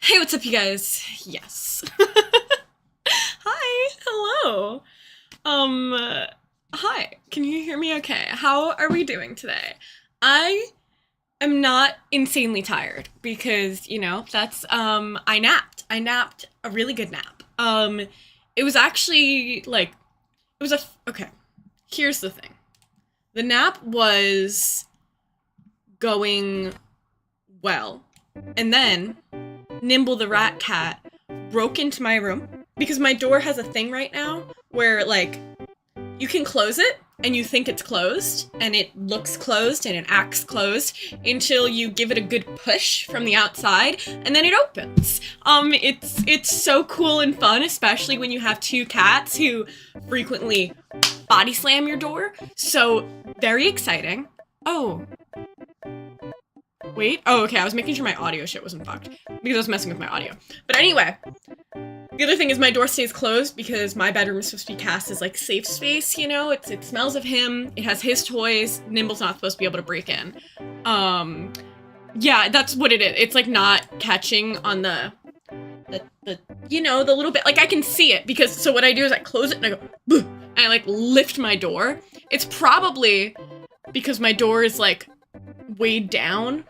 Hey, what's up, you guys? Yes. Hi, hello. Hi, can you hear me okay? How are we doing today? I am not insanely tired because, that's, I napped. I napped a really good nap. It was actually, okay, here's the thing. The nap was going well, and then Nimble the rat cat broke into my room because my door has a thing right now where, like, you can close it and you think it's closed and it looks closed and it acts closed until you give it a good push from the outside and then it opens. It's so cool and fun, especially when you have two cats who frequently body slam your door. So very exciting. Oh. Wait. Oh, okay. I was making sure my audio shit wasn't fucked because I was messing with my audio. But anyway, the other thing is my door stays closed because my bedroom is supposed to be cast as, like, safe space, you know? It smells of him. It has his toys. Nimble's not supposed to be able to break in. Yeah, that's what it is. It's, like, not catching on the little bit. Like, I can see it because, so what I do is I close it and I go, boo, and I, like, lift my door. It's probably because my door is, like, weighed down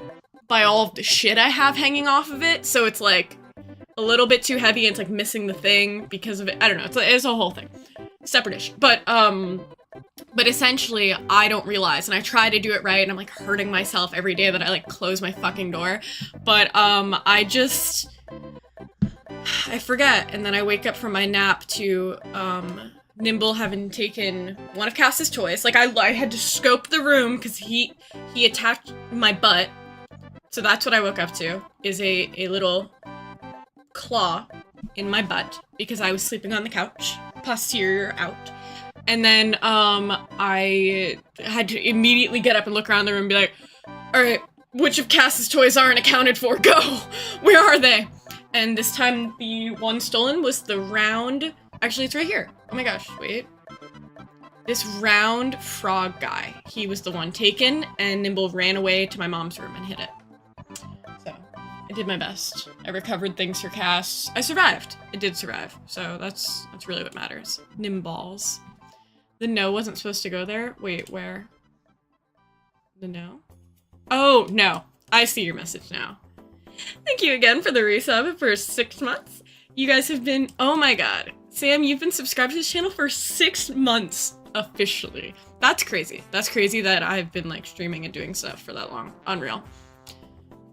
by all of the shit I have hanging off of it, so it's like a little bit too heavy and it's like missing the thing because of it. I don't know, it's a whole thing. Separate issue. But essentially I don't realize, and I try to do it right and I'm like hurting myself every day that I like close my fucking door. But I forget, and then I wake up from my nap to Nimble having taken one of Cass's toys. Like, I had to scope the room because he attacked my butt. So that's what I woke up to, is a little claw in my butt because I was sleeping on the couch, posterior out. And then I had to immediately get up and look around the room and be like, alright, which of Cass's toys aren't accounted for? Go! Where are they? And this time the one stolen was the round... Actually, it's right here. Oh my gosh, wait. This round frog guy. He was the one taken, and Nimble ran away to my mom's room and hid it. So, I did my best. I recovered things for Cass. I survived. I did survive. So that's really what matters. Nimballs. The no wasn't supposed to go there? Wait, where? The no? Oh, no. I see your message now. Thank you again for the resub for 6 months. You guys have been, oh my god. Sam, you've been subscribed to this channel for 6 months, officially. That's crazy. That's crazy that I've been, like, streaming and doing stuff for that long. Unreal.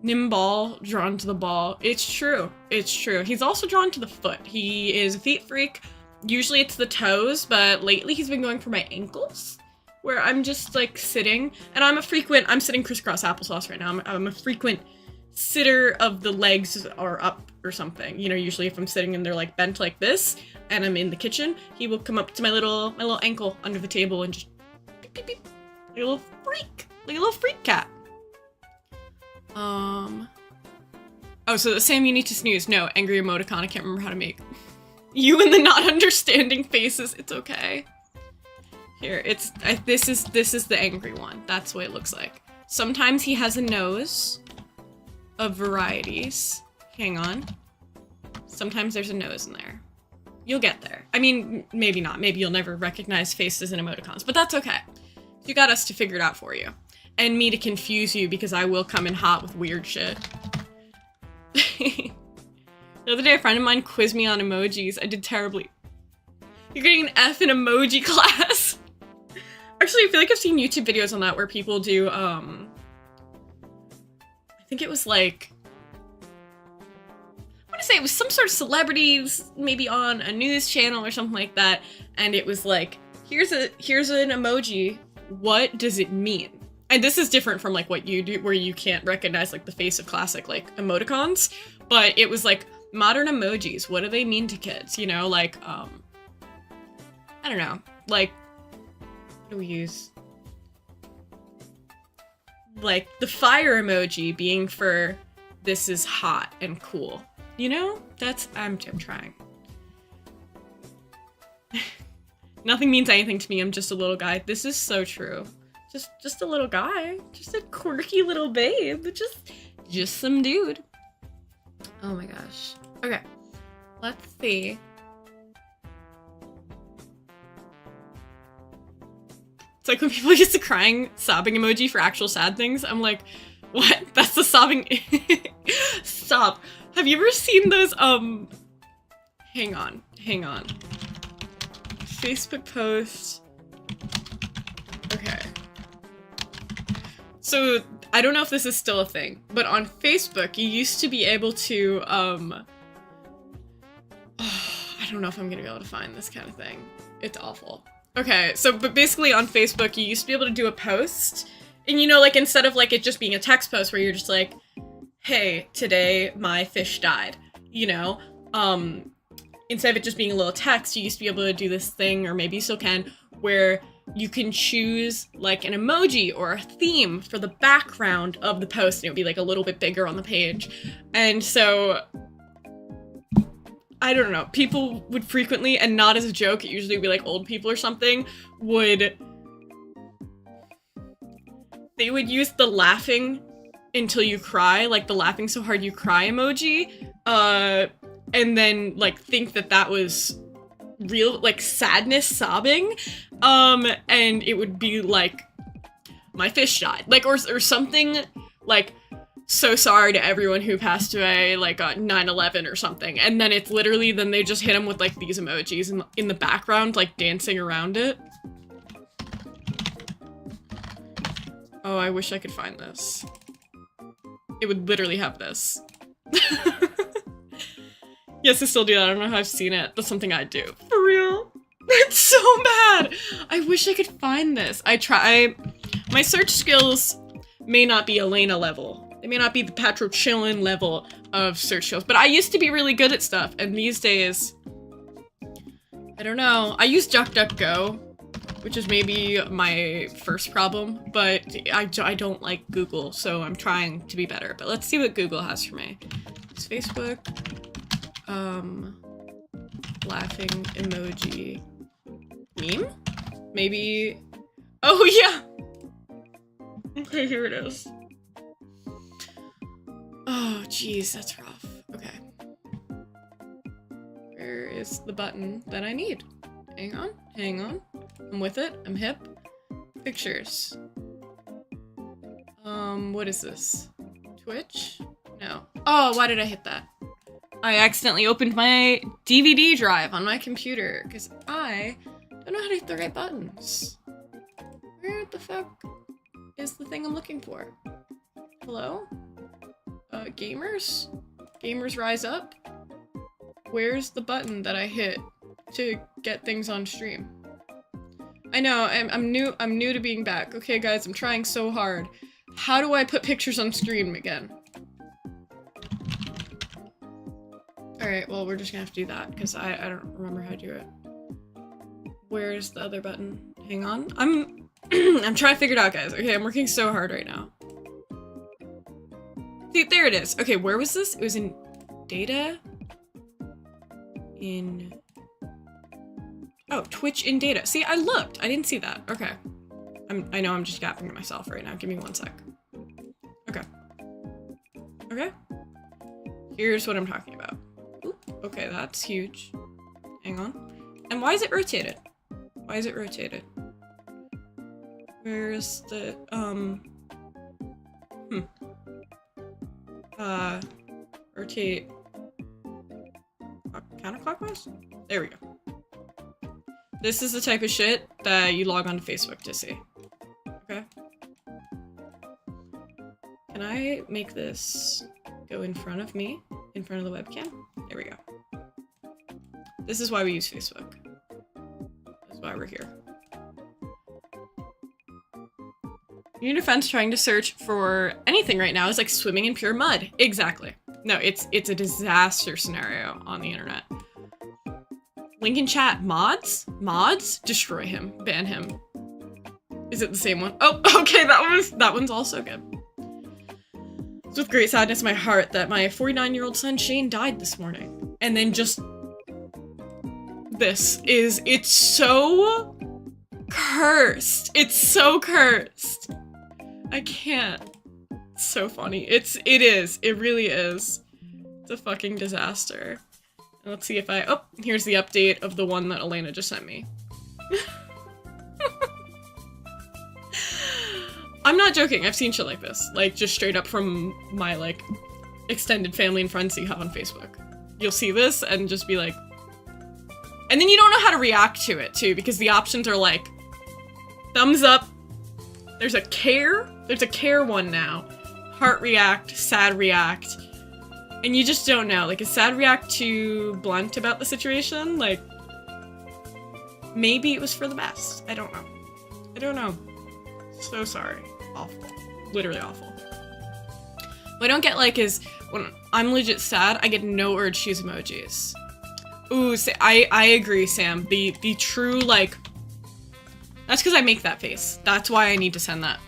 Nimball, drawn to the ball. It's true. It's true. He's also drawn to the foot. He is a feet freak. Usually it's the toes, but lately he's been going for my ankles, where I'm just, like, sitting. And I'm sitting crisscross applesauce right now. I'm a frequent sitter of the legs are up or something. You know, usually if I'm sitting and they're, like, bent like this, and I'm in the kitchen, he will come up to my little ankle under the table and just beep, beep, beep. Like a little freak cat. Oh, so Sam, you need to snooze. No, angry emoticon, I can't remember how to make. You and the not understanding faces, it's okay. Here, this is the angry one. That's what it looks like. Sometimes he has a nose of varieties. Hang on. Sometimes there's a nose in there. You'll get there. I mean, maybe not. Maybe you'll never recognize faces and emoticons, but that's okay. You got us to figure it out for you. And me to confuse you because I will come in hot with weird shit. The other day, a friend of mine quizzed me on emojis. I did terribly. You're getting an F in emoji class. Actually, I feel like I've seen YouTube videos on that where people do, I think it was like, I say it was some sort of celebrities, maybe on a news channel or something like that, and it was like, here's an emoji, what does it mean? And this is different from like what you do, where you can't recognize like the face of classic like emoticons, but it was like modern emojis, what do they mean to kids? You know, like, I don't know, like, what do we use? Like the fire emoji being for this is hot and cool. You know, I'm trying. Nothing means anything to me, I'm just a little guy. This is so true. Just a little guy. Just a quirky little babe. Just some dude. Oh my gosh. Okay. Let's see. It's like when people use the crying, sobbing emoji for actual sad things. I'm like, what? That's the sobbing. Stop. Have you ever seen those, hang on. Facebook post. Okay. So, I don't know if this is still a thing, but on Facebook, you used to be able to, I don't know if I'm gonna be able to find this kind of thing. It's awful. Okay, so, but basically on Facebook, you used to be able to do a post, and you know, like, instead of, like, it just being a text post where you're just like, hey, today my fish died, you know? Instead of it just being a little text, you used to be able to do this thing, or maybe you still can, where you can choose, like, an emoji or a theme for the background of the post, and it would be, like, a little bit bigger on the page. And so, I don't know, people would frequently, and not as a joke, it usually would be, like, old people or something, they would use the laughing until you cry, like, the laughing so hard you cry emoji, and then, like, think that that was real, like, sadness sobbing, and it would be like, my fish died, like, or something, like, so sorry to everyone who passed away, like, on 9/11 or something, and then it's literally, then they just hit them with, like, these emojis in the background, like, dancing around it. Oh, I wish I could find this. It would literally have this. Yes, I still do that. I don't know how I've seen it. That's something I do. For real? It's so bad! I wish I could find this. My search skills may not be Elena level. They may not be the Patro Chillin level of search skills, but I used to be really good at stuff, and these days, I don't know. I use DuckDuckGo, which is maybe my first problem, but I don't like Google, so I'm trying to be better. But let's see what Google has for me. It's Facebook. Laughing emoji meme? Maybe. Oh, yeah! Okay, here it is. Oh, geez, that's rough. Okay. Where is the button that I need? Hang on. I'm with it. I'm hip. Pictures. What is this? Twitch? No. Oh, why did I hit that? I accidentally opened my DVD drive on my computer, because I don't know how to hit the right buttons. Where the fuck is the thing I'm looking for? Hello? Gamers? Gamers rise up? Where's the button that I hit to get things on stream? I know, I'm new to being back. Okay, guys, I'm trying so hard. How do I put pictures on stream again? Alright, well, we're just gonna have to do that, because I don't remember how to do it. Where's the other button? Hang on. I'm trying to figure it out, guys. Okay, I'm working so hard right now. See, there it is. Okay, where was this? It was in data? Oh, Twitch in data. See, I looked. I didn't see that. Okay. I know I'm just gapping at myself right now. Give me one sec. Okay. Okay. Here's what I'm talking about. Ooh, okay, that's huge. Hang on. And why is it rotated? Why is it rotated? Where's the, rotate counterclockwise? There we go. This is the type of shit that you log on to Facebook to see. Okay. Can I make this go in front of me? In front of the webcam? There we go. This is why we use Facebook. That's why we're here. Your defense trying to search for anything right now is like swimming in pure mud. Exactly. No, it's a disaster scenario on the internet. Link in chat. Mods? Mods? Destroy him. Ban him. Is it the same one? Oh, okay, that one's also good. It's with great sadness in my heart that my 49-year-old son Shane died this morning. And then just it's so cursed. It's so cursed. I can't. It's so funny. It really is. It's a fucking disaster. And let's see if oh, here's the update of the one that Elena just sent me. I'm not joking, I've seen shit like this. Like, just straight up from my, like, extended family and friends that you have on Facebook. You'll see this and just be like... And then you don't know how to react to it, too, because the options are like... Thumbs up. There's a care one now. Heart react, sad react. And you just don't know. Like, is sad react too blunt about the situation? Like, maybe it was for the best. I don't know. I don't know. So sorry. Awful. Literally awful. What I don't get, like, is when I'm legit sad, I get no urge to use emojis. Ooh, I agree, Sam. The true, like... That's because I make that face. That's why I need to send that.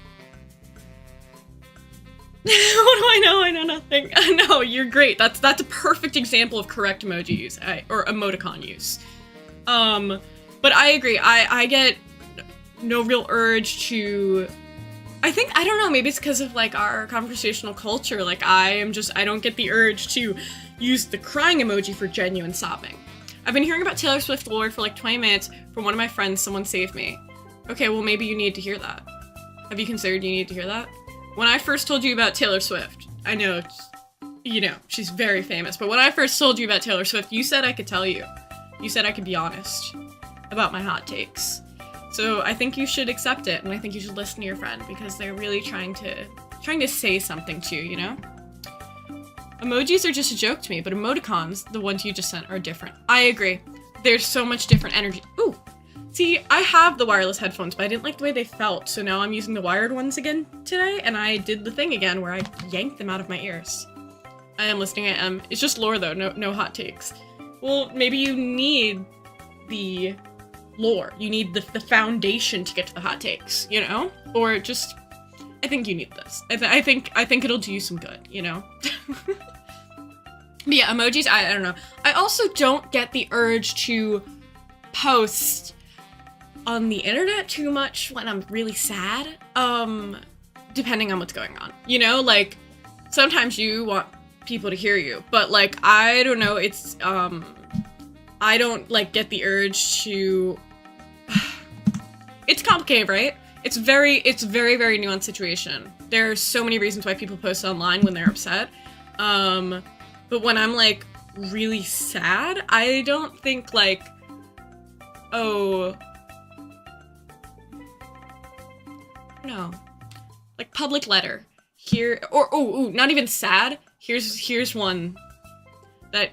What do I know? I know nothing. No, you're great. That's a perfect example of correct emoji use, or emoticon use. But I agree. I get no real urge to... I don't know, maybe it's because of, like, our conversational culture. Like, I don't get the urge to use the crying emoji for genuine sobbing. I've been hearing about Taylor Swift lore for, like, 20 minutes from one of my friends. Someone saved me. Okay, well, maybe you need to hear that. Have you considered you need to hear that? When I first told you about Taylor Swift, I know, you know, she's very famous, but when I first told you about Taylor Swift, you said I could tell you. You said I could be honest about my hot takes. So I think you should accept it, and I think you should listen to your friend, because they're really trying to say something to you, you know? Emojis are just a joke to me, but emoticons, the ones you just sent, are different. I agree. There's so much different energy. Ooh! See, I have the wireless headphones, but I didn't like the way they felt, so now I'm using the wired ones again today, and I did the thing again where I yanked them out of my ears. I am listening, I am. It's just lore, though, no hot takes. Well, maybe you need the lore. You need the foundation to get to the hot takes, you know? Or just... I think you need this. I think it'll do you some good, you know? But yeah, emojis, I don't know. I also don't get the urge to post on the internet too much when I'm really sad, depending on what's going on. You know, like, sometimes you want people to hear you, but, like, I don't know, it's, I don't, like, get the urge to... It's complicated, right? It's very, very nuanced situation. There are so many reasons why people post online when they're upset, but when I'm, like, really sad, I don't think, like, oh... No. Like, public letter. Here, or, oh, not even sad. Here's one that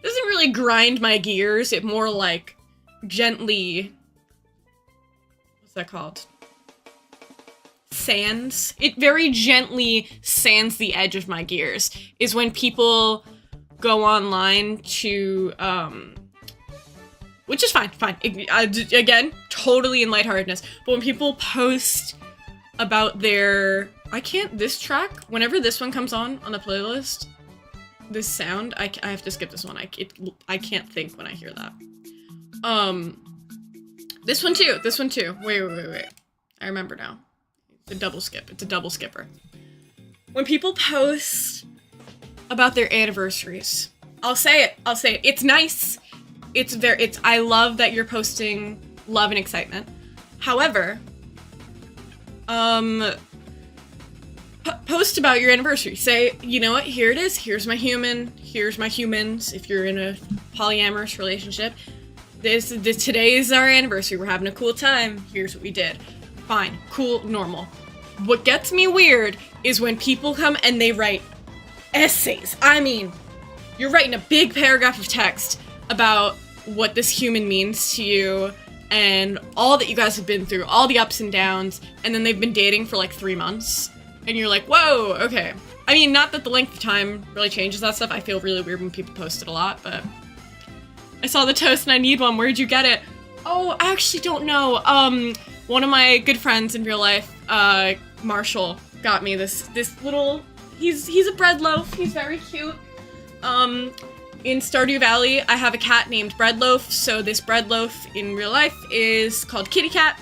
doesn't really grind my gears. It more, like, gently... What's that called? Sands. It very gently sands the edge of my gears. Is when people go online to, which is fine. Again, totally in lightheartedness. But when people post about their... this track, whenever this one comes on the playlist, this sound, I have to skip this one. I can't think when I hear that. This one too. Wait. I remember now. It's a double skip. It's a double skipper. When people post about their anniversaries, I'll say it. It's nice. I love that you're posting love and excitement. However, post about your anniversary. Say, you know what, here it is. Here's my human. Here's my humans. If you're in a polyamorous relationship, today is our anniversary. We're having a cool time. Here's what we did. Fine, cool, normal. What gets me weird is when people come and they write essays. I mean, you're writing a big paragraph of text about what this human means to you and all that you guys have been through, all the ups and downs, and then they've been dating for like 3 months. And you're like, whoa, okay. I mean, not that the length of time really changes that stuff. I feel really weird when people post it a lot, but... I saw the toast and I need one. Where'd you get it? Oh, I actually don't know. One of my good friends in real life, Marshall, got me this little... He's a bread loaf. He's very cute. In Stardew Valley, I have a cat named Breadloaf, so this Breadloaf in real life is called Kitty Cat.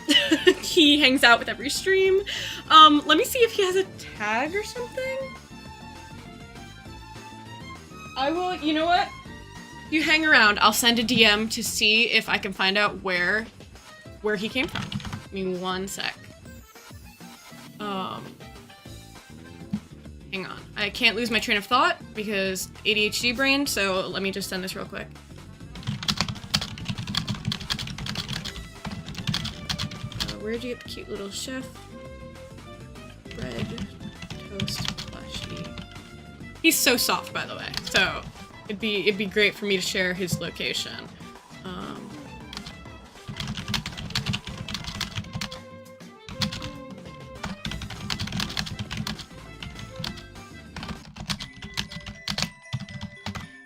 He hangs out with every stream. Let me see if he has a tag or something. I will, you know what? You hang around, I'll send a DM to see if I can find out where he came from. Give me one sec. Hang on. I can't lose my train of thought because ADHD brain, so let me just send this real quick. Where'd you get the cute little chef? Bread, toast, fleshy. He's so soft, by the way, so it'd be great for me to share his location.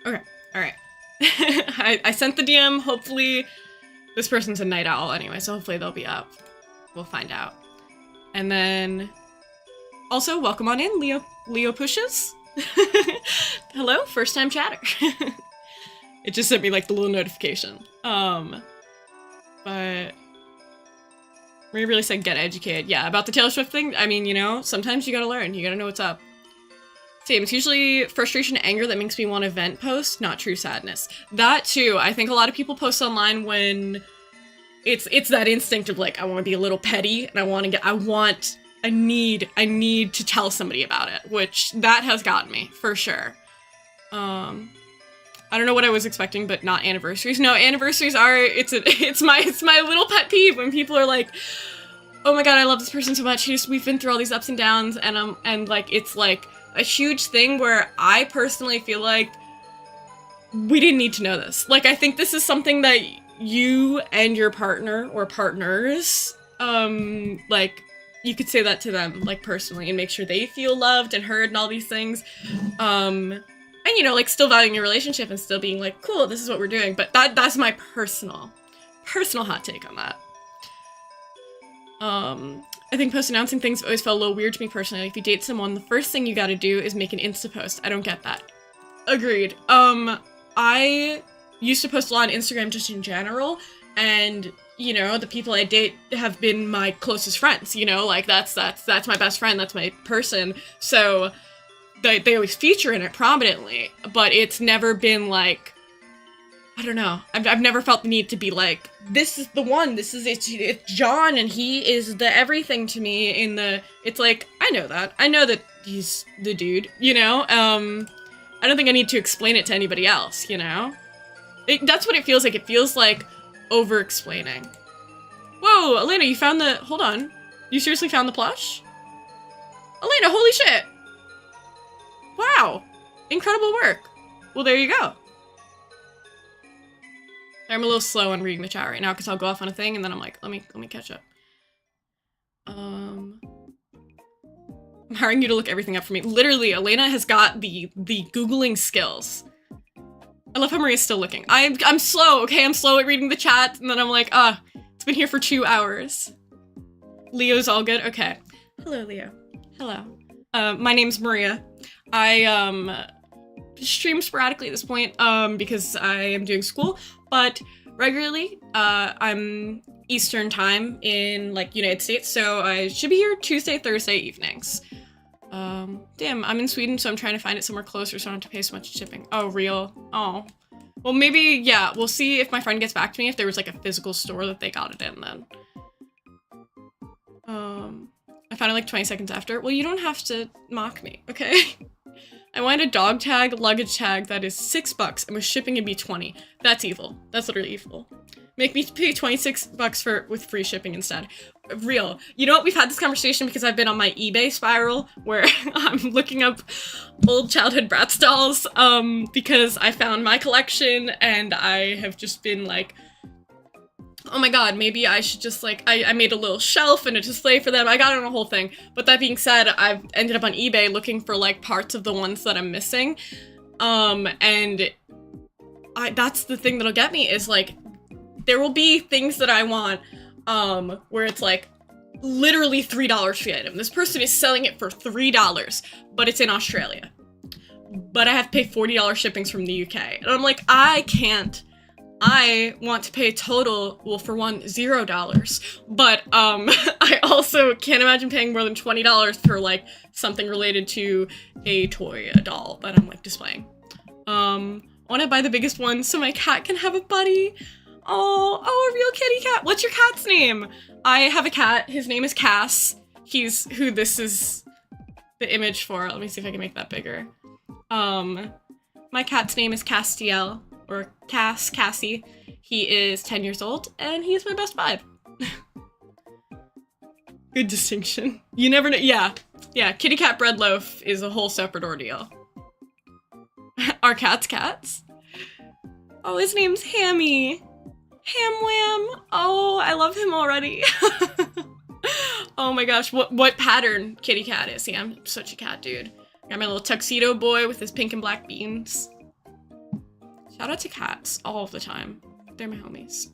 Okay, alright. I sent the DM, hopefully this person's a night owl anyway, so hopefully they'll be up. We'll find out. And then, also, welcome on in, Leo Pushes. Hello, first time chatter. It just sent me like the little notification. But Maria really said get educated. Yeah, about the Taylor Swift thing, I mean, you know, sometimes you gotta learn, you gotta know what's up. Same, it's usually frustration and anger that makes me want to vent post, not true sadness. That too, I think a lot of people post online when it's that instinct of like, I want to be a little petty and I need to tell somebody about it, which that has gotten me, for sure. I don't know what I was expecting, but not anniversaries. No, anniversaries are, it's my little pet peeve when people are like, oh my god, I love this person so much, we've been through all these ups and downs, and like, it's like a huge thing where I personally feel like we didn't need to know this. Like, I think this is something that you and your partner or partners, like, you could say that to them, like, personally, and make sure they feel loved and heard and all these things. And, you know, like, still valuing your relationship and still being like, cool, this is what we're doing. But that's my personal hot take on that. I think post-announcing things always felt a little weird to me personally. Like, if you date someone, the first thing you gotta do is make an Insta post. I don't get that. Agreed. I used to post a lot on Instagram just in general, and, you know, the people I date have been my closest friends, you know? Like, that's my best friend, that's my person, so they always feature in it prominently, but it's never been like, I don't know, I've never felt the need to be like, this is the one, it's John, and he is the everything to me it's like, I know that he's the dude, you know? I don't think I need to explain it to anybody else, you know? That's what it feels like. It feels like over-explaining. Whoa, Elena, you found the... Hold on. You seriously found the plush? Elena, holy shit! Wow. Incredible work. Well, there you go. I'm a little slow on reading the chat right now because I'll go off on a thing and then I'm like, let me catch up. I'm hiring you to look everything up for me. Literally, Elena has got the Googling skills. I love how Maria's still looking. I'm slow, okay? I'm slow at reading the chat, and then I'm like, it's been here for 2 hours. Leo's all good? Okay. Hello, Leo. Hello. My name's Maria. I, stream sporadically at this point, because I am doing school, but regularly, I'm Eastern time in, like, United States, so I should be here Tuesday, Thursday evenings. Damn, I'm in Sweden, so I'm trying to find it somewhere closer so I don't have to pay so much shipping. Oh, real? Oh. Well, maybe, yeah, we'll see if my friend gets back to me, if there was, like, a physical store that they got it in, then. I found it, like, 20 seconds after. Well, you don't have to mock me, okay? I wanted a dog tag, luggage tag that is $6, and with shipping it'd be 20. That's evil. That's literally evil. Make me pay $26 with free shipping instead. Real. You know what? We've had this conversation because I've been on my eBay spiral where I'm looking up old childhood Bratz dolls because I found my collection and I have just been like, oh my god, maybe I should just like, I made a little shelf and a display for them. I got it on a whole thing. But that being said, I've ended up on eBay looking for like parts of the ones that I'm missing. And that's the thing that'll get me is like, there will be things that I want where it's like literally $3 for the item. This person is selling it for $3, but it's in Australia. But I have to pay $40 shippings from the UK. And I'm like, I can't. I want to pay total, well, for one, $0. But I also can't imagine paying more than $20 for like something related to a toy, a doll that I'm like displaying. I want to buy the biggest one so my cat can have a buddy. Oh, a real kitty cat. What's your cat's name? I have a cat. His name is Cass. He's who this is the image for. Let me see if I can make that bigger. My cat's name is Castiel, or Cassie. He is 10 years old, and he is my best vibe. Good distinction. You never know. Yeah, kitty cat bread loaf is a whole separate ordeal. Our cat's cats. Oh, his name's Hammy. Ham Wham. Oh, I love him already. Oh my gosh, what pattern kitty cat is he? I'm such a cat dude. Got my little tuxedo boy with his pink and black beans. Shout out to cats all of the time. They're my homies.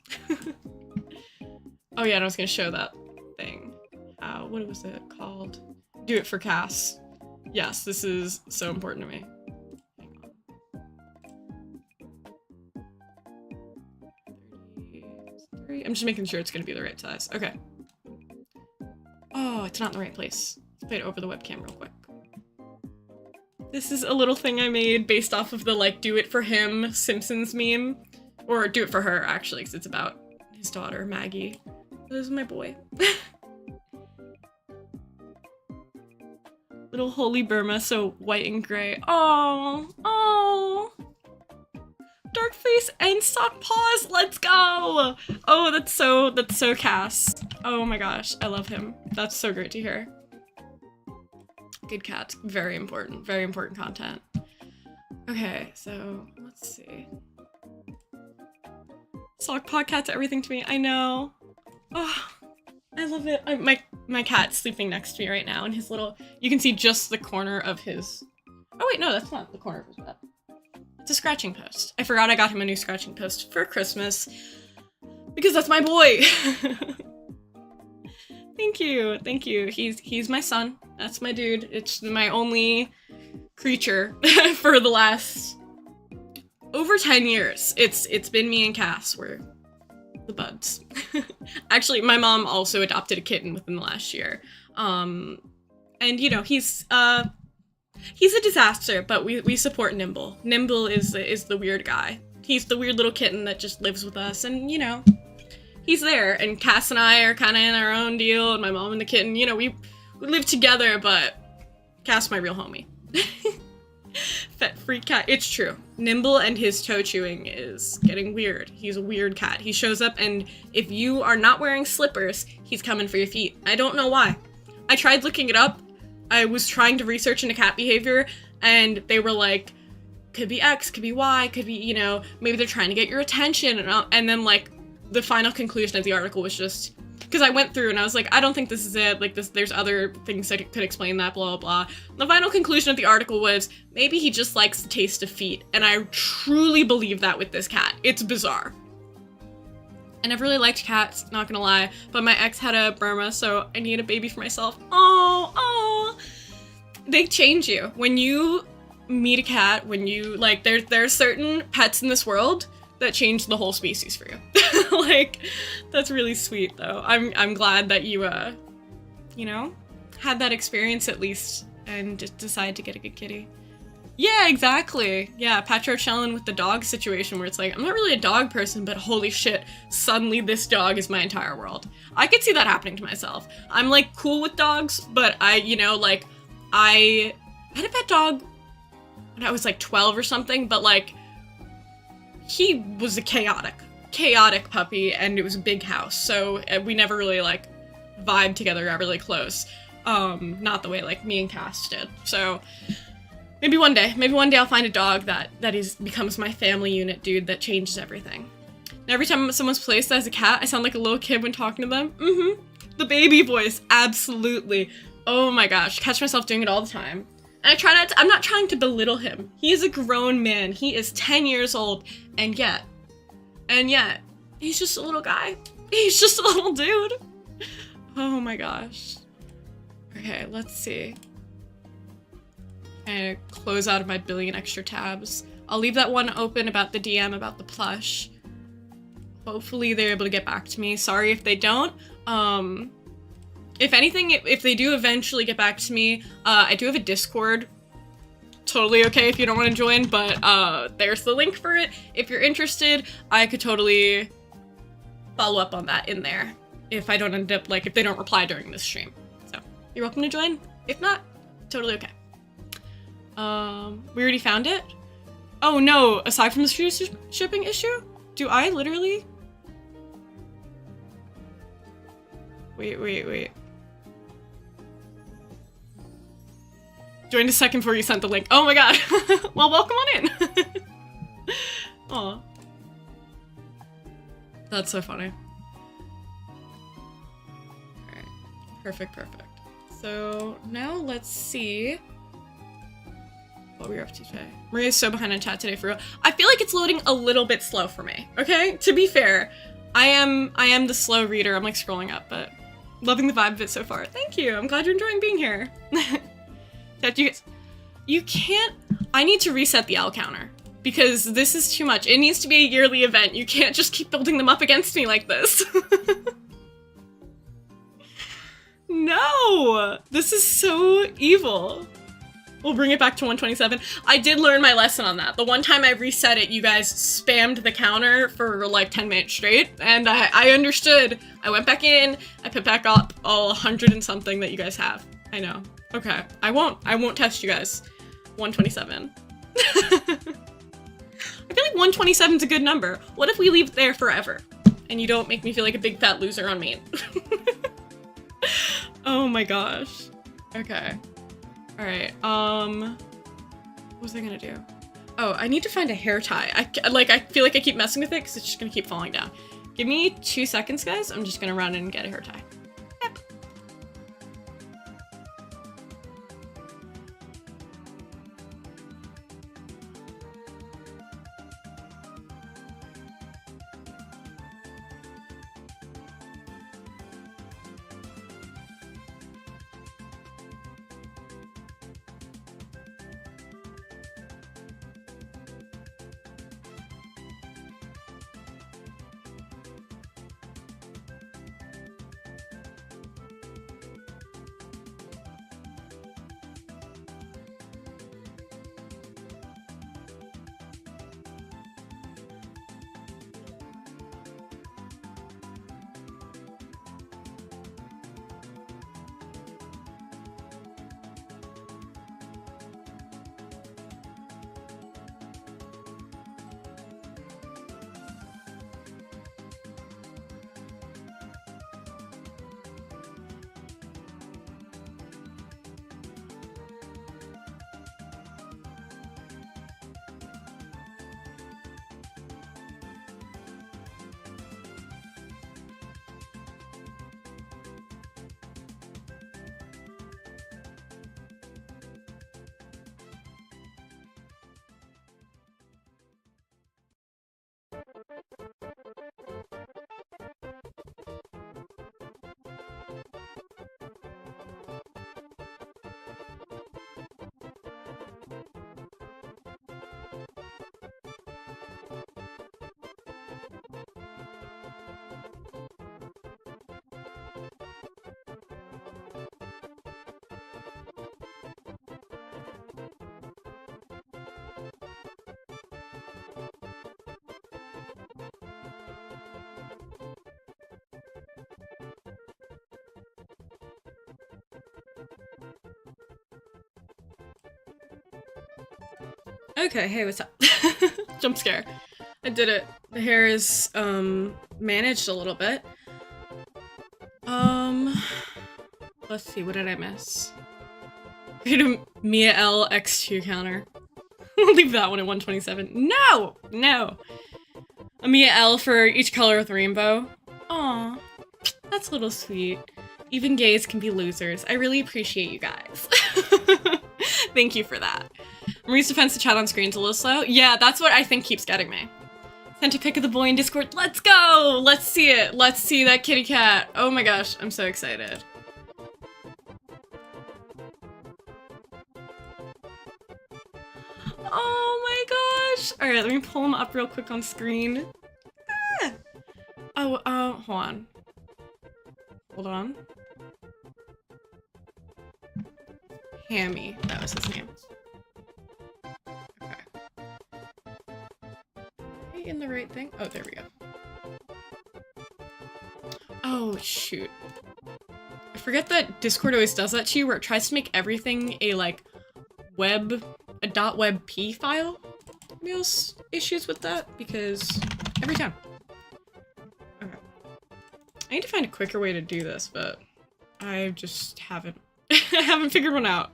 Oh yeah, and I was gonna show that thing. What was it called? Do it for Cass. Yes, this is so important to me. Hang on. 33. I'm just making sure it's gonna be the right size. Okay. Oh, it's not in the right place. Let's play it over the webcam real quick. This is a little thing I made based off of the, like, do it for him Simpsons meme. Or do it for her, actually, because it's about his daughter, Maggie. This is my boy. Little holy Burma, so white and gray. Oh. Dark face and sock paws, let's go! Oh, that's so Cass. Oh my gosh, I love him. That's so great to hear. Good cats, very important content. Okay, so let's see. Sock paw cat's everything to me, I know. Oh, I love it. My cat's sleeping next to me right now, and his little, you can see just the corner of his, oh wait, no, that's not the corner of his bed. It's a scratching post. I forgot I got him a new scratching post for Christmas, because that's my boy. Thank you. He's my son. That's my dude. It's my only creature for the last over 10 years. It's been me and Cass. We're the buds. Actually, my mom also adopted a kitten within the last year. And you know, he's a disaster, but we support Nimble. Nimble is the weird guy. He's the weird little kitten that just lives with us, and you know, he's there. And Cass and I are kind of in our own deal, and my mom and the kitten, you know, we live together, but Cass my real homie. Fat freak cat. It's true. Nimble and his toe chewing is getting weird. He's a weird cat. He shows up, and if you are not wearing slippers, he's coming for your feet. I don't know why. I tried looking it up. I was trying to research into cat behavior, and they were like, could be X, could be Y, could be, you know, maybe they're trying to get your attention, and then, like, the final conclusion of the article was just, because I went through and I was like, I don't think this is it, like, there's other things that could explain that, blah, blah, blah. The final conclusion of the article was, maybe he just likes the taste of feet, and I truly believe that with this cat. It's bizarre. I never really liked cats, not gonna lie, but my ex had a Burma, so I need a baby for myself. Oh, they change you. When you meet a cat, when you, like, there are certain pets in this world that change the whole species for you. Like, that's really sweet, though. I'm glad that you, you know, had that experience at least, and just decided to get a good kitty. Yeah, exactly. Yeah, Patro chillin' with the dog situation where it's like, I'm not really a dog person, but holy shit, suddenly this dog is my entire world. I could see that happening to myself. I'm, like, cool with dogs, but you know, like, I had a pet dog when I was, like, 12 or something, but, like, he was a chaotic puppy, and it was a big house, so we never really, like, vibed together, got really close. Not the way, like, me and Cass did. So, maybe one day I'll find a dog that becomes my family unit, dude, that changes everything. And every time someone's placed as a cat, I sound like a little kid when talking to them. The baby voice, absolutely. Oh my gosh, catch myself doing it all the time. And I try not to, I'm not trying to belittle him. He is a grown man. He is 10 years old, and yet, he's just a little guy. He's just a little dude. Oh my gosh. Okay, let's see. And close out of my billion extra tabs. I'll leave that one open about the DM about the plush. Hopefully they're able to get back to me. Sorry if they don't. If anything, if they do eventually get back to me, I do have a Discord totally okay if you don't want to join, but there's the link for it. If you're interested, I could totally follow up on that in there if I don't end up, like, if they don't reply during this stream. So, you're welcome to join. If not, totally okay. We already found it? Oh no, aside from the free shipping issue? Do I literally? Wait. Joined a second before you sent the link. Oh my god. Well, welcome on in. Aw. That's so funny. Alright. Perfect. So, now let's see what we're up to today. Maria's so behind on chat today for real. I feel like it's loading a little bit slow for me, okay? To be fair, I am the slow reader. I'm like scrolling up, but loving the vibe of it so far. Thank you. I'm glad you're enjoying being here. Chat, you can't, I need to reset the L counter because this is too much. It needs to be a yearly event. You can't just keep building them up against me like this. No, this is so evil. We'll bring it back to 127. I did learn my lesson on that. The one time I reset it, you guys spammed the counter for like 10 minutes straight, and I understood. I went back in, I put back up all 100 and something that you guys have. I know. Okay, I won't test you guys. 127. I feel like 127 is a good number. What if we leave it there forever? And you don't make me feel like a big fat loser on me. Oh my gosh. Okay. Alright, what was I gonna do? Oh, I need to find a hair tie. I feel like I keep messing with it because it's just gonna keep falling down. Give me 2 seconds, guys. I'm just gonna run and get a hair tie. Yep. Okay, hey, what's up? Jump scare. I did it. The hair is, managed a little bit. Let's see, what did I miss? Create a Mia L X2 counter. Leave that one at 127. No! No! A Mia L for each color of the rainbow. Aw, that's a little sweet. Even gays can be losers. I really appreciate you guys. Thank you for that. Marie's defense to chat on screen's a little slow. Yeah, that's what I think keeps getting me. Sent a pic of the boy in Discord. Let's go! Let's see it. Let's see that kitty cat. Oh my gosh, I'm so excited. Oh my gosh! Alright, let me pull him up real quick on screen. Ah. Oh, hold on. Hold on. Hammy, that was his name. in the right thing? Oh, there we go. Oh, shoot. I forget that Discord always does that to you, where it tries to make everything a, like, .webp file. Meals issues with that, because every time. Okay. I need to find a quicker way to do this, but I just haven't. I haven't figured one out.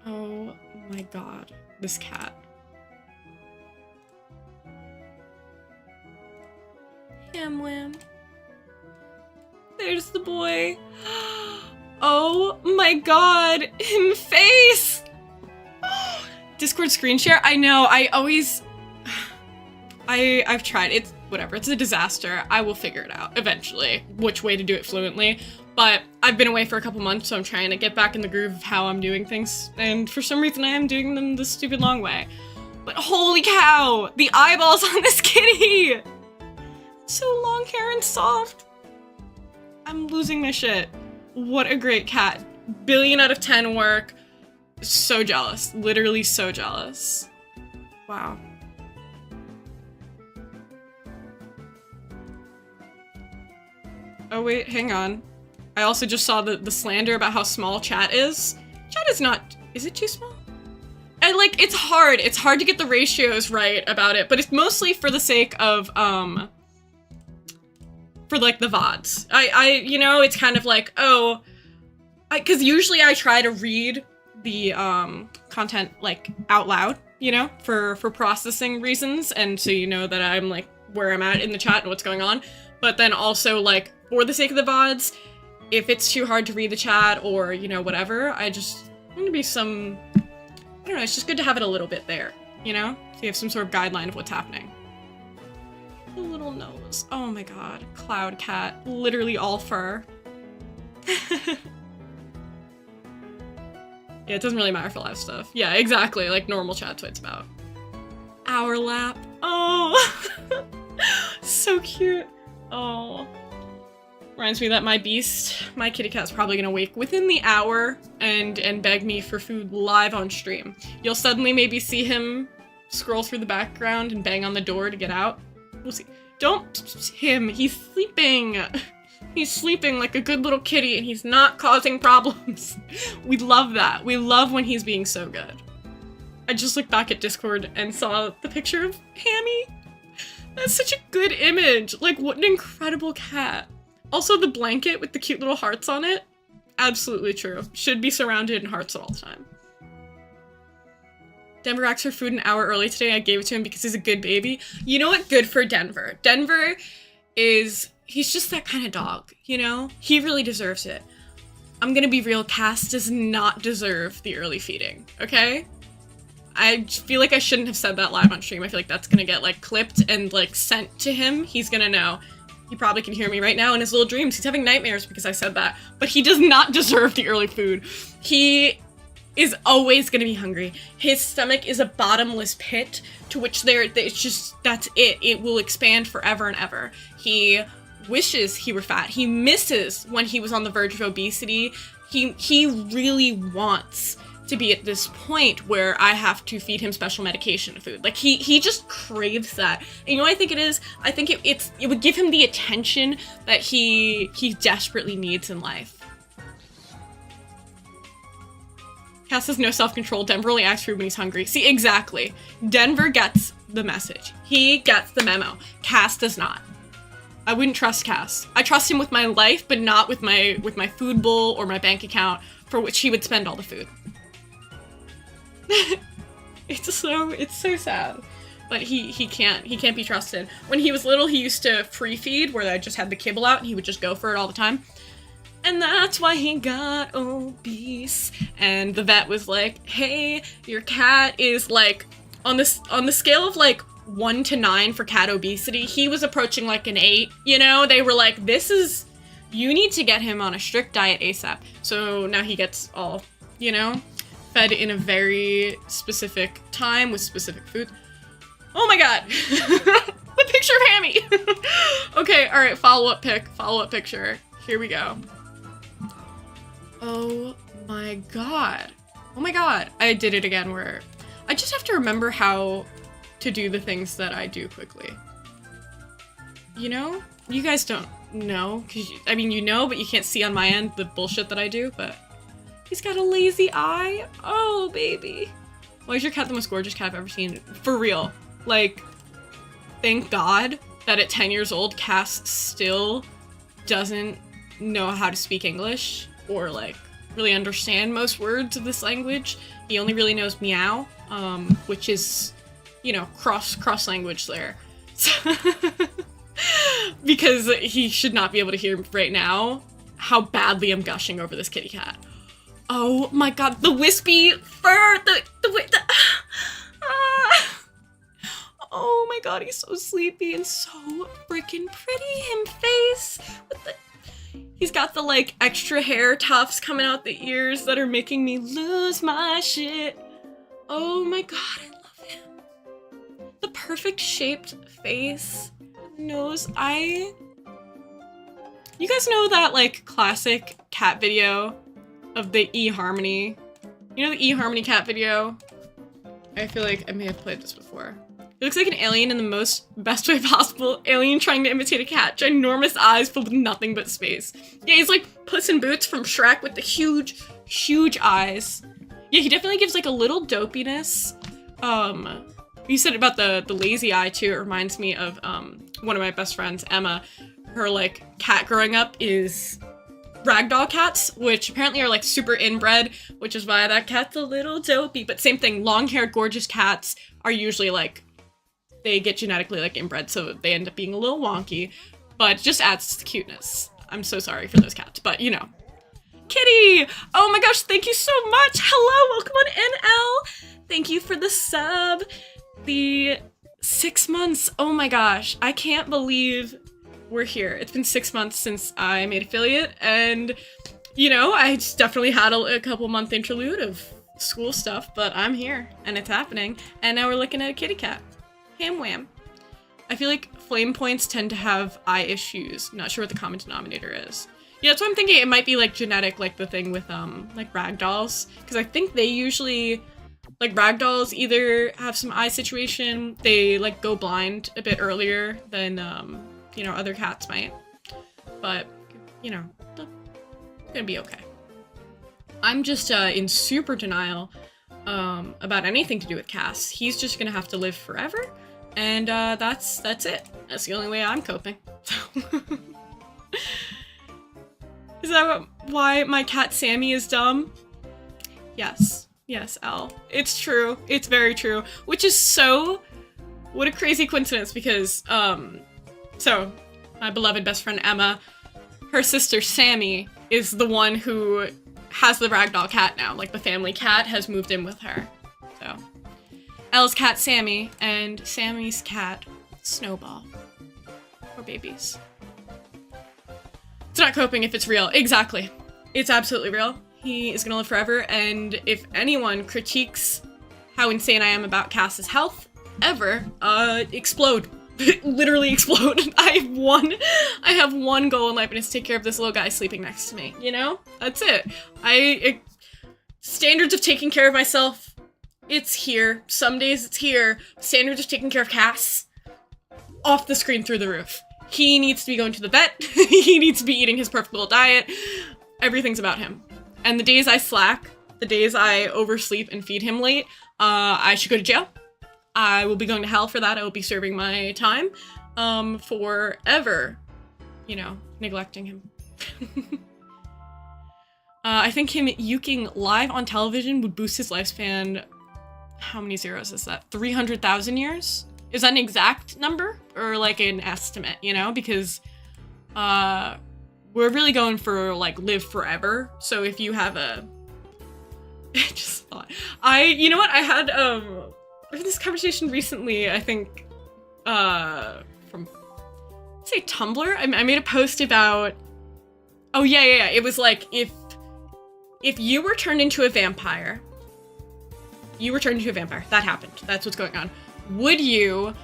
Oh my god, this cat. Wham. There's the boy. Oh my god, in face! Discord screen share? I know, I've tried. It's whatever, it's a disaster. I will figure it out eventually, which way to do it fluently. But I've been away for a couple months, so I'm trying to get back in the groove of how I'm doing things. And for some reason I am doing them the stupid long way. But holy cow, the eyeballs on this kitty! So long hair and soft. I'm losing my shit. What a great cat. Billion out of 10 work. So jealous. Literally so jealous. Wow. Oh wait, hang on. I also just saw the slander about how small chat is. Chat is not... Is it too small? And like, it's hard to get the ratios right about it, but it's mostly for the sake of, for like the VODs. You know, it's kind of like, oh, cause usually I try to read the, content like out loud, you know, for processing reasons. And so you know that I'm like where I'm at in the chat and what's going on. But then also like for the sake of the VODs, if it's too hard to read the chat or, you know, whatever, I just want to be some, I don't know, it's just good to have it a little bit there, you know? So you have some sort of guideline of what's happening. The little nose. Oh my god. Cloud cat. Literally all fur. Yeah, it doesn't really matter for live stuff. Yeah, exactly. Like normal chat's what it's about. Hour lap. Oh! So cute. Oh. Reminds me that my beast, my kitty cat's probably gonna wake within the hour and beg me for food live on stream. You'll suddenly maybe see him scroll through the background and bang on the door to get out. We'll see. Don't him. He's sleeping. He's sleeping like a good little kitty and he's not causing problems. We love that. We love when he's being so good. I just looked back at Discord and saw the picture of Hammy. That's such a good image. Like, what an incredible cat. Also, the blanket with the cute little hearts on it. Absolutely true. Should be surrounded in hearts at all the time. Denver asked for food an hour early today. I gave it to him because he's a good baby. You know what? Good for Denver. Denver is... He's just that kind of dog, you know? He really deserves it. I'm gonna be real. Cass does not deserve the early feeding, okay? I feel like I shouldn't have said that live on stream. I feel like that's gonna get, like, clipped and, like, sent to him. He's gonna know. He probably can hear me right now in his little dreams. He's having nightmares because I said that. But he does not deserve the early food. He is always gonna be hungry. His stomach is a bottomless pit to which it's just, that's it. It will expand forever and ever. He wishes he were fat. He misses when he was on the verge of obesity. He really wants to be at this point where I have to feed him special medication and food. Like, he just craves that. And you know what I think it is? I think it would give him the attention that he desperately needs in life. Cass has no self-control. Denver only acts rude when he's hungry. See, exactly. Denver gets the message. He gets the memo. Cass does not. I wouldn't trust Cass. I trust him with my life, but not with my food bowl or my bank account, for which he would spend all the food. It's so sad. But he can't be trusted. When he was little, he used to free feed, where I just had the kibble out and he would just go for it all the time. And that's why he got obese. And the vet was like, hey, your cat is like, on the scale of like 1 to 9 for cat obesity, he was approaching like an 8, you know? They were like, you need to get him on a strict diet ASAP. So now he gets all, you know, fed in a very specific time with specific food. Oh my god! The picture of Hammy! Okay, alright, follow-up picture. Here we go. Oh my god. Oh my god, I did it again where I just have to remember how to do the things that I do quickly. You know? You guys don't know, because I mean, you know, but you can't see on my end the bullshit that I do, but he's got a lazy eye. Oh, baby. Why is your cat the most gorgeous cat I've ever seen? For real. Like, thank God that at 10 years old, Cass still doesn't know how to speak English or, like, really understand most words of this language. He only really knows meow, which is, you know, cross language there. So because he should not be able to hear right now how badly I'm gushing over this kitty cat. Oh my god, the wispy fur, oh my god, he's so sleepy and so freaking pretty. Him face with the, he's got the like extra hair tufts coming out the ears that are making me lose my shit. Oh my god, I love him. The perfect shaped face, nose. You guys know that like classic cat video of the eHarmony? You know the eHarmony cat video? I feel like I may have played this before. It looks like an alien in the best way possible. Alien trying to imitate a cat. Ginormous eyes filled with nothing but space. Yeah, he's like Puss in Boots from Shrek with the huge, huge eyes. Yeah, he definitely gives like a little dopiness. You said about the lazy eye too. It reminds me of one of my best friends, Emma. Her like cat growing up is ragdoll cats, which apparently are like super inbred, which is why that cat's a little dopey. But same thing, long-haired, gorgeous cats are usually like, they get genetically like inbred, so they end up being a little wonky, but it just adds to the cuteness. I'm so sorry for those cats, but you know. Kitty! Oh my gosh, thank you so much! Hello, welcome on NL! Thank you for the sub. The 6 months, oh my gosh, I can't believe we're here. It's been 6 months since I made affiliate, and you know, I just definitely had a couple month interlude of school stuff, but I'm here and it's happening, and now we're looking at a kitty cat. Ham wham. I feel like flame points tend to have eye issues. Not sure what the common denominator is. Yeah, that's what I'm thinking. It might be like genetic, like the thing with like ragdolls, because I think they usually, like ragdolls either have some eye situation, they like go blind a bit earlier than you know, other cats might, but you know, gonna be okay. I'm just in super denial about anything to do with Cass. He's just gonna have to live forever, and that's it. That's the only way I'm coping. Is that why my cat Sammy is dumb? Yes, Elle. It's true. It's very true. Which is so, what a crazy coincidence, because so, my beloved best friend Emma, her sister Sammy is the one who has the ragdoll cat now. Like, the family cat has moved in with her. So, Elle's cat Sammy and Sammy's cat Snowball. Or babies. It's not coping if it's real. Exactly. It's absolutely real. He is gonna live forever, and if anyone critiques how insane I am about Cass's health, ever, explode. Literally explode. I have one goal in life, and it's to take care of this little guy sleeping next to me, you know? That's it. Standards of taking care of myself, it's here. Some days it's here. Standards of taking care of Cass, off the screen, through the roof. He needs to be going to the vet. He needs to be eating his perfect little diet. Everything's about him. And the days I slack, the days I oversleep and feed him late, I should go to jail. I will be going to hell for that. I will be serving my time forever, you know, neglecting him. I think him yuking live on television would boost his lifespan. How many zeros is that? 300,000 years? Is that an exact number or like an estimate, you know? Because we're really going for like live forever. So if you have a, I just thought, you know what? I had this conversation recently, I think, from, say Tumblr? I made a post about, oh yeah. It was like, if you were turned into a vampire, that happened. That's what's going on. Would you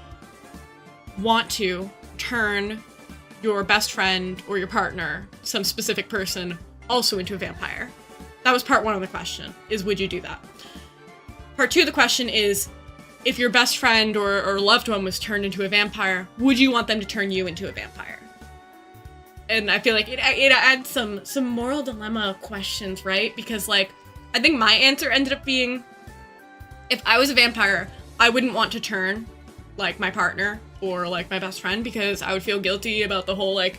want to turn your best friend or your partner, some specific person, also into a vampire? That was part 1 of the question, is would you do that? Part 2 of the question is, if your best friend or loved one was turned into a vampire, would you want them to turn you into a vampire? And I feel like it adds some moral dilemma questions, right? Because, like, I think my answer ended up being, if I was a vampire, I wouldn't want to turn, like, my partner or, like, my best friend, because I would feel guilty about the whole, like,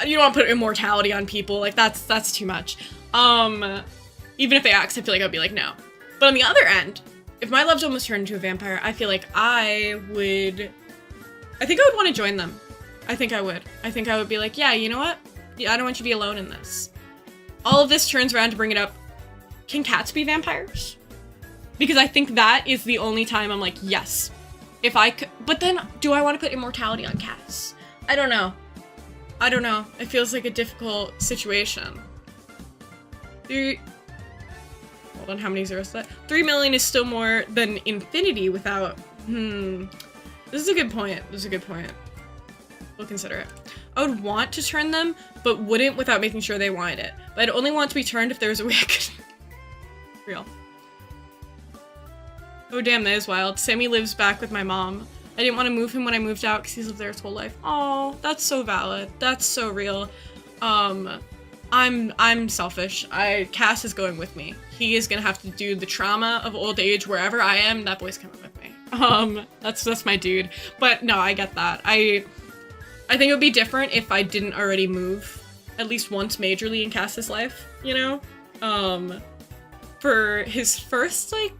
you don't want to put immortality on people, like, that's too much. Even if they asked, I feel like I'd be like, no. But on the other end, if my loved one was turned into a vampire, I feel like I would want to join them. I think I would. I think I would be like, yeah, you know what? Yeah, I don't want you to be alone in this. All of this turns around to bring it up. Can cats be vampires? Because I think that is the only time I'm like, yes. If I could, but then do I want to put immortality on cats? I don't know. I don't know. It feels like a difficult situation. Hold on, how many zeros is that? 3 million is still more than infinity without, This is a good point. This is a good point. We'll consider it. I would want to turn them, but wouldn't without making sure they wanted it. But I'd only want to be turned if there was a way I could... Real. Oh damn, that is wild. Sammy lives back with my mom. I didn't want to move him when I moved out because he's lived there his whole life. Oh, that's so valid. That's so real. I'm selfish. Cass is going with me. He is gonna have to do the trauma of old age wherever I am. That boy's coming with me. That's my dude. But no, I get that. I think it would be different if I didn't already move at least once majorly in Cass's life, you know? For his first, like,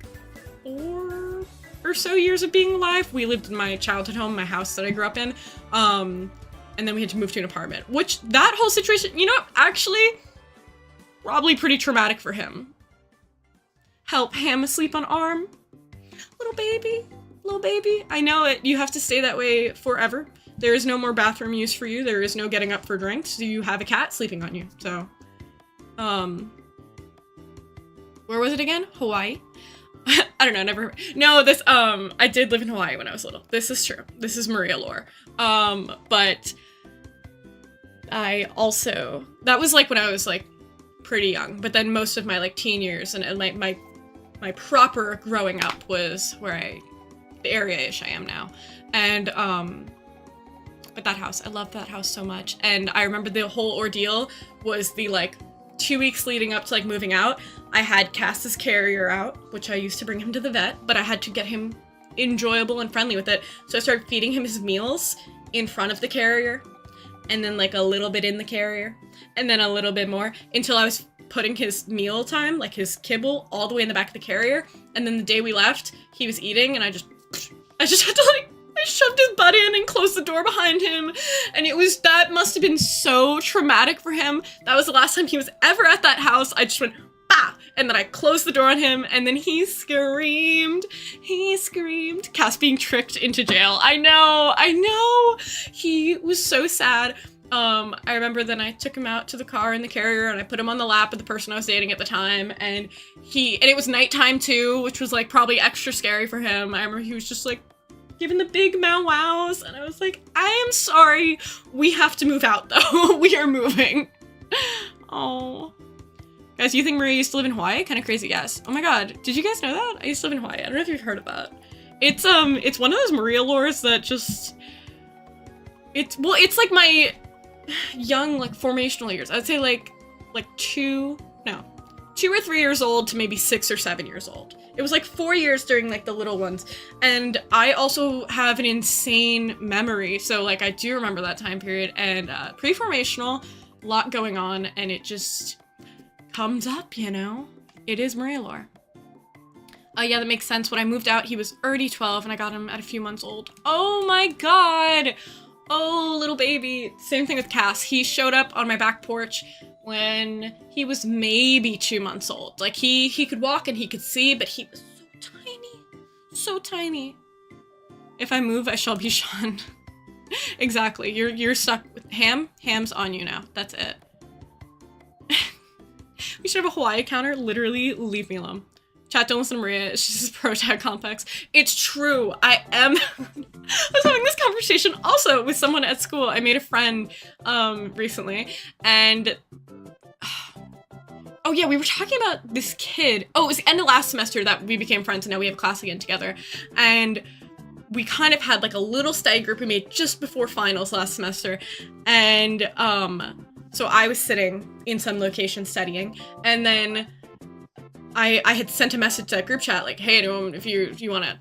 4 or so years of being alive, we lived in my childhood home, my house that I grew up in. And then we had to move to an apartment, which that whole situation, you know, actually probably pretty traumatic for him. Help Ham asleep on arm. Little baby. I know it. You have to stay that way forever. There is no more bathroom use for you. There is no getting up for drinks. You have a cat sleeping on you. So, where was it again? Hawaii? I don't know, never. No, this, I did live in Hawaii when I was little. This is true. This is Maria lore. But I also, that was like when I was like pretty young, but then most of my like teen years and my proper growing up was where the area-ish I am now. And, but that house, I loved that house so much. And I remember the whole ordeal was the like 2 weeks leading up to like moving out. I had Cass's carrier out, which I used to bring him to the vet, but I had to get him enjoyable and friendly with it. So I started feeding him his meals in front of the carrier, and then like a little bit in the carrier, and then a little bit more until I was putting his meal time, like his kibble, all the way in the back of the carrier. And then the day we left, he was eating, and I just had to like, I shoved his butt in and closed the door behind him. And that must have been so traumatic for him. That was the last time he was ever at that house. I just went, bah! And then I closed the door on him, and then he screamed. Cass being tricked into jail. I know. He was so sad. I remember then I took him out to the car in the carrier, and I put him on the lap of the person I was dating at the time, and it was nighttime too, which was like probably extra scary for him. I remember he was just like giving the big meow wows, and I was like, I am sorry, we have to move out though. We are moving. Oh. Guys, you think Maria used to live in Hawaii? Kind of crazy, yes. Oh my god, did you guys know that? I used to live in Hawaii. I don't know if you've heard of that. It's one of those Maria lores that just, it's like my young, like, formational years. I'd say like 2 or 3 years old to maybe 6 or 7 years old. It was like 4 years during like the little ones. And I also have an insane memory. So like I do remember that time period, and pre-formational, a lot going on, and it just comes up, you know? It is Maria lore. Yeah, that makes sense. When I moved out, he was already 12, and I got him at a few months old. Oh my god! Oh, little baby. Same thing with Cass. He showed up on my back porch when he was maybe 2 months old. Like, he could walk and he could see, but he was so tiny. So tiny. If I move, I shall be shunned. Exactly. You're stuck with Ham. Ham's on you now. That's it. We should have a Hawaii counter. Literally, leave me alone. Chat, don't listen to Maria. She's just pro-tag complex. It's true. I am. I was having this conversation also with someone at school. I made a friend recently, and oh yeah, we were talking about this kid. Oh, it was the end of last semester that we became friends, and now we have class again together. And we kind of had like a little study group we made just before finals last semester. And so I was sitting in some location studying, and then I had sent a message to that group chat like, hey, anyone, if you want to,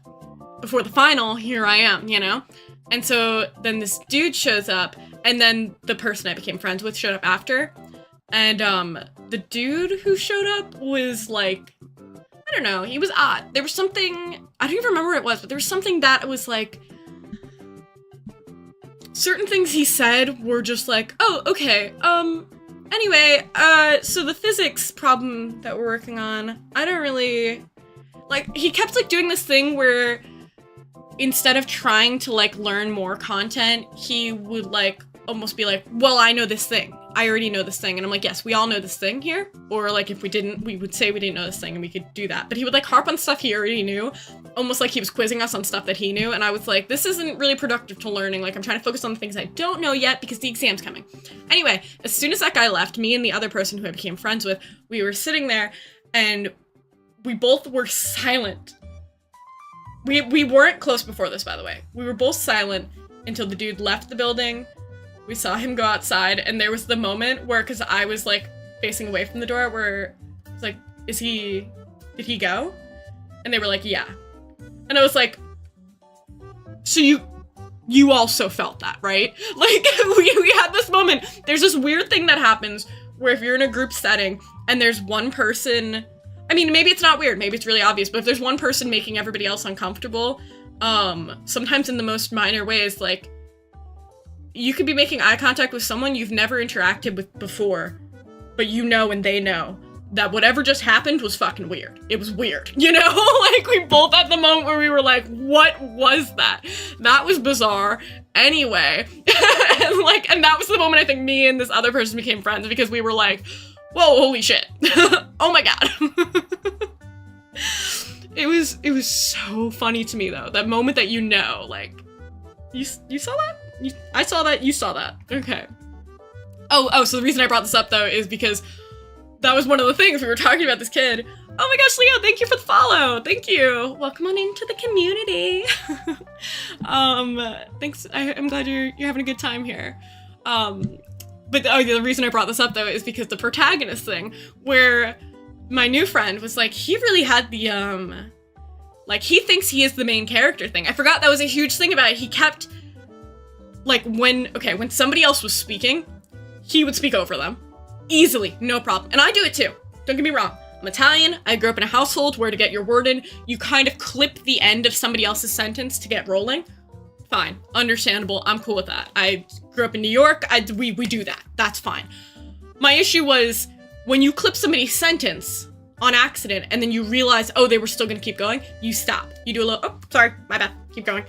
before the final, here I am, you know? And so then this dude shows up, and then the person I became friends with showed up after. And the dude who showed up was like, I don't know, he was odd. There was something, I don't even remember what it was, but there was something that was like, certain things he said were just like, oh, okay, anyway, so the physics problem that we're working on, I don't really, like, he kept like doing this thing where instead of trying to like learn more content, he would like almost be like, well, I know this thing. I already know this thing. And I'm like, yes, we all know this thing here. Or like if we didn't, we would say we didn't know this thing and we could do that. But he would like harp on stuff he already knew, almost like he was quizzing us on stuff that he knew. And I was like, this isn't really productive to learning. Like I'm trying to focus on the things I don't know yet because the exam's coming. Anyway, as soon as that guy left, me and the other person who I became friends with, we were sitting there and we both were silent. We weren't close before this, by the way. We were both silent until the dude left the building. We saw him go outside, and there was the moment where, because I was, like, facing away from the door, where it's like, did he go? And they were like, yeah. And I was like, so you also felt that, right? Like, we had this moment. There's this weird thing that happens where if you're in a group setting, and there's one person, I mean, maybe it's not weird, maybe it's really obvious, but if there's one person making everybody else uncomfortable, sometimes in the most minor ways, like, you could be making eye contact with someone you've never interacted with before, but you know and they know that whatever just happened was fucking weird. It was weird, you know? Like, we both had the moment where we were like, what was that? That was bizarre. Anyway. and that was the moment I think me and this other person became friends, because we were like, whoa, holy shit. Oh my god. It was so funny to me, though. That moment that you know, like, you saw that? I saw that, you saw that. Okay. Oh, so the reason I brought this up, though, is because that was one of the things we were talking about this kid. Oh my gosh, Leo, thank you for the follow. Thank you. Welcome on into the community. Thanks. I'm glad you're having a good time here. But the reason I brought this up, though, is because the protagonist thing, where my new friend was like, he really had the, like, he thinks he is the main character thing. I forgot that was a huge thing about it. He kept, like, when somebody else was speaking, he would speak over them. Easily, no problem. And I do it too. Don't get me wrong. I'm Italian. I grew up in a household where to get your word in, you kind of clip the end of somebody else's sentence to get rolling. Fine. Understandable. I'm cool with that. I grew up in New York. We do that. That's fine. My issue was when you clip somebody's sentence on accident and then you realize, oh, they were still gonna keep going, you stop. You do a little, oh, sorry, my bad. Keep going.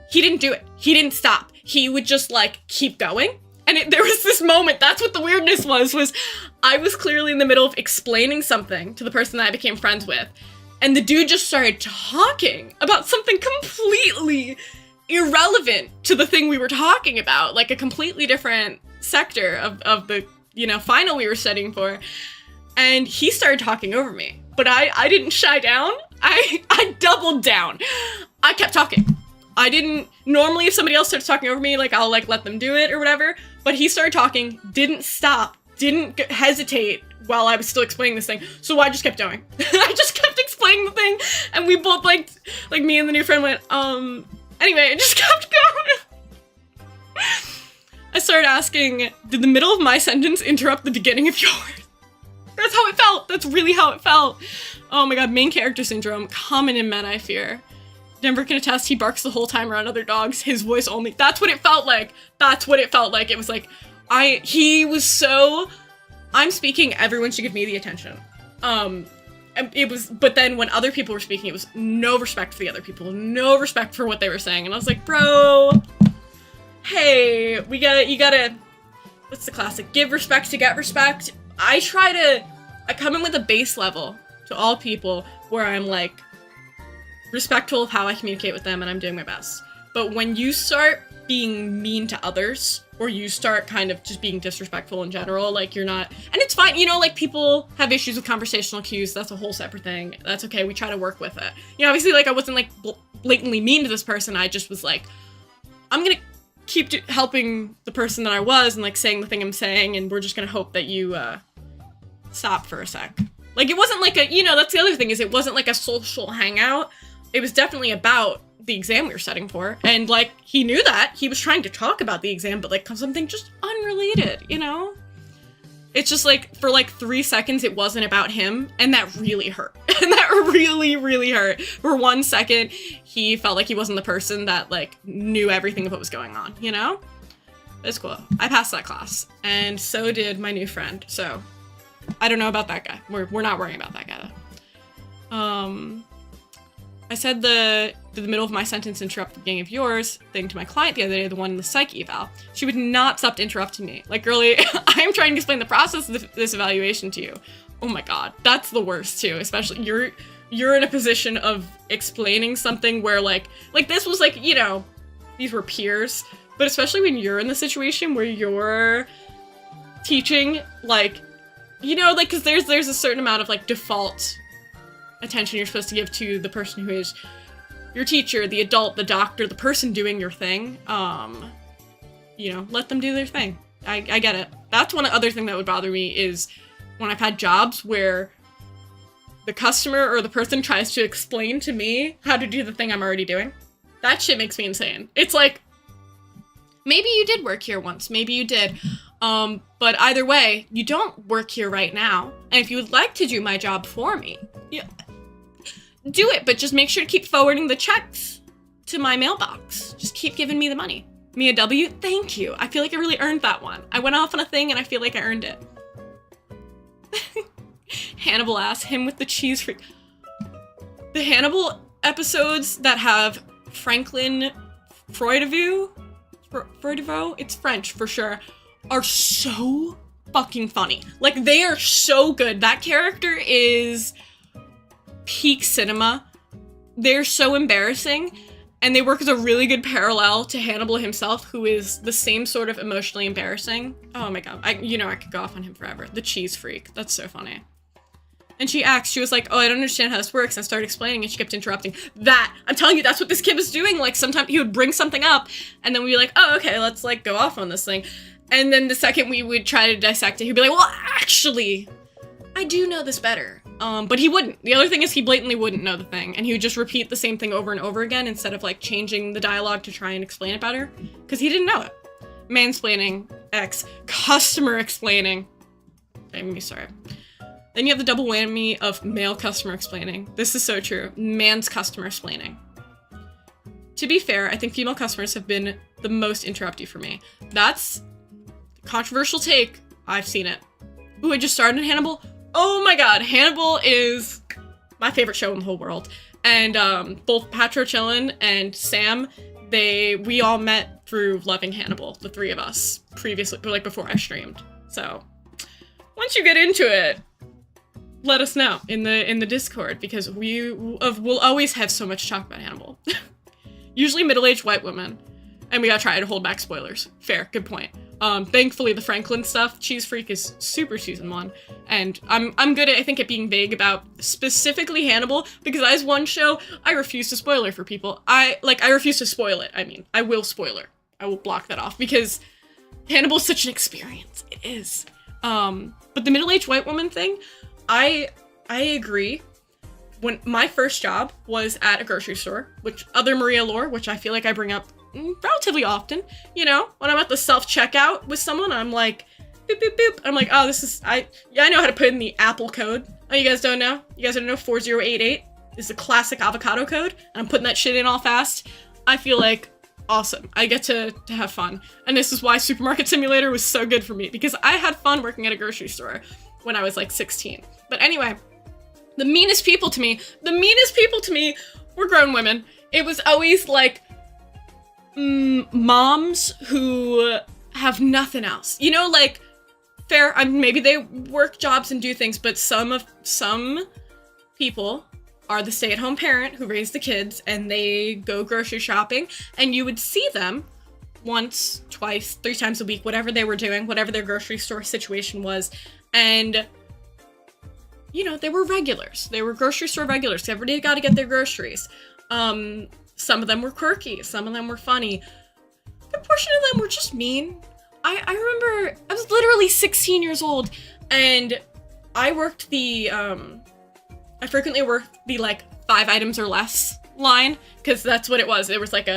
He didn't do it. He didn't stop. He would just, like, keep going. And there was this moment, that's what the weirdness was I was clearly in the middle of explaining something to the person that I became friends with, and the dude just started talking about something completely irrelevant to the thing we were talking about, like a completely different sector of the, final we were studying for, and he started talking over me. But I didn't shy down. I doubled down. I kept talking. I didn't, normally if somebody else starts talking over me, like, I'll, like, let them do it or whatever, but he started talking, didn't stop, didn't hesitate while I was still explaining this thing, so I just kept going. I just kept explaining the thing, and we both, like, me and the new friend went, anyway, it just kept going. I started asking, did the middle of my sentence interrupt the beginning of yours? That's how it felt, that's really how it felt. Oh my god, main character syndrome, common in men, I fear. Denver can attest, he barks the whole time around other dogs, his voice only. That's what it felt like. That's what it felt like. It was like, he was so, I'm speaking, everyone should give me the attention. But then when other people were speaking, it was no respect for the other people, no respect for what they were saying. And I was like, bro, hey, you gotta, what's the classic? Give respect to get respect. I come in with a base level to all people where I'm like, respectful of how I communicate with them and I'm doing my best. But when you start being mean to others or you start kind of just being disrespectful in general, like you're not, and it's fine, you know, like people have issues with conversational cues, that's a whole separate thing, that's okay, we try to work with it. You know, obviously, like, I wasn't, like, blatantly mean to this person, I just was like, I'm gonna keep helping the person that I was and, like, saying the thing I'm saying, and we're just gonna hope that you, stop for a sec. Like, it wasn't like a, you know, that's the other thing, is it wasn't like a social hangout, it was definitely about the exam we were studying for, and like he knew that he was trying to talk about the exam, but like something just unrelated, you know. It's just like for like 3 seconds it wasn't about him, and that really hurt. And that really hurt. For 1 second he felt like he wasn't the person that like knew everything of what was going on, you know. It's cool. I passed that class, and so did my new friend, so I don't know about that guy. We're not worrying about that guy though. I said the middle of my sentence interrupt the beginning of yours thing to my client the other day, the one in the psych eval. She would not stop interrupting me. Like, girlie, I'm trying to explain the process of this evaluation to you. Oh my god, that's the worst too. Especially you're in a position of explaining something where like this was like, you know, these were peers, but especially when you're in the situation where you're teaching, like, you know, like, because there's a certain amount of like default attention you're supposed to give to the person who is your teacher, the adult, the doctor, the person doing your thing. You know, let them do their thing. I get it. That's one other thing that would bother me is when I've had jobs where the customer or the person tries to explain to me how to do the thing I'm already doing. That shit makes me insane. It's like, maybe you did work here once, maybe you did. But either way, you don't work here right now. And if you would like to do my job for me, yeah, do it, but just make sure to keep forwarding the checks to my mailbox. Just keep giving me the money. Mia W, thank you. I feel like I really earned that one. I went off on a thing and I feel like I earned it. Hannibal asks him with the cheese freak. The Hannibal episodes that have Franklin Freudeveau, it's French for sure, are so fucking funny. Like, they are so good. That character is peak cinema. They're so embarrassing, and they work as a really good parallel to Hannibal himself, who is the same sort of emotionally embarrassing. Oh my god, I could go off on him forever. The cheese freak. That's so funny. And she was like, oh, I don't understand how this works, and I started explaining, and she kept interrupting. I'm telling you, that's what this kid was doing. Like, sometimes he would bring something up, and then we'd be like, oh, okay, let's, like, go off on this thing. And then the second we would try to dissect it, he'd be like, well, actually, I do know this better. But he wouldn't. The other thing is he blatantly wouldn't know the thing, and he would just repeat the same thing over and over again instead of, like, changing the dialogue to try and explain it better, because he didn't know it. Mansplaining, X, customer explaining. I'm me sorry. Then you have the double whammy of male customer explaining. This is so true. Man's customer explaining. To be fair, I think female customers have been the most interrupty for me. That's a controversial take. I've seen it. Ooh, I just started Hannibal. Oh my god, Hannibal is my favorite show in the whole world. And both Patro Chillin and Sam, we all met through loving Hannibal, the three of us, previously, like before I streamed. So once you get into it, let us know in the Discord, because we'll always have so much to talk about Hannibal. Usually middle-aged white women, and we gotta try to hold back spoilers. Fair, good point. Thankfully the Franklin stuff, Cheese Freak is super season 1, and I'm good at, I think, at being vague about specifically Hannibal, because as one show, I refuse to spoiler for people. I refuse to spoil it, I will spoiler. I will block that off, because Hannibal's such an experience. It is. But the middle-aged white woman thing, I agree. When my first job was at a grocery store, which other Maria lore, which I feel like I bring up relatively often, you know, when I'm at the self-checkout with someone, I'm like, boop, boop, boop. I'm like, oh, I know how to put in the Apple code. Oh, you guys don't know? You guys don't know 4088 is the classic avocado code? And I'm putting that shit in all fast. I feel like awesome. I get to have fun. And this is why Supermarket Simulator was so good for me, because I had fun working at a grocery store when I was like 16. But anyway, the meanest people to me were grown women. It was always like moms who have nothing else. You know, like, fair, maybe they work jobs and do things, but some people are the stay-at-home parent who raised the kids and they go grocery shopping, and you would see them once, twice, 3 times a week, whatever they were doing, whatever their grocery store situation was. And, you know, they were regulars. They were grocery store regulars. Everybody got to get their groceries. Some of them were quirky. Some of them were funny. A good portion of them were just mean. I remember I was literally 16 years old, and I worked the, I frequently worked the, like, 5 items or less line, because that's what it was. It was like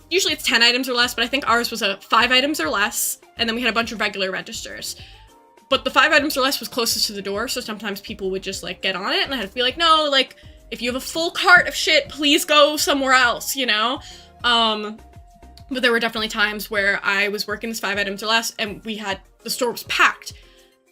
usually it's 10 items or less, but I think ours was a 5 items or less, and then we had a bunch of regular registers. But the 5 items or less was closest to the door, so sometimes people would just, like, get on it, and I had to be like, no, like, if you have a full cart of shit, please go somewhere else, you know? But there were definitely times where I was working this 5 items or less, and the store was packed.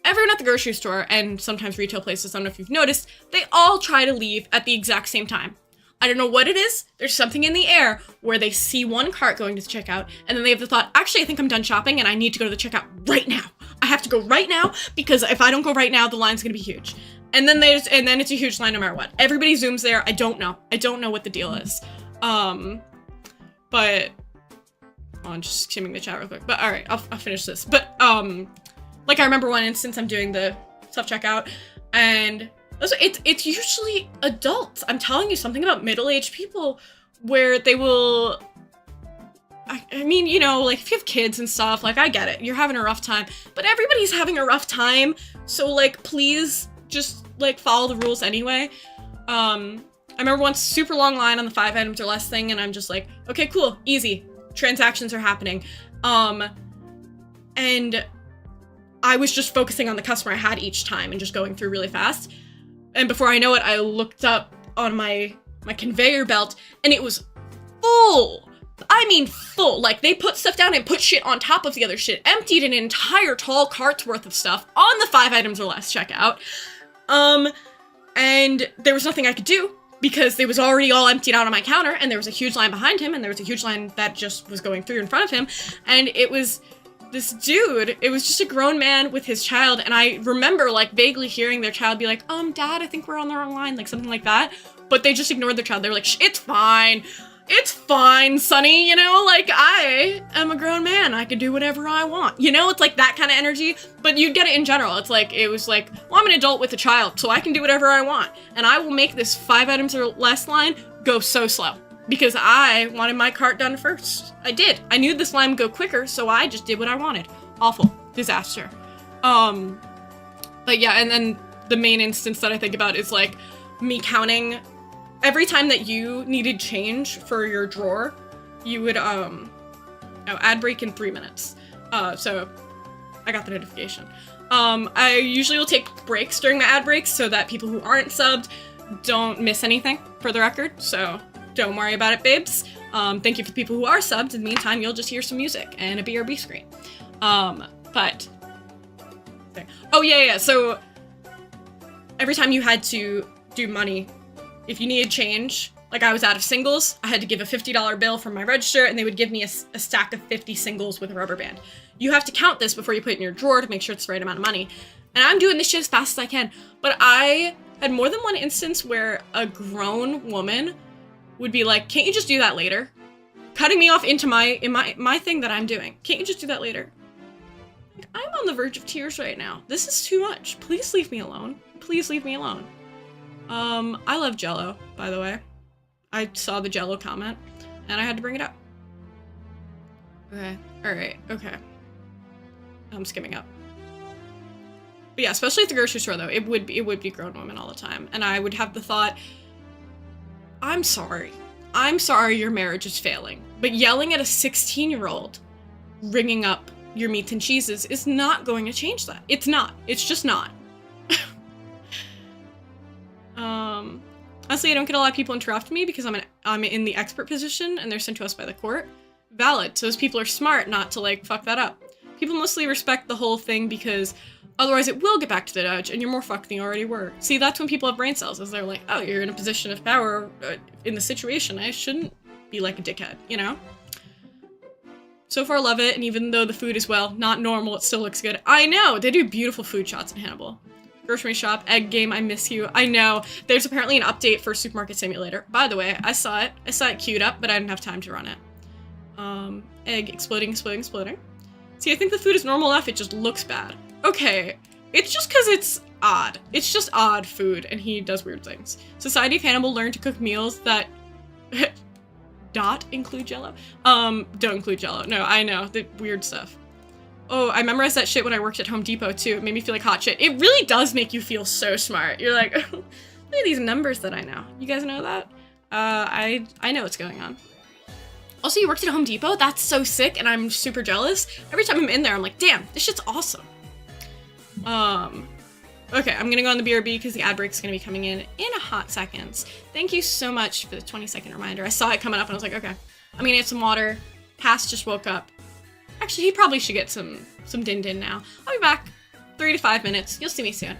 Everyone at the grocery store, and sometimes retail places, I don't know if you've noticed, they all try to leave at the exact same time. I don't know what it is, there's something in the air where they see one cart going to the checkout, and then they have the thought, actually I think I'm done shopping and I need to go to the checkout right now. I have to go right now, because if I don't go right now, the line's gonna be huge. And then it's a huge line no matter what. Everybody zooms there, I don't know what the deal is. But, I'm just skimming the chat real quick, but alright, I'll finish this. But, like I remember one instance I'm doing the self-checkout, and it's usually adults. I'm telling you something about middle-aged people where they will, I mean, you know, like if you have kids and stuff, like I get it, you're having a rough time, but everybody's having a rough time, so like please just like follow the rules anyway. I remember one super long line on the 5 items or less thing, and I'm just like, okay, cool, easy, transactions are happening. And I was just focusing on the customer I had each time and just going through really fast. And before I know it, I looked up on my conveyor belt, and it was full. I mean full. Like, they put stuff down and put shit on top of the other shit. Emptied an entire tall cart's worth of stuff on the 5 items or less checkout. And there was nothing I could do, because it was already all emptied out on my counter, and there was a huge line behind him, and there was a huge line that just was going through in front of him, and it was this dude, it was just a grown man with his child, and I remember, like, vaguely hearing their child be like, Dad, I think we're on the wrong line, like, something like that, but they just ignored their child. They were like, it's fine, Sonny, you know, like, I am a grown man, I can do whatever I want, you know, it's like that kind of energy, but you get it in general. It's like, it was like, well, I'm an adult with a child, so I can do whatever I want, and I will make this 5 items or less line go so slow, because I wanted my cart done first. I did. I knew this line would go quicker, so I just did what I wanted. Awful. Disaster. But yeah, and then the main instance that I think about is like me counting every time that you needed change for your drawer, you would, ad break in 3 minutes. So I got the notification. I usually will take breaks during my ad breaks so that people who aren't subbed don't miss anything, for the record, so don't worry about it, babes. Thank you for the people who are subbed. In the meantime, you'll just hear some music and a BRB screen. But... Oh, yeah, so every time you had to do money, if you needed change, like I was out of singles, I had to give a $50 bill from my register, and they would give me a stack of 50 singles with a rubber band. You have to count this before you put it in your drawer to make sure it's the right amount of money. And I'm doing this shit as fast as I can, but I had more than one instance where a grown woman would be like, can't you just do that later? Cutting me off into my thing that I'm doing. Can't you just do that later? Like, I'm on the verge of tears right now. This is too much. Please leave me alone. Please leave me alone. I love Jell-O, by the way. I saw the Jell-O comment, and I had to bring it up. Okay, alright, okay. I'm skimming up. But yeah, especially at the grocery store, though, it would be grown women all the time, and I would have the thought, I'm sorry your marriage is failing, but yelling at a 16-year-old ringing up your meats and cheeses is not going to change that. It's not. It's just not. Honestly, I don't get a lot of people interrupt me because I'm in the expert position and they're sent to us by the court. Valid. So those people are smart not to, like, fuck that up. People mostly respect the whole thing because otherwise it will get back to the judge and you're more fucked than you already were. See, that's when people have brain cells, is they're like, oh, you're in a position of power in the situation. I shouldn't be like a dickhead, you know? So far, love it, and even though the food is, well, not normal, it still looks good. I know! They do beautiful food shots in Hannibal. Grocery shop, egg game, I miss you. I know. There's apparently an update for Supermarket Simulator. By the way, I saw it. I saw it queued up, but I didn't have time to run it. Egg exploding, exploding, exploding. See, I think the food is normal enough, it just looks bad. Okay, it's just because it's odd. It's just odd food, and he does weird things. Society of Cannibal learned to cook meals that include Jello. Don't include Jello. No, I know, the weird stuff. Oh, I memorized that shit when I worked at Home Depot, too. It made me feel like hot shit. It really does make you feel so smart. You're like, look at these numbers that I know. You guys know that? I know what's going on. Also, you worked at Home Depot? That's so sick, and I'm super jealous. Every time I'm in there, I'm like, damn, this shit's awesome. Okay, I'm gonna go on the BRB because the ad break's gonna be coming in a hot second. Thank you so much for the 20-second reminder. I saw it coming up, and I was like, okay. I'm gonna get some water. Cass just woke up. Actually, he probably should get some din-din now. I'll be back 3 to 5 minutes. You'll see me soon.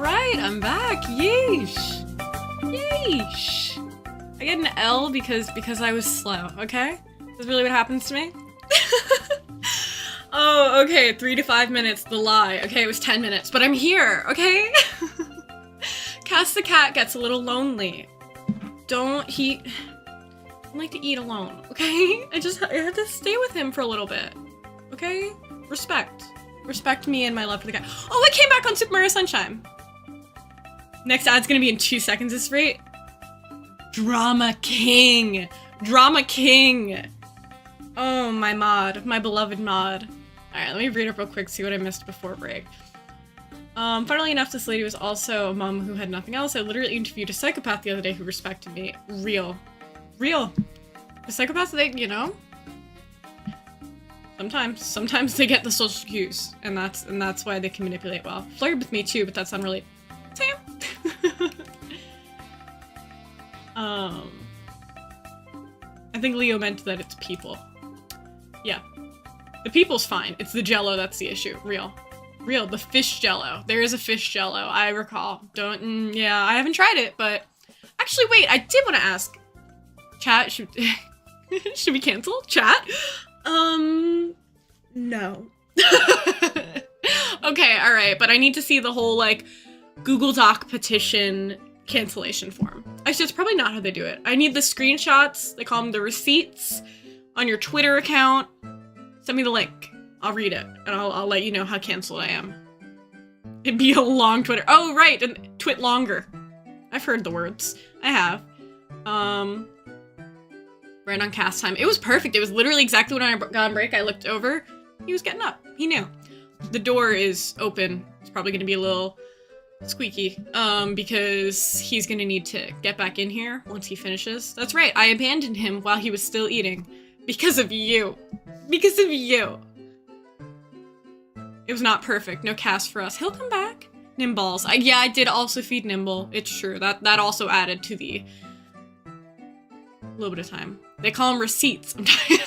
right, I'm back. Yeesh. Yeesh. I get an L because I was slow, okay? That's really what happens to me? Oh, okay, 3 to 5 minutes, the lie. Okay, it was 10 minutes, but I'm here, okay? Cass the cat gets a little lonely. I like to eat alone, okay? I had to stay with him for a little bit, okay? Respect. Respect me and my love for the cat. Oh, I came back on Super Mario Sunshine. Next ad's gonna be in 2 seconds this rate. Drama King. Drama King. Oh, my mod. My beloved mod. Alright, let me read up real quick, see what I missed before break. Funnily enough, this lady was also a mom who had nothing else. I literally interviewed a psychopath the other day who respected me. Real. Real. The psychopaths, they, you know? Sometimes they get the social cues, and that's why they can manipulate well. Flirted with me too, but that's unrelated. Sam. I think Leo meant that it's people. Yeah. The people's fine. It's the jello that's the issue. Real. Real. The fish jello. There is a fish jello, I recall. Yeah, I haven't tried it, but... Actually, wait, I did want to ask. Chat, should we cancel? Chat? No. Okay, alright, but I need to see the whole, like, Google Doc petition cancellation form. Actually, it's probably not how they do it. I need the screenshots, they call them the receipts, on your Twitter account. Send me the link. I'll read it, and I'll let you know how canceled I am. It'd be a long Twitter. Oh, right, and twit longer. I've heard the words. I have. Right on cast time. It was perfect. It was literally exactly when I got on break. I looked over. He was getting up. He knew. The door is open. It's probably going to be a little squeaky, because he's going to need to get back in here once he finishes. That's right. I abandoned him while he was still eating. Because of you. Because of you. It was not perfect. No cast for us. He'll come back. Nimballs. Yeah, I did also feed Nimble. It's true. That also added to the little bit of time. They call them receipts. I'm hip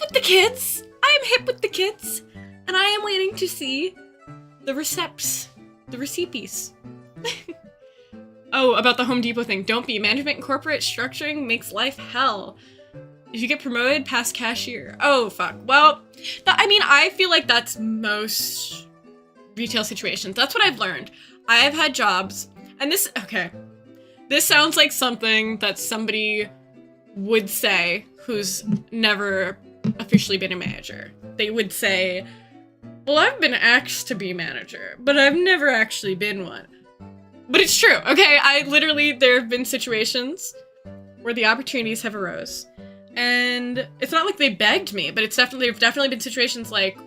with the kids. I am hip with the kids. And I am waiting to see the receipts. The receipts. Oh, about the Home Depot thing. Don't be. Management and corporate structuring makes life hell. If you get promoted, past cashier. Oh, fuck. Well, I mean, I feel like that's most retail situations. That's what I've learned. I have had jobs, and this, okay. This sounds like something that somebody would say who's never officially been a manager. They would say, well, I've been asked to be manager, but I've never actually been one. But it's true, okay? There have been situations where the opportunities have arose. And it's not like they begged me, but there've definitely been situations like,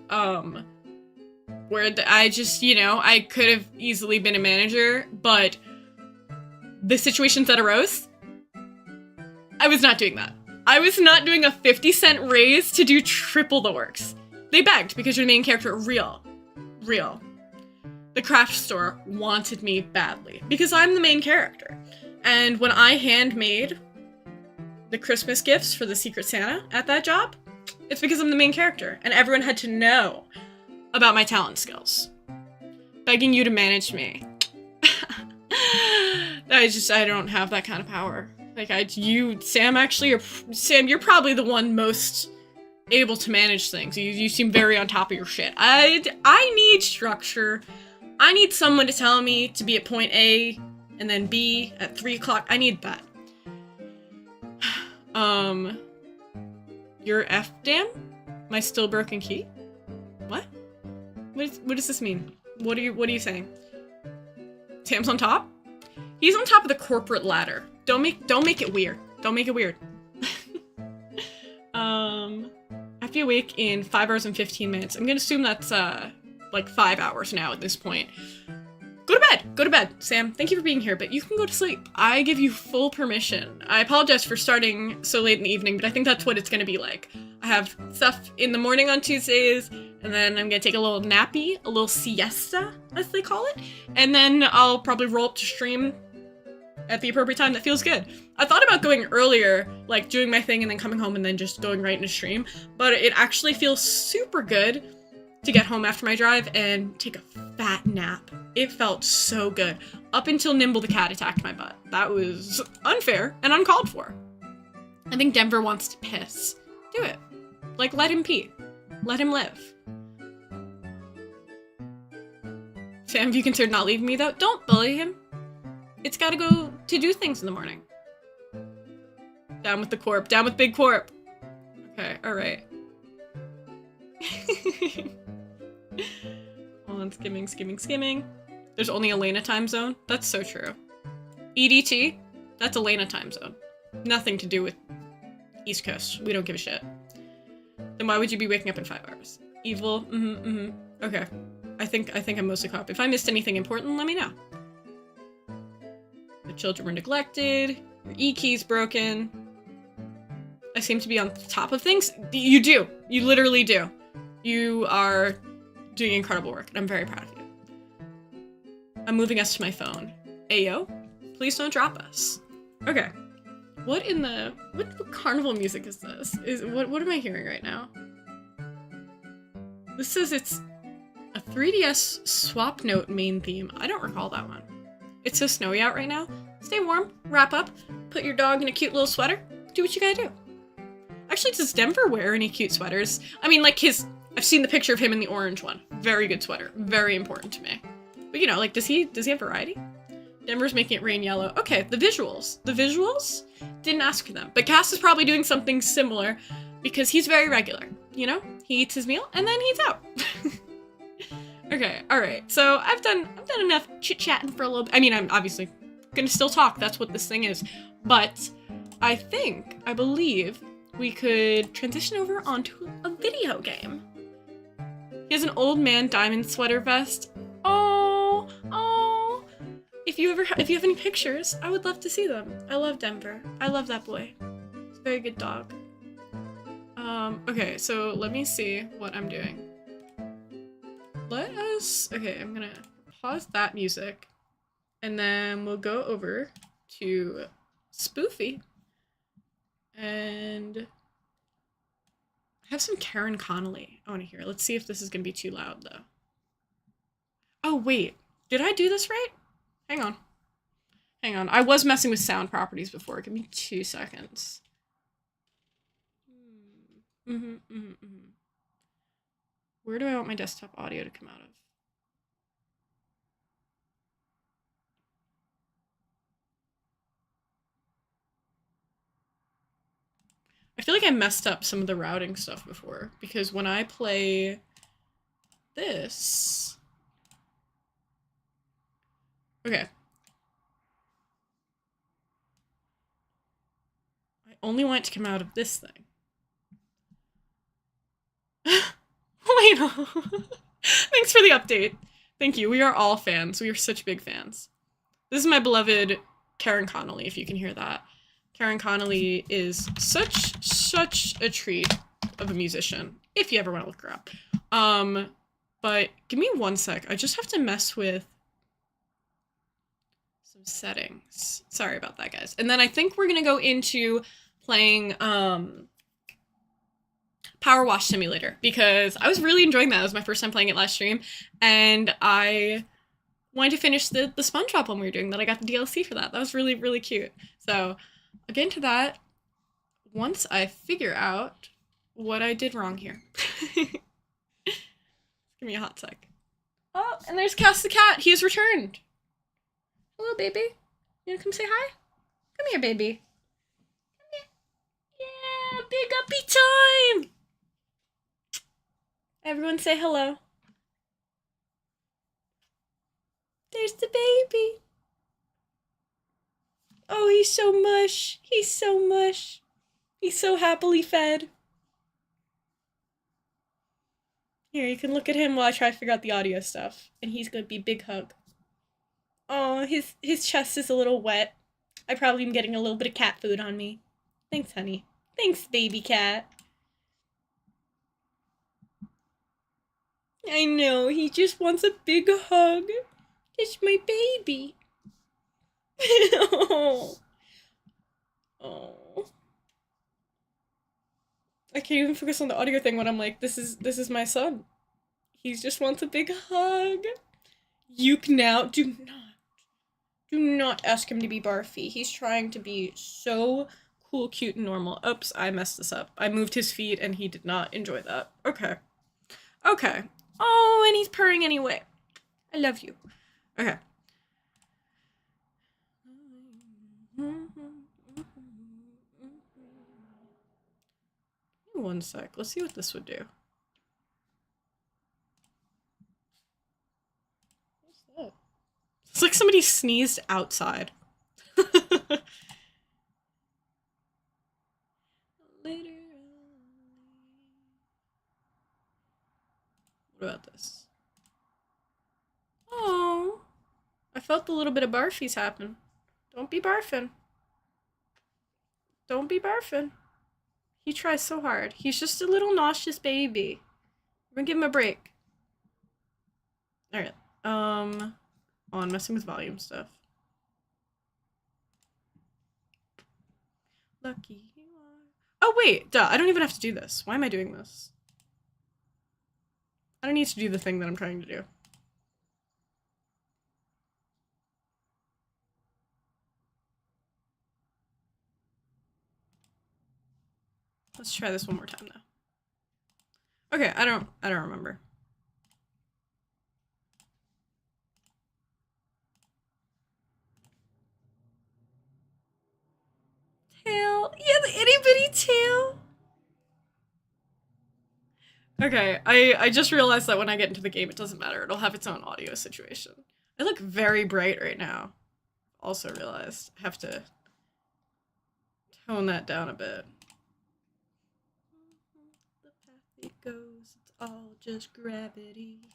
where I just, you know, I could have easily been a manager, but the situations that arose, I was not doing that. I was not doing a 50-cent raise to do triple the works. They begged because you're the main character. Real. Real. The craft store wanted me badly because I'm the main character. And when I handmade the Christmas gifts for the Secret Santa at that job, it's because I'm the main character and everyone had to know about my talent skills. Begging you to manage me. I don't have that kind of power. Like, Sam, you're probably the one most able to manage things. You seem very on top of your shit. I need structure. I need someone to tell me to be at point A and then B at 3 o'clock. I need that. Your F-dam? My still broken key? What? What does this mean? What are you saying? Sam's on top? He's on top of the corporate ladder. Don't make it weird. Don't make it weird. I have to be awake in 5 hours and 15 minutes. I'm gonna assume that's, like 5 hours now at this point. Go to bed! Go to bed, Sam. Thank you for being here, but you can go to sleep. I give you full permission. I apologize for starting so late in the evening, but I think that's what it's gonna be like. I have stuff in the morning on Tuesdays, and then I'm gonna take a little nappy, a little siesta, as they call it, and then I'll probably roll up to stream at the appropriate time that feels good. I thought about going earlier, like doing my thing and then coming home and then just going right into stream, but it actually feels super good to get home after my drive and take a fat nap. It felt so good. Up until Nimble the cat attacked my butt. That was unfair and uncalled for. I think Denver wants to piss. Do it. Like, let him pee. Let him live. Sam, if you consider not leaving me though, don't bully him. It's gotta go to do things in the morning. Down with the corp. Down with Big Corp. Okay, alright. Hold on, skimming. There's only Elena time zone? That's so true. EDT? That's Elena time zone. Nothing to do with East Coast. We don't give a shit. Then why would you be waking up in 5 hours? Evil? Okay. I think I'm mostly caught up. If I missed anything important, let me know. The children were neglected. Your E-key's broken. I seem to be on top of things. You do. You literally do. You are doing incredible work, and I'm very proud of you. I'm moving us to my phone. Ayo, please don't drop us. Okay. What carnival music is this? What am I hearing right now? This says it's a 3DS swap note main theme. I don't recall that one. It's so snowy out right now. Stay warm, wrap up, put your dog in a cute little sweater. Do what you gotta do. Actually, does Denver wear any cute sweaters? I mean, like I've seen the picture of him in the orange one. Very good sweater. Very important to me. But you know, like, does he have variety? Denver's making it rain yellow. Okay, the visuals. The visuals? Didn't ask for them. But Cass is probably doing something similar because he's very regular, you know? He eats his meal and then he's out. Okay, alright. So I've done enough chit-chatting for a little bit. I mean, I'm obviously gonna still talk. That's what this thing is. But I believe we could transition over onto a video game. He has an old man diamond sweater vest. Oh. If you have any pictures, I would love to see them. I love Denver. I love that boy. He's a very good dog. Okay, so let me see what I'm doing. Okay, I'm gonna pause that music, and then we'll go over to Spoofy, and I have some Karen Connolly I want to hear. Let's see if this is gonna be too loud, though. Oh, wait. Did I do this right? Hang on. I was messing with sound properties before. Give me 2 seconds. Where do I want my desktop audio to come out of? I feel like I messed up some of the routing stuff before, because when I play this... Okay. I only want it to come out of this thing. Lena! Thanks for the update. Thank you. We are all fans. We are such big fans. This is my beloved Karen Connolly, if you can hear that. Karen Connolly is such a treat of a musician, if you ever want to look her up. But give me 1 sec. I just have to mess with some settings. Sorry about that, guys. And then I think we're gonna go into playing Powerwash Simulator, because I was really enjoying that. It was my first time playing it last stream, and I wanted to finish the SpongeBob one we were doing, that I got the DLC for that. That was really, really cute. So I'll get into that once I figure out what I did wrong here. Give me a hot sec. Oh, and there's Cass the cat. He has returned. Hello, baby. You wanna come say hi? Come here, baby. Come here. Yeah, big uppy time. Everyone say hello. There's the baby. Oh, he's so mush. He's so mush. He's so happily fed. Here, you can look at him while I try to figure out the audio stuff. And he's gonna be big hug. Oh, his chest is a little wet. I probably am getting a little bit of cat food on me. Thanks, honey. Thanks, baby cat. I know, he just wants a big hug. It's my baby. Oh. I can't even focus on the audio thing when I'm like, this is my son. He just wants a big hug. Yuke now. Do not ask him to be barfy. He's trying to be so cool, cute, and normal. Oops, I messed this up. I moved his feet and he did not enjoy that. Okay. Okay. Oh, and he's purring anyway. I love you. Okay. One sec. Let's see what this would do. What's that? It's like somebody sneezed outside. Later. What about this? Oh, I felt a little bit of barfies happen. Don't be barfing. Don't be barfing. He tries so hard. He's just a little nauseous baby. We're gonna give him a break. Alright. Oh, I'm messing with volume stuff. Lucky you are. Oh, wait. Duh. I don't even have to do this. Why am I doing this? I don't need to do the thing that I'm trying to do. Let's try this one more time though. Okay, I don't remember. Tail. Yeah, the itty bitty tail. Okay, I just realized that when I get into the game, it doesn't matter. It'll have its own audio situation. I look very bright right now. Also realized I have to tone that down a bit. The path it goes, it's all just gravity.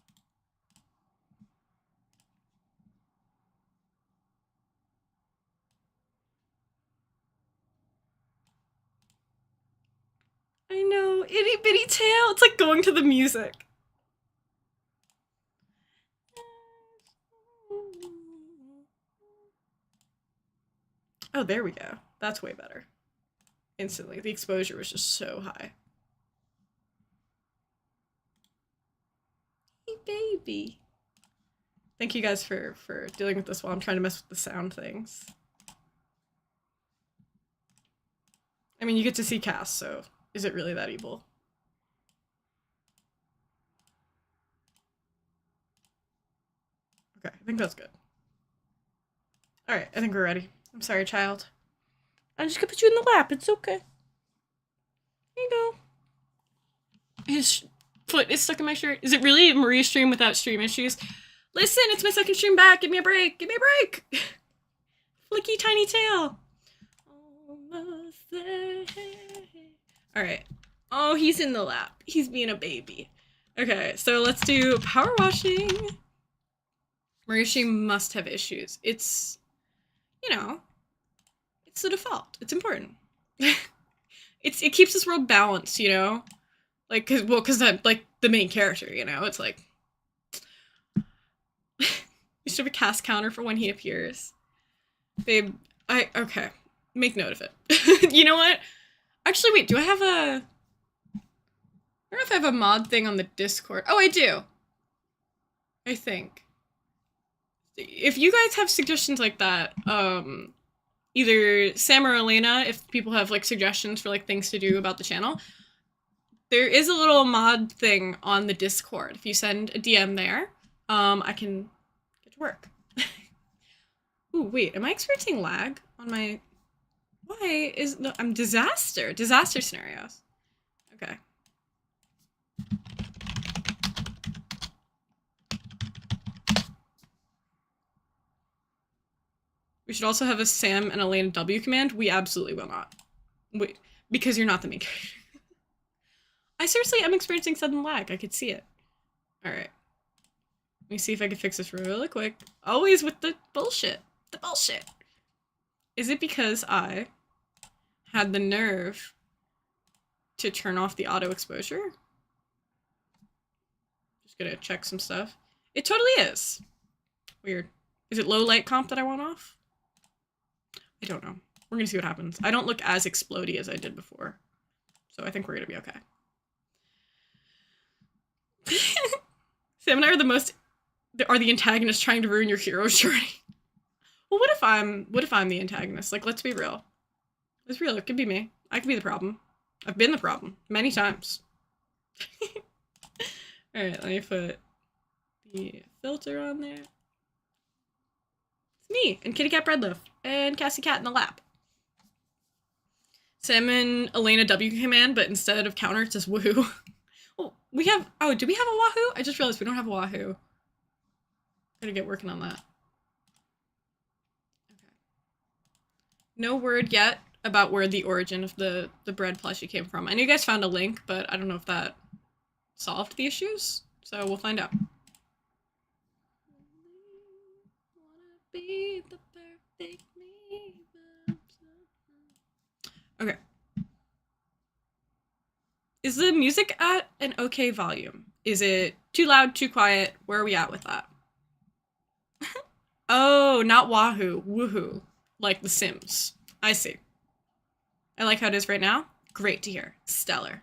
I know, itty bitty tail. It's like going to the music. Oh, there we go. That's way better. Instantly, the exposure was just so high. Hey, baby. Thank you guys for dealing with this while I'm trying to mess with the sound things. I mean, you get to see Cass, so is it really that evil? Okay, I think that's good. Alright, I think we're ready. I'm sorry, child. I'm just gonna put you in the lap. It's okay. Here you go. His foot is stuck in my shirt. Is it really Maria's stream without stream issues? Listen, it's my second stream back. Give me a break. Give me a break. Flicky tiny tail. Alright. Oh, he's in the lap. He's being a baby. Okay, so let's do power washing. Maria stream must have issues. It's, you know, it's the default. It's important. It keeps this world balanced, you know? Like, cause I'm, like, the main character, you know? It's like... you should have a cast counter for when he appears. Babe, okay. Make note of it. You know what? Actually, wait, do I have a... I don't know if I have a mod thing on the Discord. Oh, I do. I think. If you guys have suggestions like that, either Sam or Elena, if people have, like, suggestions for, like, things to do about the channel, there is a little mod thing on the Discord. If you send a DM there, I can get to work. Ooh, wait, am I experiencing lag on my... Why is... No, I'm disaster scenarios. Okay. We should also have a Sam and Elena W command. We absolutely will not. Wait, because you're not the main character. I seriously am experiencing sudden lag. I could see it. Alright. Let me see if I can fix this really quick. Always with the bullshit. The bullshit. Is it because I had the nerve to turn off the auto exposure? Just gonna check some stuff. It totally is. Weird. Is it low light comp that I want off? I don't know. We're gonna see what happens. I don't look as explodey as I did before. So I think we're gonna be okay. Sam and I are the antagonists trying to ruin your hero's journey. Well, what if I'm the antagonist? Like, let's be real. It's real. It could be me. I could be the problem. I've been the problem many times. All right, let me put the filter on there. It's me and Kitty Cat Breadloaf and Cassie Cat in the lap. Sam and Elena W command, but instead of counter, it says woohoo. Oh, we have. Oh, do we have a wahoo? I just realized we don't have a wahoo. Gotta get working on that. Okay. No word yet about where the origin of the bread plushie came from. I know you guys found a link, but I don't know if that solved the issues, so we'll find out. Okay. Is the music at an okay volume? Is it too loud, too quiet? Where are we at with that? Oh, not wahoo, woohoo, like The Sims. I see. I like how it is right now. Great to hear. Stellar.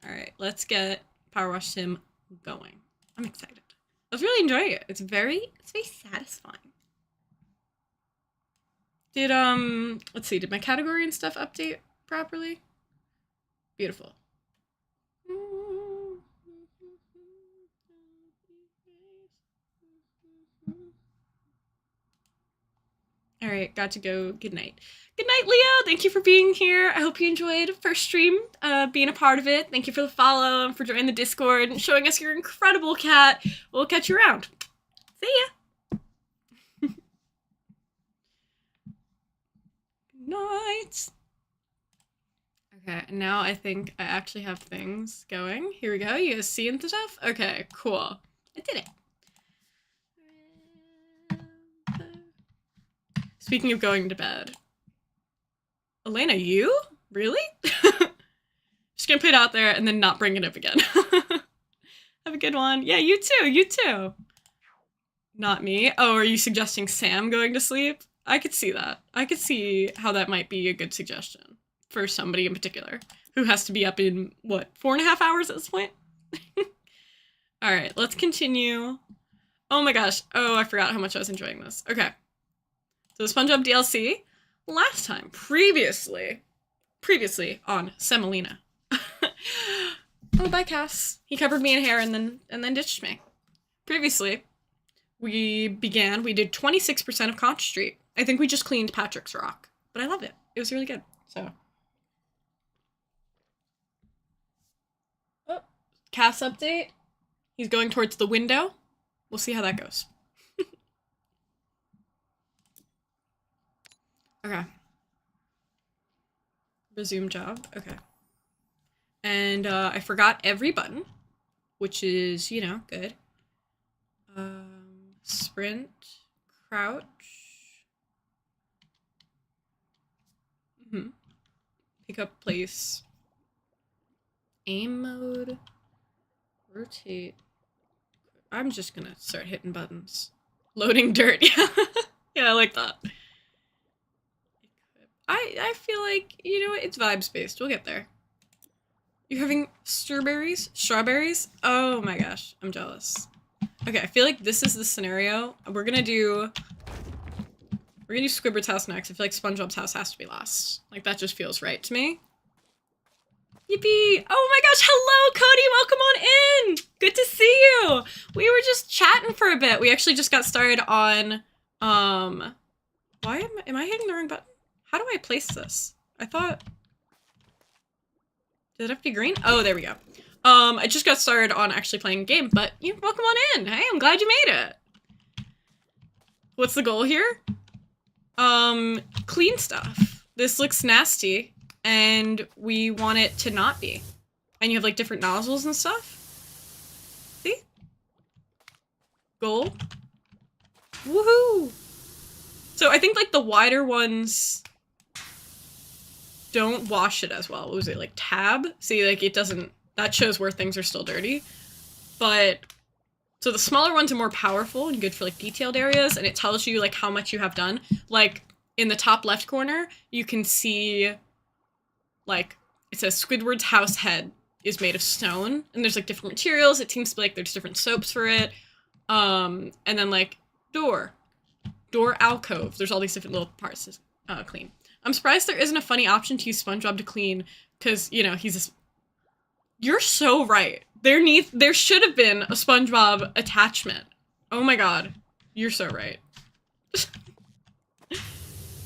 All right, let's get Powerwash Sim going. I'm excited. I was really enjoying it. It's very satisfying. Did, let's see, did my category and stuff update properly? Beautiful. All right, got to go. Good night. Good night, Leo. Thank you for being here. I hope you enjoyed first stream, being a part of it. Thank you for the follow and for joining the Discord and showing us your incredible cat. We'll catch you around. See ya. Good night. Okay, and now I think I actually have things going. Here we go. You guys seeing the stuff? Okay, cool. I did it. Speaking of going to bed. Elena, you? Really? Just gonna put it out there and then not bring it up again. Have a good one. Yeah, you too, you too. Not me. Oh, are you suggesting Sam going to sleep? I could see that. I could see how that might be a good suggestion for somebody in particular who has to be up in, what, 4.5 hours at this point? All right, let's continue. Oh my gosh. Oh, I forgot how much I was enjoying this. Okay. So the SpongeBob DLC, last time, previously on Semolinah. Oh, bye, Cass. He covered me in hair and then ditched me. Previously, we did 26% of Conch Street. I think we just cleaned Patrick's Rock, but I loved it. It was really good, so. Oh, Cass update. He's going towards the window. We'll see how that goes. Okay. Resume job. Okay. And I forgot every button, which is, you know, good. Sprint, crouch. Pick up place. Aim mode. Rotate. I'm just gonna start hitting buttons. Loading dirt. Yeah, I like that. I feel like, you know what, it's vibes based. We'll get there. You're having strawberries? Strawberries? Oh my gosh, I'm jealous. Okay, I feel like this is the scenario. We're gonna do Squidward's house next. I feel like SpongeBob's house has to be last. Like, that just feels right to me. Yippee! Oh my gosh, hello, Cody! Welcome on in! Good to see you! We were just chatting for a bit. We actually just got started on, why am I hitting the wrong button? How do I place this? I thought... Did it have to be green? Oh, there we go. I just got started on actually playing a game, but welcome on in. Hey, I'm glad you made it. What's the goal here? Clean stuff. This looks nasty, and we want it to not be. And you have, like, different nozzles and stuff. See? Goal. Woohoo! So I think, like, the wider ones don't wash it as well. What was it, like, tab? See, like, it doesn't... That shows where things are still dirty. But... So the smaller ones are more powerful and good for, like, detailed areas, and it tells you, like, how much you have done. Like, in the top left corner, you can see, like, it says Squidward's house head is made of stone, and there's like different materials. It seems to be like there's different soaps for it. And then like door alcove. There's all these different little parts to clean. I'm surprised there isn't a funny option to use SpongeBob to clean, because, you know, he's a... You're so right. There should have been a SpongeBob attachment. Oh my god. You're so right.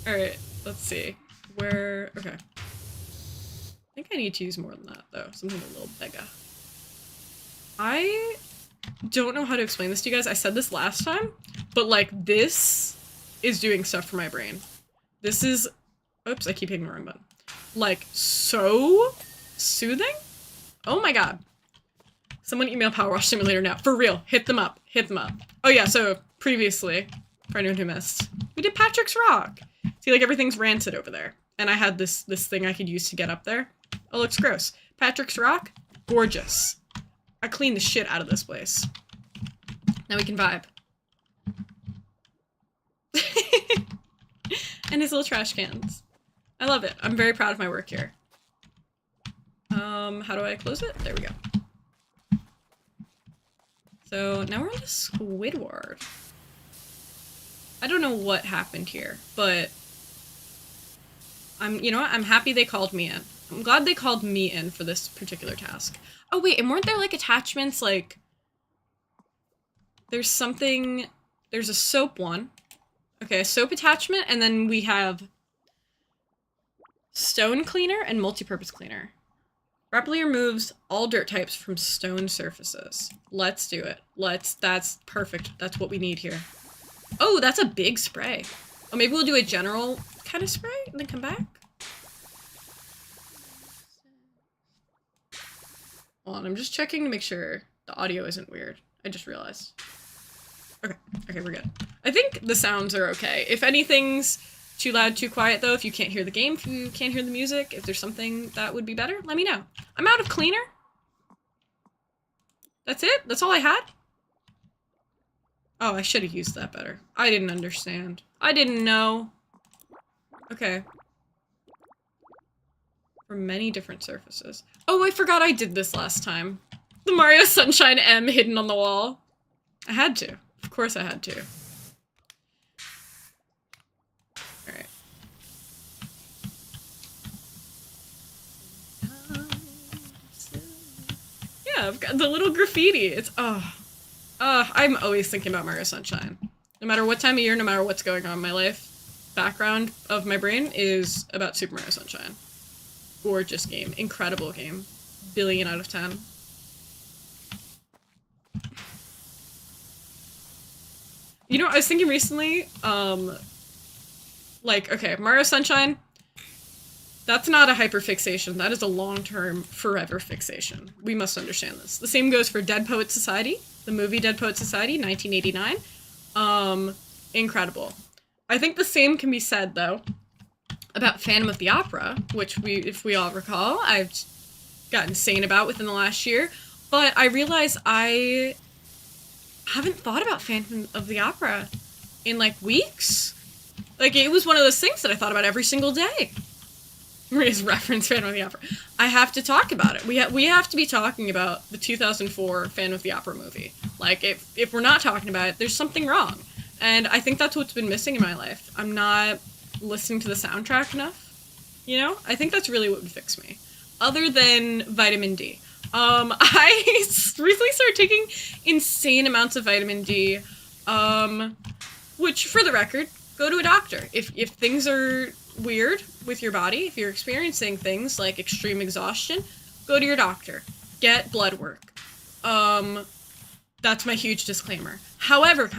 Alright, let's see. Where... Okay. I think I need to use more than that, though. Something a little bigger. I don't know how to explain this to you guys. I said this last time, but, like, this is doing stuff for my brain. This is... Oops, I keep hitting the wrong button. Like, so soothing? Oh my god. Someone email Powerwash Simulator now. For real. Hit them up. Hit them up. Oh yeah, so previously, for anyone who missed, we did Patrick's Rock. See, like, everything's rancid over there. And I had this thing I could use to get up there. Oh, looks gross. Patrick's Rock, gorgeous. I cleaned the shit out of this place. Now we can vibe. And his little trash cans. I love it. I'm very proud of my work here. How do I close it? There we go. So now we're on to Squidward. I don't know what happened here, but you know what? I'm happy they called me in. I'm glad they called me in for this particular task. Oh wait, and weren't there like attachments, like there's a soap one. Okay, a soap attachment, and then we have stone cleaner and multi-purpose cleaner. Rapidly removes all dirt types from stone surfaces. Let's do it. That's perfect. That's what we need here. Oh, that's a big spray. Oh, maybe we'll do a general kind of spray and then come back. Hold on, I'm just checking to make sure the audio isn't weird. I just realized. Okay, we're good. I think the sounds are okay. If anything's too loud, too quiet, though, if you can't hear the game, if you can't hear the music, if there's something that would be better, let me know. I'm out of cleaner. That's it? That's all I had? Oh, I should have used that better. I didn't understand. I didn't know. Okay. For many different surfaces. Oh, I forgot I did this last time. The Mario Sunshine M hidden on the wall. I had to. Of course I had to. Alright. Yeah, I've got the little graffiti. It's, I'm always thinking about Mario Sunshine. No matter what time of year, no matter what's going on in my life, background of my brain is about Super Mario Sunshine. Gorgeous game. Incredible game. Billion out of 10. You know, I was thinking recently, like, okay, Mario Sunshine, that's not a hyperfixation. That is a long-term, forever fixation. We must understand this. The same goes for Dead Poets Society, the movie Dead Poets Society, 1989. Incredible. I think the same can be said, though, about Phantom of the Opera, which if we all recall, I've got insane about within the last year, but I realize I haven't thought about Phantom of the Opera in, like, weeks. Like, it was one of those things that I thought about every single day. Maria's reference Phantom of the Opera. I have to talk about it. We have to be talking about the 2004 Phantom of the Opera movie. Like, if we're not talking about it, there's something wrong. And I think that's what's been missing in my life. I'm not listening to the soundtrack enough, you know? I think that's really what would fix me. Other than vitamin D. I recently started taking insane amounts of vitamin D, which, for the record, go to a doctor. If things are weird with your body, if you're experiencing things like extreme exhaustion, go to your doctor. Get blood work. That's my huge disclaimer. However,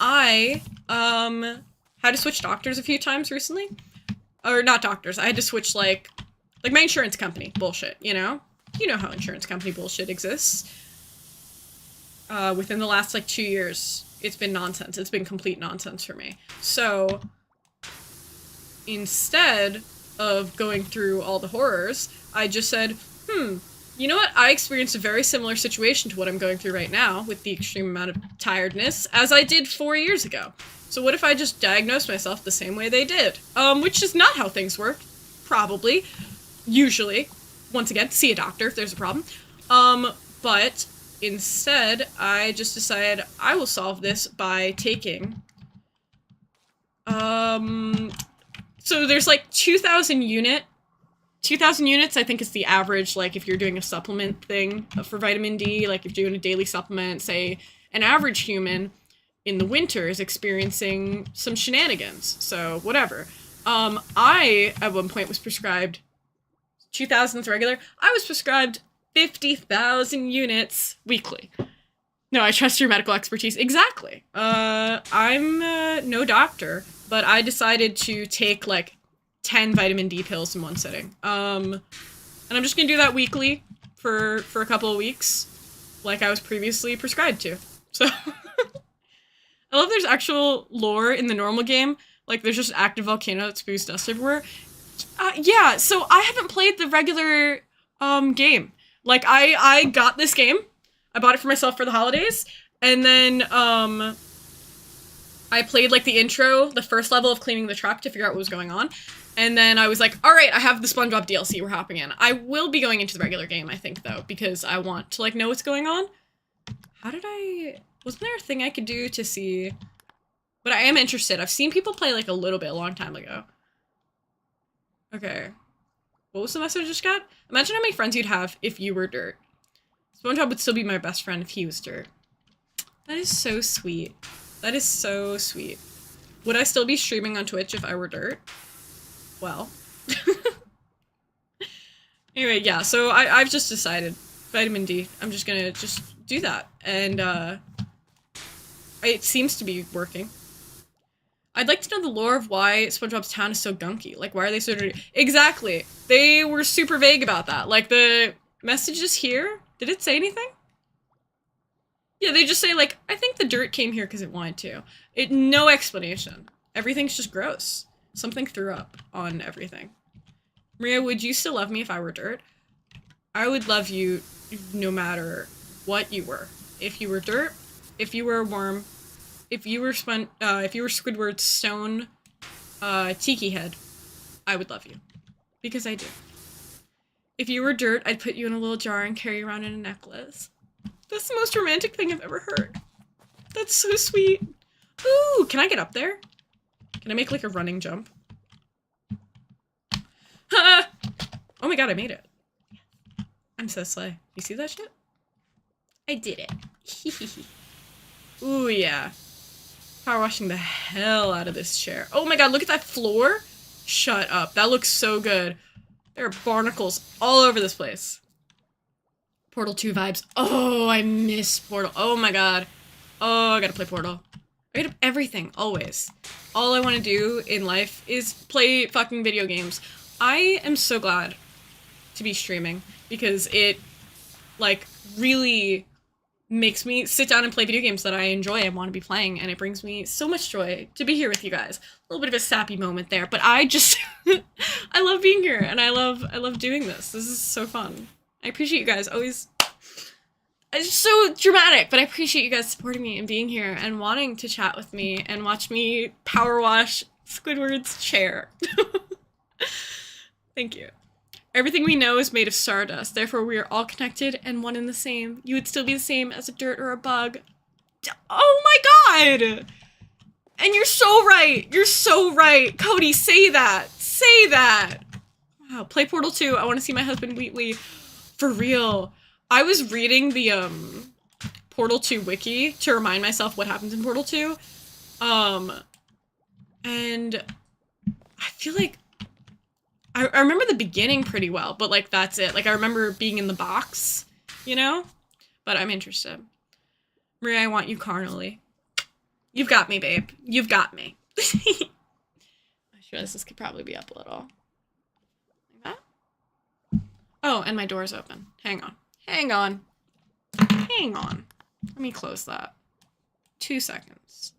I, had to switch doctors a few times recently. Or not doctors, I had to switch, like my insurance company bullshit, you know? You know how insurance company bullshit exists. Within the last, 2 years, it's been nonsense. It's been complete nonsense for me. So, instead of going through all the horrors, I just said, you know what? I experienced a very similar situation to what I'm going through right now, with the extreme amount of tiredness, as I did 4 years ago. So what if I just diagnosed myself the same way they did? Which is not how things work. Probably. Usually. once again, see a doctor if there's a problem. But instead, I just decided I will solve this by taking, so there's like 2,000 units, I think is the average, like, if you're doing a supplement thing for vitamin D, like, if you're doing a daily supplement, say, an average human in the winter is experiencing some shenanigans, so whatever. I, at one point, was prescribed 2,000th regular. I was prescribed 50,000 units weekly. No, I trust your medical expertise. Exactly. I'm no doctor, but I decided to take, like, 10 vitamin D pills in one sitting. And I'm just gonna do that weekly for a couple of weeks, like I was previously prescribed to. So, I love there's actual lore in the normal game. Like, there's just an active volcano that spews dust everywhere. Yeah, so I haven't played the regular, game. Like, I got this game. I bought it for myself for the holidays. And then, I played, like, the intro, the first level of cleaning the truck to figure out what was going on. And then I was like, alright, I have the SpongeBob DLC, we're hopping in. I will be going into the regular game, I think, though, because I want to, like, know what's going on. Wasn't there a thing I could do to see? But I am interested. I've seen people play, like, a little bit, a long time ago. Okay. What was the message I just got? Imagine how many friends you'd have if you were dirt. SpongeBob would still be my best friend if he was dirt. That is so sweet. That is so sweet. Would I still be streaming on Twitch if I were dirt? Well. Anyway, yeah, so I've just decided. Vitamin D. I'm just gonna do that. And, it seems to be working. I'd like to know the lore of why SpongeBob's town is so gunky. Like, why are they so dirty? Exactly. They were super vague about that. Like, the messages here, did it say anything? Yeah, they just say, like, I think the dirt came here because it wanted to. No explanation. Everything's just gross. Something threw up on everything. Maria, would you still love me if I were dirt? I would love you no matter what you were. If you were dirt, if you were a worm, if you were Squidward's stone, tiki head, I would love you. Because I do. If you were dirt, I'd put you in a little jar and carry you around in a necklace. That's the most romantic thing I've ever heard. That's so sweet. Ooh, can I get up there? Can I make, like, a running jump? Ha! Oh my god, I made it. I'm so slay. You see that shit? I did it. Ooh, yeah. Power washing the hell out of this chair. Oh my god, look at that floor. Shut up. That looks so good. There are barnacles all over this place. Portal 2 vibes. Oh, I miss Portal. Oh my god. Oh, I gotta play Portal. I gotta everything, always. All I want to do in life is play fucking video games. I am so glad to be streaming because it, like, really makes me sit down and play video games that I enjoy and want to be playing, and it brings me so much joy to be here with you guys. A little bit of a sappy moment there, but I just I love being here, and I love doing this. This is so fun. I appreciate you guys always. It's so dramatic, but I appreciate you guys supporting me and being here and wanting to chat with me and watch me power wash Squidward's chair. Thank you. Everything we know is made of stardust, therefore we are all connected and one and the same. You would still be the same as a dirt or a bug. Oh my god! And you're so right! You're so right! Cody, say that! Say that! Wow, play Portal 2. I want to see my husband Wheatley. For real. I was reading the, Portal 2 wiki to remind myself what happens in Portal 2. And I feel like I remember the beginning pretty well, but, like, that's it. Like, I remember being in the box, you know? But I'm interested. Maria, I want you carnally. You've got me, babe. You've got me. I just realized this could probably be up a little. Like that? Oh, and my door's open. Hang on. Hang on. Hang on. Let me close that. 2 seconds.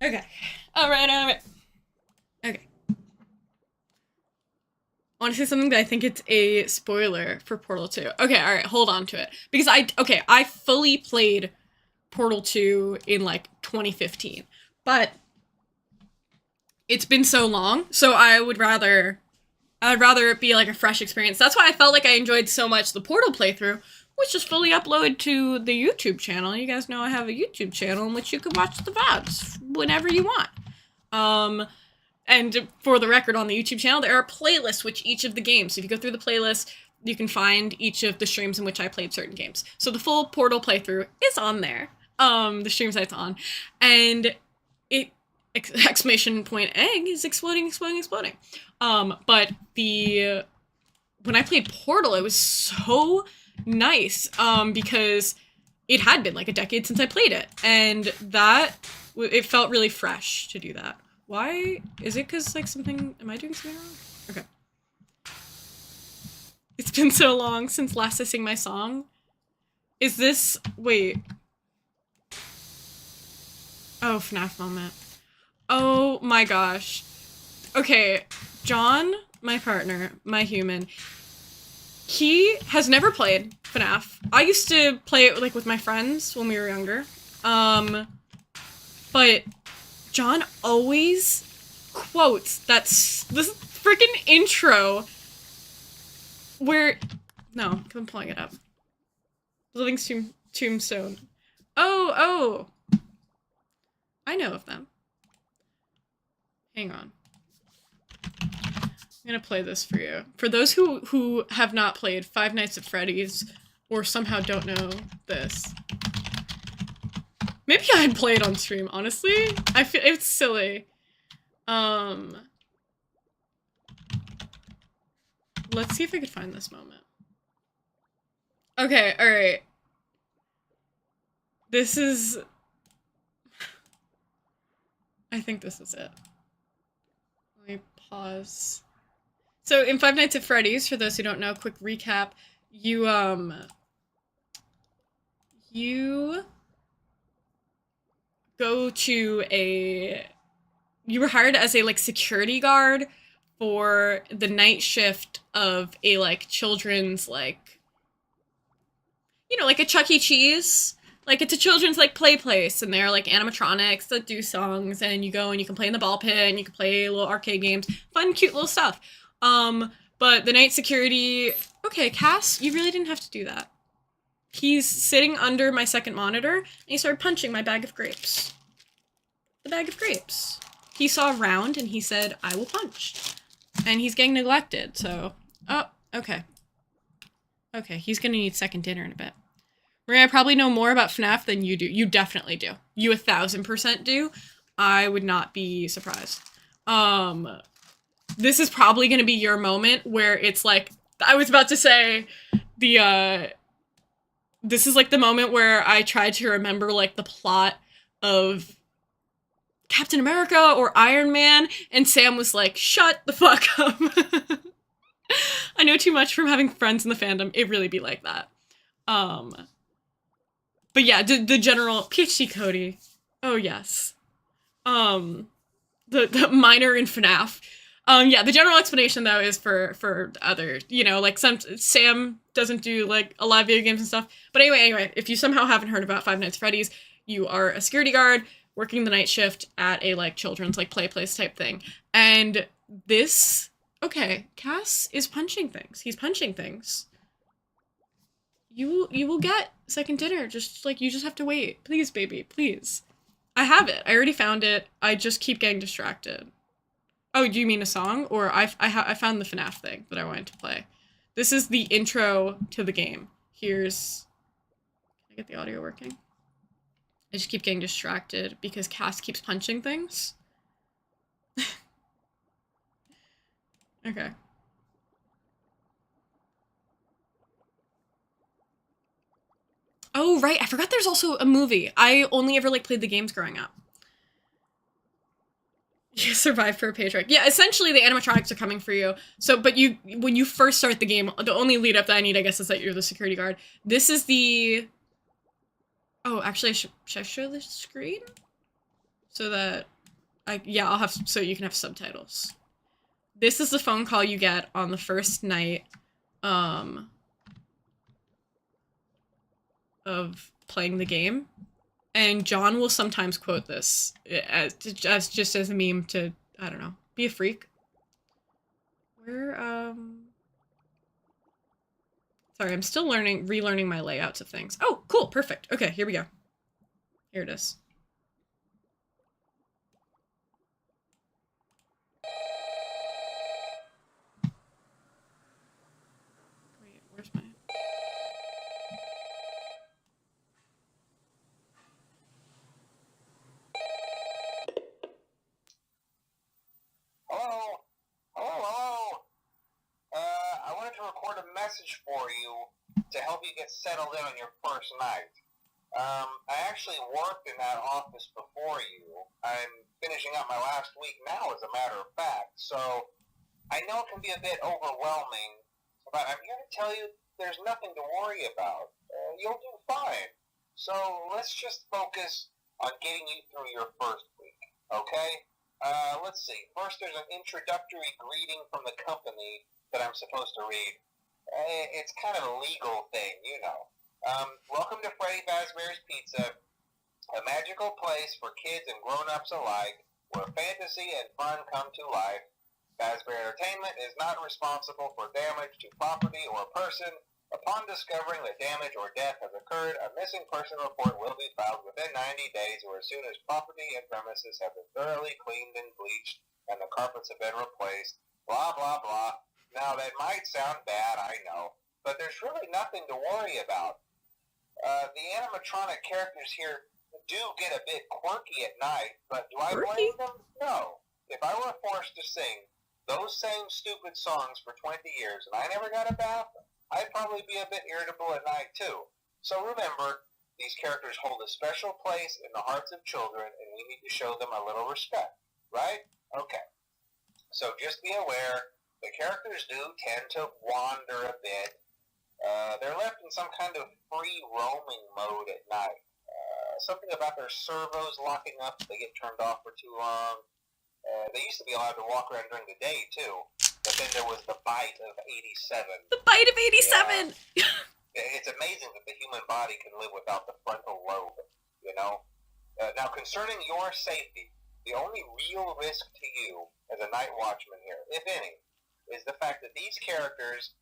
Okay. Alright. Okay. I want to say something that I think it's a spoiler for Portal 2. Okay, alright, hold on to it. Because I fully played Portal 2 in, like, 2015. but it's been so long, so I'd rather it be like a fresh experience. That's why I felt like I enjoyed so much the Portal playthrough, which is fully uploaded to the YouTube channel. You guys know I have a YouTube channel in which you can watch the VODs whenever you want. And for the record, on the YouTube channel, there are playlists with each of the games. So if you go through the playlist, you can find each of the streams in which I played certain games. So the full Portal playthrough is on there. The stream site's on. And it, exclamation point egg, is exploding, exploding, exploding. But when I played Portal, it was so nice, because it had been like a decade since I played it. And it felt really fresh to do that. Why? Is it because, like, am I doing something wrong? Okay. It's been so long since last I sang my song. Is this, wait. Oh, FNAF moment. Oh my gosh. Okay, John, my partner, my human, he has never played FNAF. I used to play it, like, with my friends when we were younger. But John always quotes this freaking intro where, no, I'm pulling it up. Living Tombstone. Oh, I know of them. Hang on. I'm gonna play this for you. For those who have not played Five Nights at Freddy's, or somehow don't know this. Maybe I'd play it on stream, honestly. I feel it's silly. Let's see if I could find this moment. Okay, alright. This is... I think this is it. Let me pause. So in Five Nights at Freddy's, for those who don't know, quick recap, you go to you were hired as a, like, security guard for the night shift of a, like, children's, like, you know, like a Chuck E. Cheese. Like, it's a children's, like, play place, and they're, like, animatronics that do songs, and you go and you can play in the ball pit, and you can play little arcade games. Fun, cute little stuff. But the night security... Okay, Cass, you really didn't have to do that. He's sitting under my second monitor, and he started punching my bag of grapes. The bag of grapes. He saw a round, and he said, I will punch. And he's getting neglected, so... Oh, okay. Okay, he's gonna need second dinner in a bit. Maria, I probably know more about FNAF than you do. You definitely do. You 1000% do. I would not be surprised. This is probably gonna be your moment where it's like... I was about to say, this is like the moment where I tried to remember, like, the plot of Captain America or Iron Man, and Sam was like, shut the fuck up. I know too much from having friends in the fandom. It really be like that. But yeah, the general PhD Cody. Oh yes. The minor in FNAF. Yeah, the general explanation though is for other, you know, like Sam doesn't do like a lot of video games and stuff. But anyway, if you somehow haven't heard about Five Nights at Freddy's, you are a security guard working the night shift at a, like, children's, like, play place type thing. And this, okay, Cass is punching things. He's punching things. You will get second dinner. Just, like, you just have to wait. Please, baby, please. I have it. I already found it. I just keep getting distracted. Oh, do you mean a song? Or I found the FNAF thing that I wanted to play. This is the intro to the game. Here's... Can I get the audio working? I just keep getting distracted because Cass keeps punching things. Okay. Oh, right. I forgot there's also a movie. I only ever, like, played the games growing up. You survived for a paycheck. Yeah, essentially the animatronics are coming for you. So, but when you first start the game, the only lead up that I need, I guess, is that you're the security guard. This is the... Oh, actually, should I show the screen? So that I'll have, so you can have subtitles. This is the phone call you get on the first night, of playing the game. and John will sometimes quote this as just as a meme to, I don't know, be a freak. Sorry, I'm still relearning my layouts of things. Oh, cool, perfect. Okay, here we go. Here it is. Wait, where's my... Hello? Hello? I wanted to record a message for you to help you get settled in on your first night. I actually worked in that office before you. I'm finishing up my last week now, as a matter of fact, so I know it can be a bit overwhelming, but I'm here to tell you there's nothing to worry about. You'll do fine. So let's just focus on getting you through your first week, okay? Let's see. First, there's an introductory greeting from the company that I'm supposed to read. It's kind of a legal thing, you know. Welcome to Freddy Fazbear's Pizza, a magical place for kids and grown-ups alike, where fantasy and fun come to life. Fazbear Entertainment is not responsible for damage to property or person. Upon discovering that damage or death has occurred, a missing person report will be filed within 90 days or as soon as property and premises have been thoroughly cleaned and bleached and the carpets have been replaced. Blah, blah, blah. Now, that might sound bad, I know, but there's really nothing to worry about. The animatronic characters here do get a bit quirky at night, but do I blame them? No. If I were forced to sing those same stupid songs for 20 years and I never got a bath, I'd probably be a bit irritable at night too. So remember, these characters hold a special place in the hearts of children and we need to show them a little respect, right? Okay. So just be aware, the characters do tend to wander a bit. They're left in some kind of free roaming mode at night. Something about their servos locking up if they get turned off for too long. They used to be allowed to walk around during the day too. But then there was the bite of 87. The bite of 87! Yeah. It's amazing that the human body can live without the frontal lobe, you know? Now, concerning your safety, the only real risk to you as a night watchman here, if any, is the fact that these characters,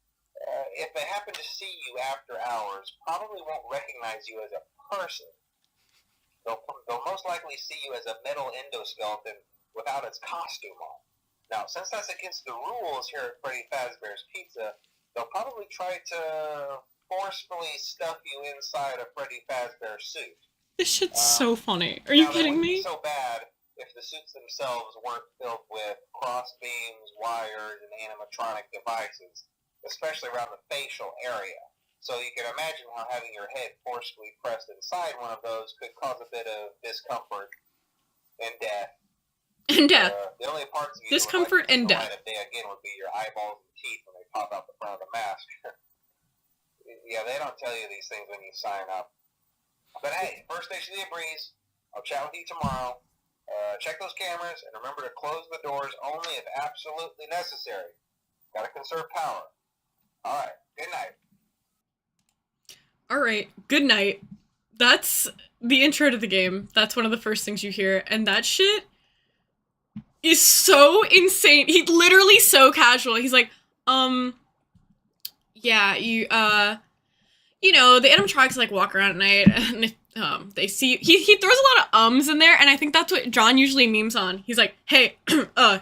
if they happen to see you after hours, probably won't recognize you as a person. They'll most likely see you as a metal endoskeleton without its costume on. Now, since that's against the rules here at Freddy Fazbear's Pizza, they'll probably try to forcefully stuff you inside a Freddy Fazbear suit. This shit's so funny. Are you kidding me? It wouldn't be so bad if the suits themselves weren't filled with cross beams, wires, and animatronic devices, especially around the facial area. So you can imagine how having your head forcefully pressed inside one of those could cause a bit of discomfort and death. And death. The only parts of you discomfort and death. Light of day again would be your eyeballs and teeth when they pop out the front of the mask. Yeah, they don't tell you these things when you sign up. But hey, first station of the breeze. I'll chat with you tomorrow. Check those cameras and remember to close the doors only if absolutely necessary. Gotta conserve power. All right. Good night. All right. Good night. That's the intro to the game. That's one of the first things you hear, and that shit is so insane. He literally so casual. He's like, yeah, you know, the animatronics like walk around at night and if they see he throws a lot of ums in there, and I think that's what John usually memes on. He's like, hey,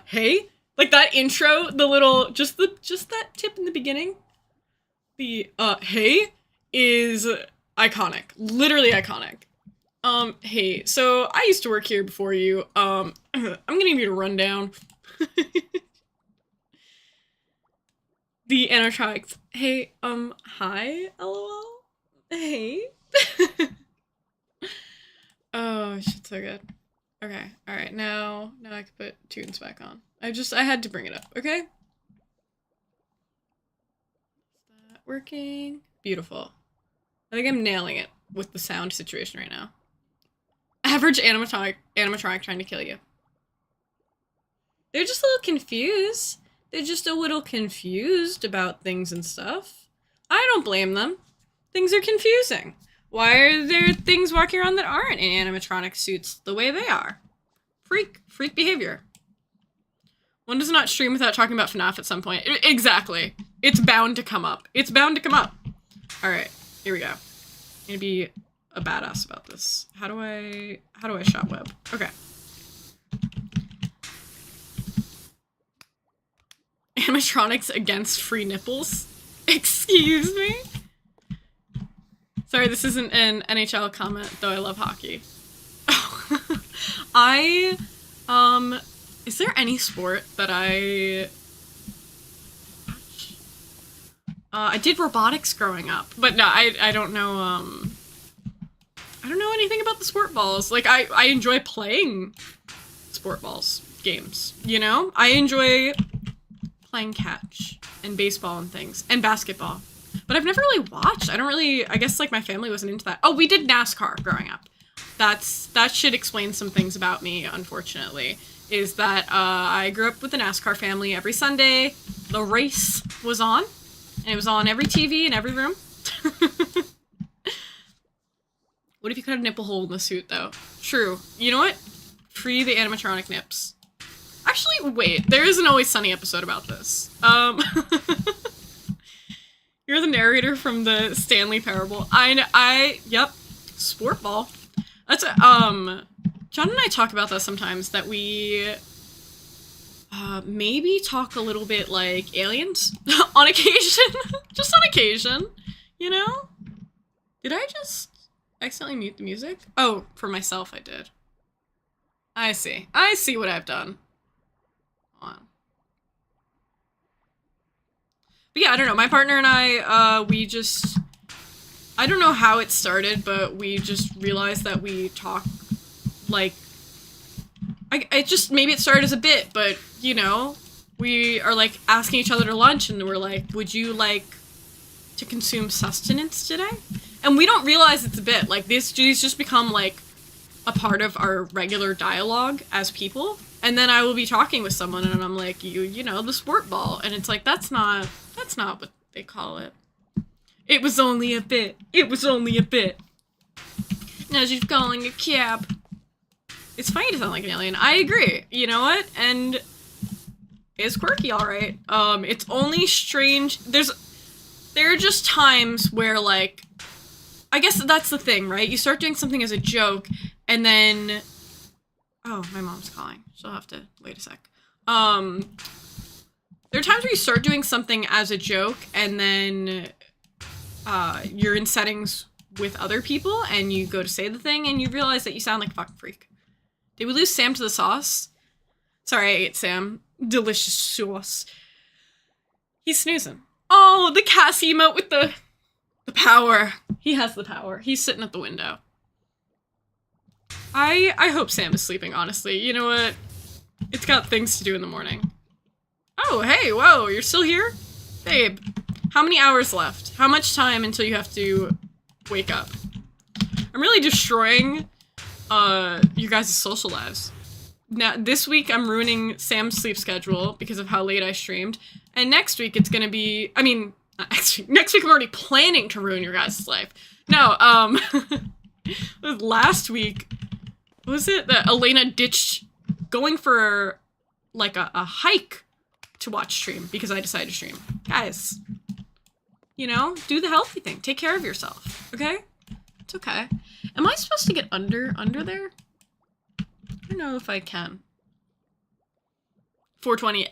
hey, like that intro, the little just that tip in the beginning. The hey is iconic. Literally iconic. Hey, so I used to work here before you. I'm gonna give you a rundown. The animatronics. Hey, hi, lol. Hey. Oh, shit's so good. Okay, alright, now I can put tunes back on. I had to bring it up, okay? Is that working? Beautiful. I think I'm nailing it with the sound situation right now. Average animatronic trying to kill you. They're just a little confused. They're just a little confused about things and stuff. I don't blame them. Things are confusing. Why are there things walking around that aren't in animatronic suits the way they are? Freak behavior. One does not stream without talking about FNAF at some point. Exactly. It's bound to come up. It's bound to come up. All right, here we go. I'm gonna be a badass about this. How do I shot web? Okay. Animatronics against free nipples? Excuse me? Sorry, this isn't an NHL comment, though I love hockey. Is there any sport that I did robotics growing up, but no, I don't know, I don't know anything about the sport balls. Like, I enjoy playing sport balls games, you know? I enjoy playing catch and baseball and things, and basketball. But I've never really watched. I guess, like, my family wasn't into that. Oh, we did NASCAR growing up. That should explain some things about me, unfortunately. Is that, I grew up with a NASCAR family. Every Sunday, the race was on. And it was on every TV in every room. What if you cut a nipple hole in the suit, though? True. You know what? Free the animatronic nips. Actually, wait. There is an Always Sunny episode about this. You're the narrator from the Stanley Parable. Yep. Sport ball. That's John and I talk about that sometimes, that we maybe talk a little bit like aliens on occasion. Just on occasion, you know? Did I just accidentally mute the music? Oh, for myself I did. I see what I've done. Hold on. But yeah, I don't know, my partner and I, I don't know how it started, but we just realized that we talk, like, maybe it started as a bit, but, you know, we are, like, asking each other to lunch, and we're like, would you like to consume sustenance today? And we don't realize it's a bit. Like, these just become, like, a part of our regular dialogue as people. And then I will be talking with someone, and I'm like, you know, the sport ball. And it's like, that's not what they call it. It was only a bit. It was only a bit. Now she's calling a cab. It's funny to sound like an alien. I agree. You know what? And it's quirky, alright. It's only strange. There are just times where, like, I guess that's the thing, right? You start doing something as a joke, and then... Oh, my mom's calling. She'll have to wait a sec. There are times where you start doing something as a joke, and then you're in settings with other people, and you go to say the thing, and you realize that you sound like a fucking freak. Did we lose Sam to the sauce? Sorry, I ate Sam. Delicious sauce. He's snoozing. Oh, the Cass emote with the power. He has the power. He's sitting at the window. I hope Sam is sleeping, honestly. You know what? It's got things to do in the morning. Oh, hey, whoa, you're still here? Babe, how many hours left? How much time until you have to wake up? I'm really destroying you guys' social lives. Now, this week I'm ruining Sam's sleep schedule because of how late I streamed. And next week it's gonna be, I mean, next week I'm already planning to ruin your guys' life. No, last week, what was it that Elena ditched going for, like, a hike to watch stream because I decided to stream. Guys, you know, do the healthy thing. Take care of yourself, okay? It's okay. Am I supposed to get under there? I don't know if I can. 420,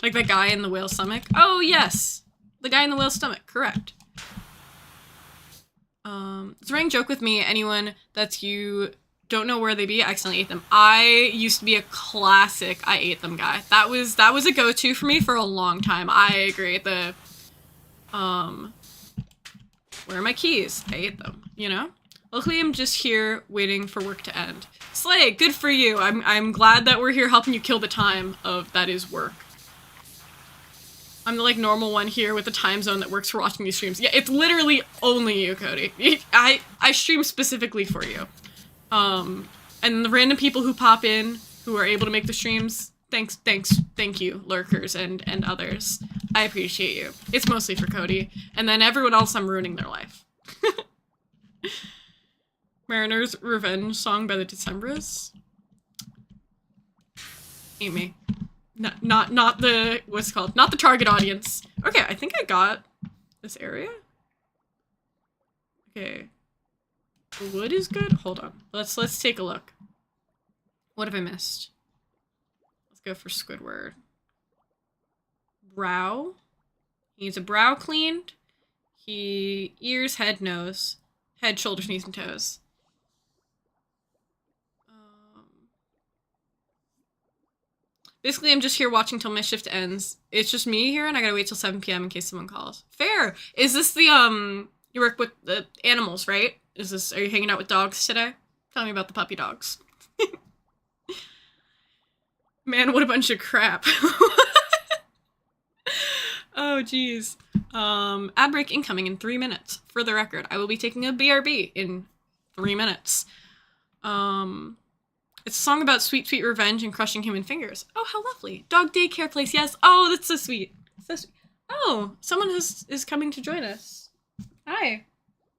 Like that guy in the whale stomach? Oh, yes! The guy in the whale stomach, correct. It's a running joke with me, anyone that's you don't know where they be, I accidentally ate them. I used to be a classic I ate them guy. That was a go-to for me for a long time. I agree. Where are my keys? I ate them, you know? Luckily, I'm just here waiting for work to end. Slay, good for you. I'm glad that we're here helping you kill the time of that is work. I'm the, like, normal one here with the time zone that works for watching these streams. Yeah, it's literally only you, Cody. I stream specifically for you. And the random people who pop in, who are able to make the streams, thank you, lurkers and others. I appreciate you. It's mostly for Cody. And then everyone else, I'm ruining their life. Mariner's Revenge song by the Decemberists. Amy. Not the, what's it called? Not the target audience. Okay, I think I got this area. Okay. Wood is good? Hold on. Let's take a look. What have I missed? Let's go for Squidward. Brow. He needs a brow cleaned. Ears, head, nose. Head, shoulders, knees, and toes. Basically, I'm just here watching till my shift ends. It's just me here, and I gotta wait till 7 p.m. in case someone calls. Fair! Is this the, you work with the animals, right? Are you hanging out with dogs today? Tell me about the puppy dogs. Man, what a bunch of crap. Oh, jeez. Ad break incoming in 3 minutes. For the record, I will be taking a BRB in 3 minutes. It's a song about sweet, sweet revenge and crushing human fingers. Oh, how lovely. Dog daycare place, yes. Oh, that's so sweet. So sweet. Oh, someone is coming to join us. Hi.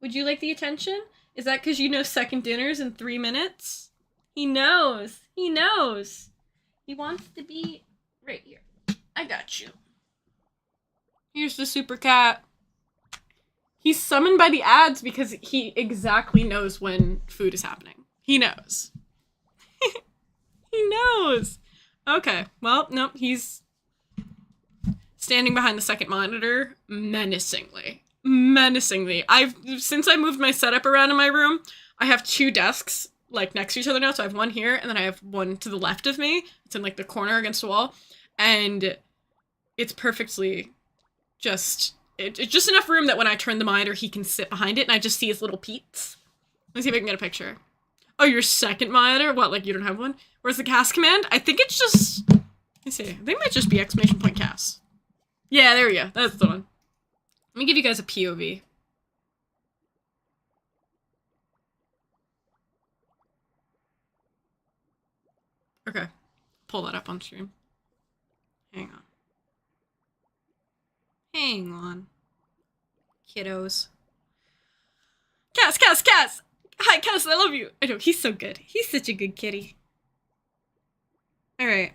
Would you like the attention? Is that because you know second dinner's in 3 minutes? He knows. He knows. He wants to be right here. I got you. Here's the super cat. He's summoned by the ads because he exactly knows when food is happening. He knows. He knows. Okay, well, nope, he's standing behind the second monitor menacingly. Menacingly. Since I moved my setup around in my room, I have 2 desks, like, next to each other now, so I have one here, and then I have one to the left of me. It's in, like, the corner against the wall, and it's perfectly it's just enough room that when I turn the monitor, he can sit behind it, and I just see his little peats. Let's see if I can get a picture. Oh, your second monitor? What, like you don't have one? Where's the cast command? I think it's just... Let me see. I think it might just be exclamation point cast. Yeah, there we go. That's the one. Let me give you guys a POV. Okay. Pull that up on stream. Hang on. Hang on. Kiddos. Cass! Hi, Cass, I love you. I know, he's so good. He's such a good kitty. Alright.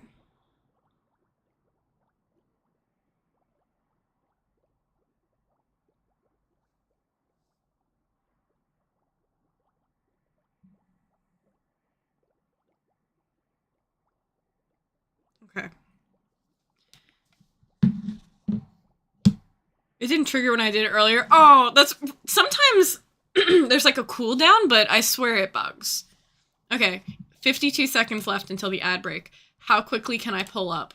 Okay. It didn't trigger when I did it earlier. Oh, that's... Sometimes there's like a cooldown, but I swear it bugs. Okay, 52 seconds left until the ad break. How quickly can I pull up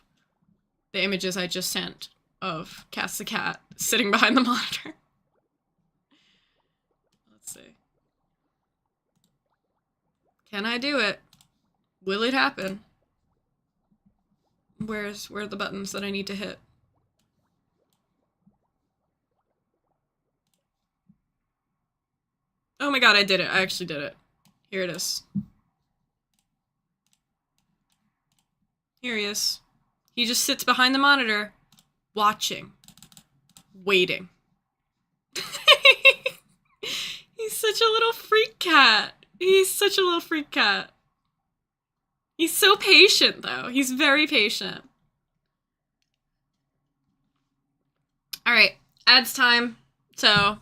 the images I just sent of Cass the cat sitting behind the monitor? Let's see. Can I do it? Will it happen? Where are the buttons that I need to hit? Oh my god, I did it. I actually did it. Here it is. Here he is. He just sits behind the monitor, watching, waiting. He's such a little freak cat. He's such a little freak cat. He's so patient, though. He's very patient. Alright, ads time. So,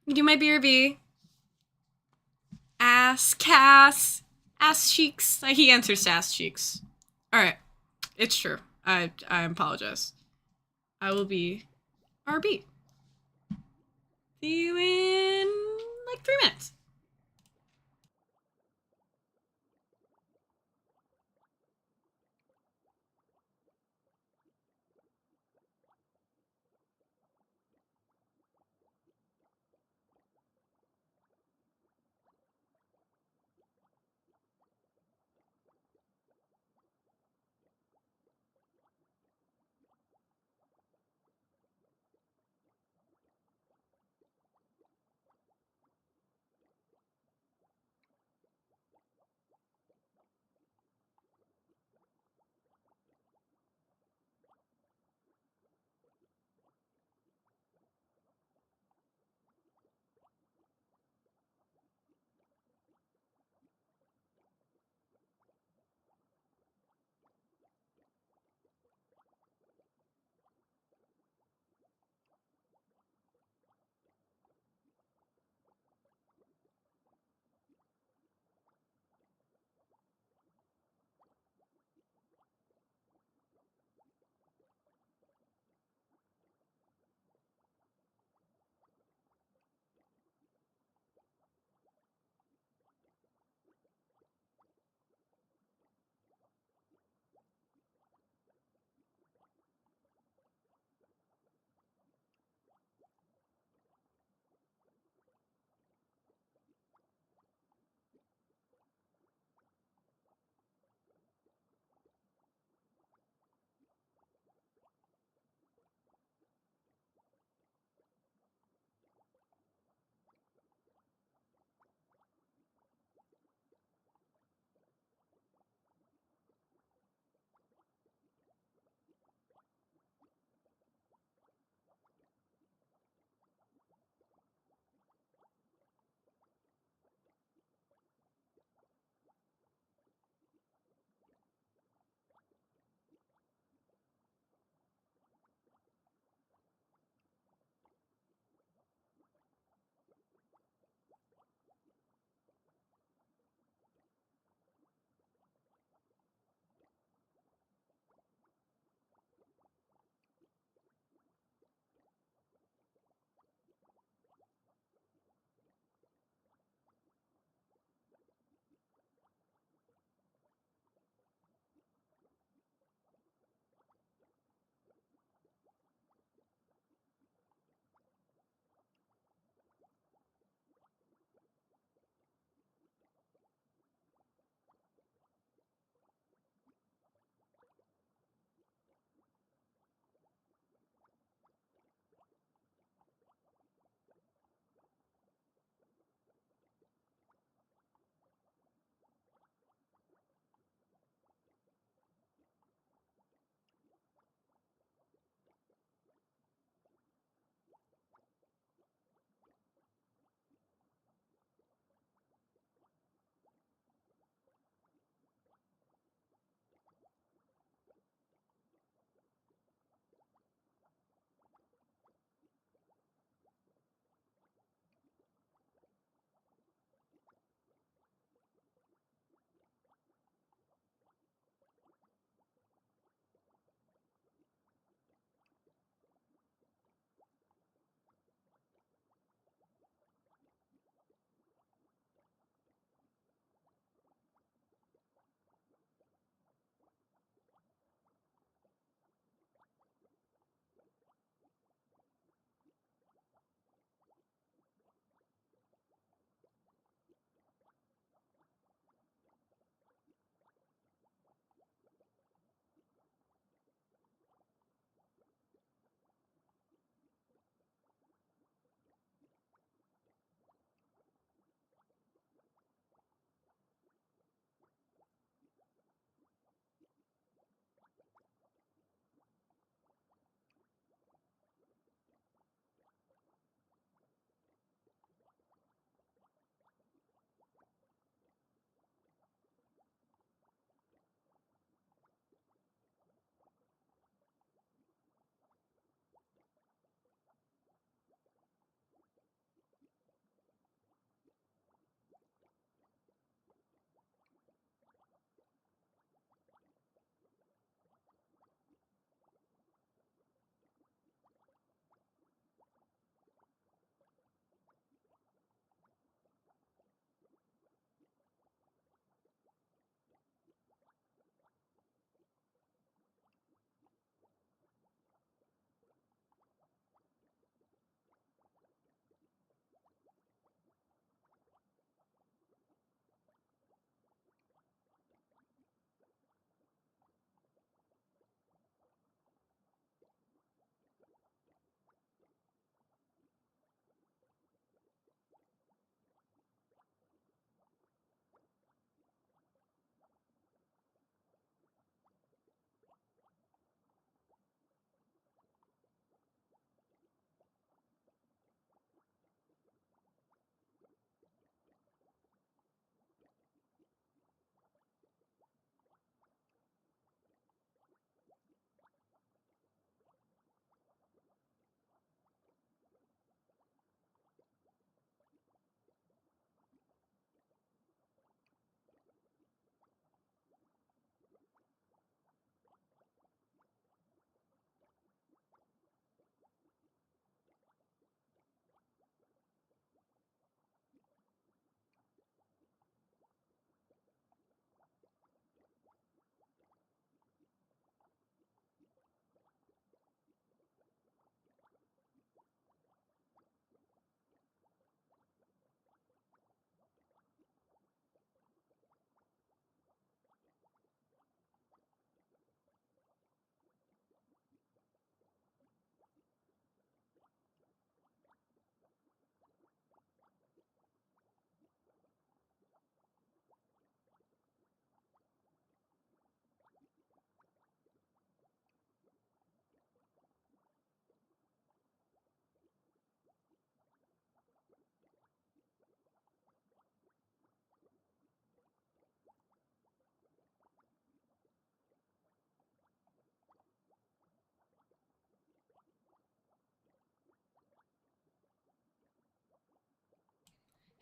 do my BRB. Ass Cass. Ass cheeks. He answers to ass cheeks. Alright. It's true. I apologize. I will be RB. See you in like 3 minutes.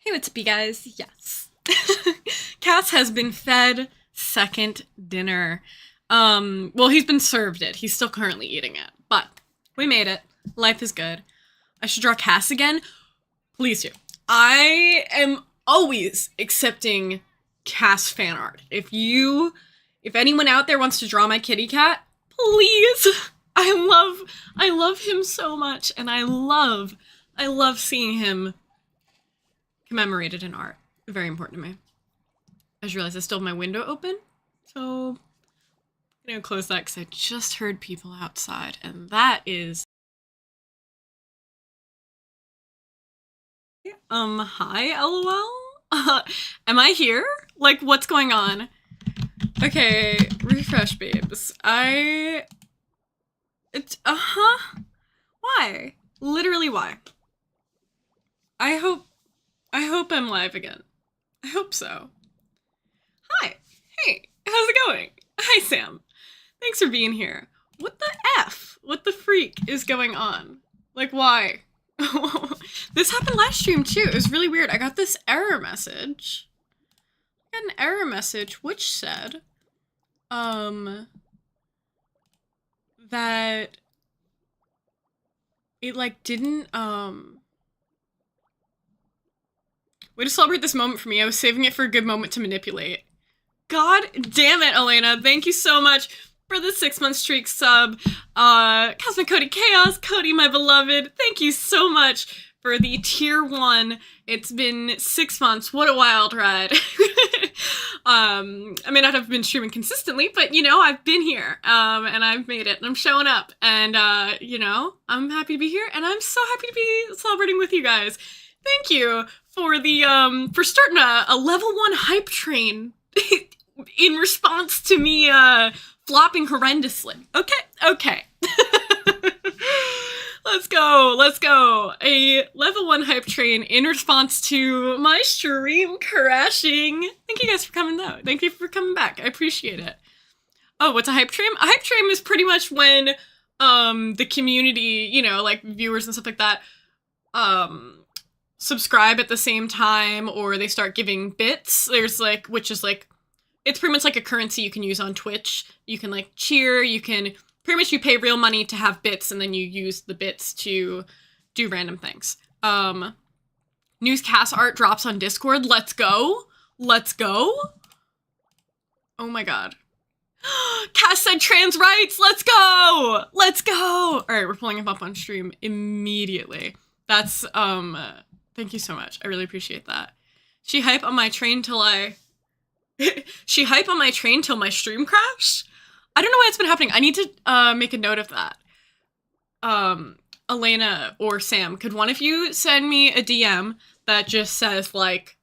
Hey, what's up, you guys? Yes. Cass has been fed second dinner. Well, he's been served it. He's still currently eating it, but we made it. Life is good. I should draw Cass again? Please do. I am always accepting Cass fan art. If anyone out there wants to draw my kitty cat, please. I love him so much, and I love seeing him commemorated in art. Very important to me. I just realized I still have my window open, so I'm gonna close that because I just heard people outside, and that is... Hi, LOL? Am I here? Like, what's going on? Okay, refresh, babes. Why? Literally, why? I hope I'm live again. I hope so. Hi. Hey, how's it going? Hi, Sam. Thanks for being here. What the F? What the freak is going on? Like, why? This happened last stream, too. It was really weird. I got this error message. I got an error message which said, that it, like, didn't, way to celebrate this moment for me. I was saving it for a good moment to manipulate. God damn it, Elena. Thank you so much for the 6-month streak sub. Cosmic Cody Chaos, Cody, my beloved. Thank you so much for the tier 1. It's been 6 months. What a wild ride. I may not have been streaming consistently, but, you know, I've been here, and I've made it, and I'm showing up, and, you know, I'm happy to be here, and I'm so happy to be celebrating with you guys. Thank you for the, for starting a level 1 hype train in response to me, flopping horrendously. Okay. Let's go. A level 1 hype train in response to my stream crashing. Thank you guys for coming, though. Thank you for coming back. I appreciate it. Oh, what's a hype train? A hype train is pretty much when, the community, you know, like, viewers and stuff like that, subscribe at the same time, or they start giving bits. There's, like, which is, like, it's pretty much like a currency you can use on Twitch. You can, like, cheer, you can... Pretty much you pay real money to have bits, and then you use the bits to do random things. News Cass art drops on Discord. Let's go. Oh my god. Cass said trans rights. Let's go. All right, we're pulling him up on stream immediately. That's, thank you so much. I really appreciate that. She hype on my train till my stream crashed? I don't know why it's been happening. I need to make a note of that. Elena or Sam, could one of you send me a DM that just says, like,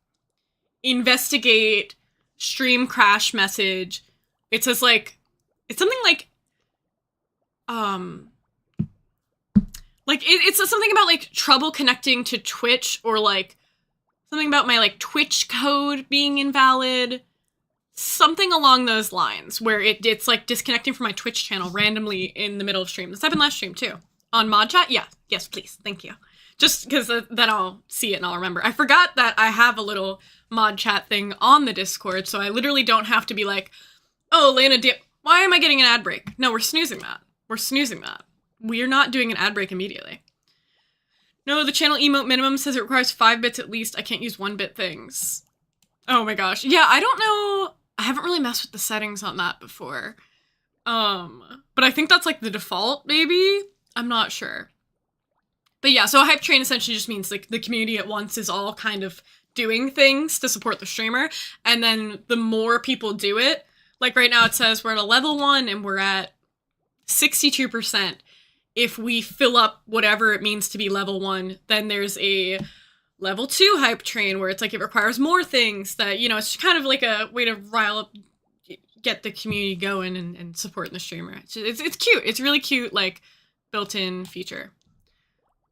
investigate stream crash message? It says, like, it's something like, it's something about, like, trouble connecting to Twitch, or, like, something about my, like, Twitch code being invalid. Something along those lines, where it's like disconnecting from my Twitch channel randomly in the middle of stream. This happened last stream too. On mod chat? Yeah. Yes, please. Thank you. Just because then I'll see it and I'll remember. I forgot that I have a little mod chat thing on the Discord, so I literally don't have to be like, oh, Lana, why am I getting an ad break? No, we're snoozing that. We're not doing an ad break immediately. No, the channel emote minimum says it requires 5 bits at least. I can't use 1-bit things. Oh my gosh. Yeah, I don't know. I haven't really messed with the settings on that before. But I think that's like the default, maybe? I'm not sure. But yeah, so a hype train essentially just means like the community at once is all kind of doing things to support the streamer. And then the more people do it, like right now it says we're at a level 1 and we're at 62%. If we fill up whatever it means to be level 1, then there's a level 2 hype train where it's like it requires more things that, you know, it's kind of like a way to rile up, get the community going and supporting the streamer. It's cute. It's really cute, like, built-in feature.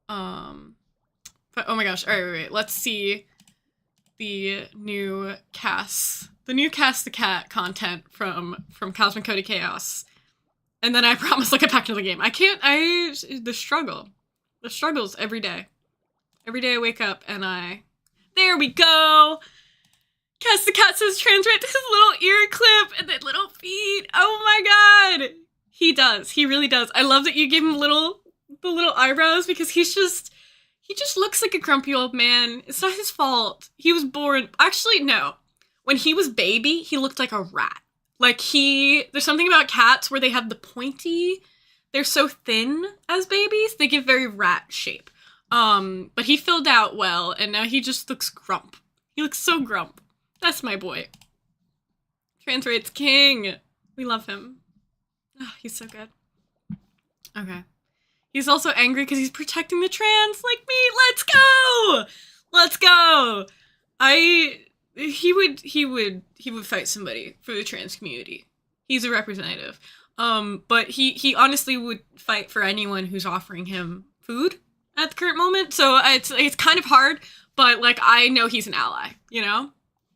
But oh my gosh. All right, wait. Let's see the new Cass the Cat content from Cosmic Cody Chaos. And then I promise I'll get back into the game. The struggles every day. Every day I wake up and There we go. Cass the cat says trans right to his little ear clip and then little feet. Oh my god. He does. He really does. I love that you give him the little eyebrows because he just looks like a grumpy old man. It's not his fault. He was born. Actually, no. When he was baby, he looked like a rat. Like there's something about cats where they have the pointy, they're so thin as babies, they give very rat shape. But he filled out well, and now he just looks grump. He looks so grump. That's my boy. Trans rate's king. We love him. Oh, he's so good. Okay. He's also angry because he's protecting the trans like me. Let's go! Let's go! He would fight somebody for the trans community. He's a representative. But he honestly would fight for anyone who's offering him food at the current moment. So it's kind of hard, but like I know he's an ally, you know?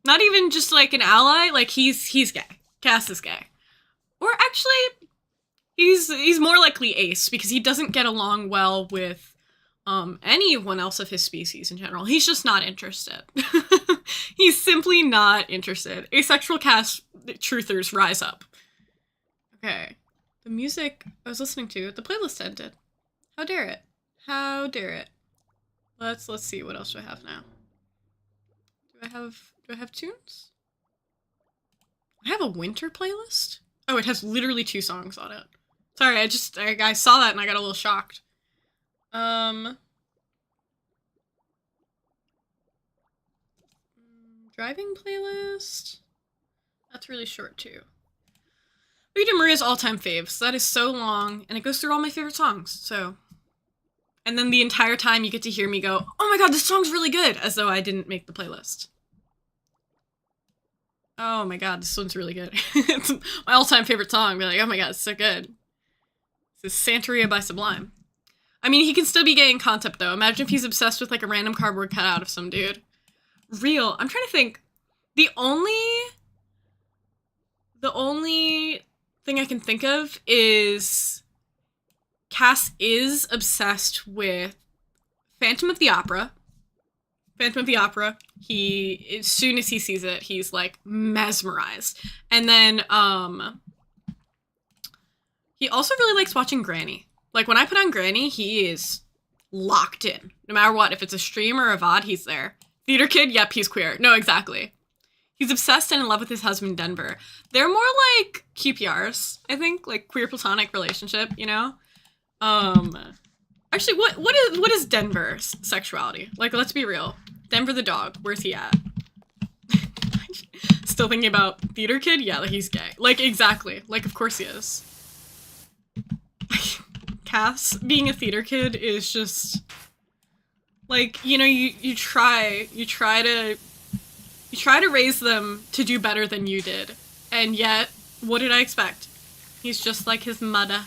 Not even just like an ally, like he's gay. Cass is gay. Or actually, he's more likely ace because he doesn't get along well with anyone else of his species in general. He's just not interested. He's simply not interested. Asexual Cass truthers rise up. Okay. The music I was listening to, the playlist ended. How dare it? How dare it? Let's see, what else do I have now? Do I have tunes? I have a winter playlist? Oh, it has literally 2 songs on it. Sorry, I saw that and I got a little shocked. Driving playlist? That's really short too. We do Maria's all-time faves. That is so long, and it goes through all my favorite songs, so. And then the entire time you get to hear me go, oh my god, this song's really good, as though I didn't make the playlist. Oh my god, this one's really good. It's my all-time favorite song. Be like, oh my god, it's so good. This is Santeria by Sublime. I mean, he can still be gay in concept, though. Imagine if he's obsessed with, like, a random cardboard cutout of some dude. Real. I'm trying to think. The only thing I can think of is Cass is obsessed with Phantom of the Opera. Phantom of the Opera. He, as soon as he sees it, he's, like, mesmerized. And then, he also really likes watching Granny. Like, when I put on Granny, he is locked in. No matter what. If it's a stream or a VOD, he's there. Theater kid? Yep, he's queer. No, exactly. He's obsessed and in love with his husband, Denver. They're more like QPRs, I think. Like, queer platonic relationship, you know? Actually, what is Denver's sexuality? Like, let's be real. Denver the dog, where's he at? Still thinking about theater kid? Yeah, like, he's gay. Like, exactly. Like, of course he is. Cass being a theater kid is just like, you know, you try to raise them to do better than you did, and yet what did I expect? He's just like his mother.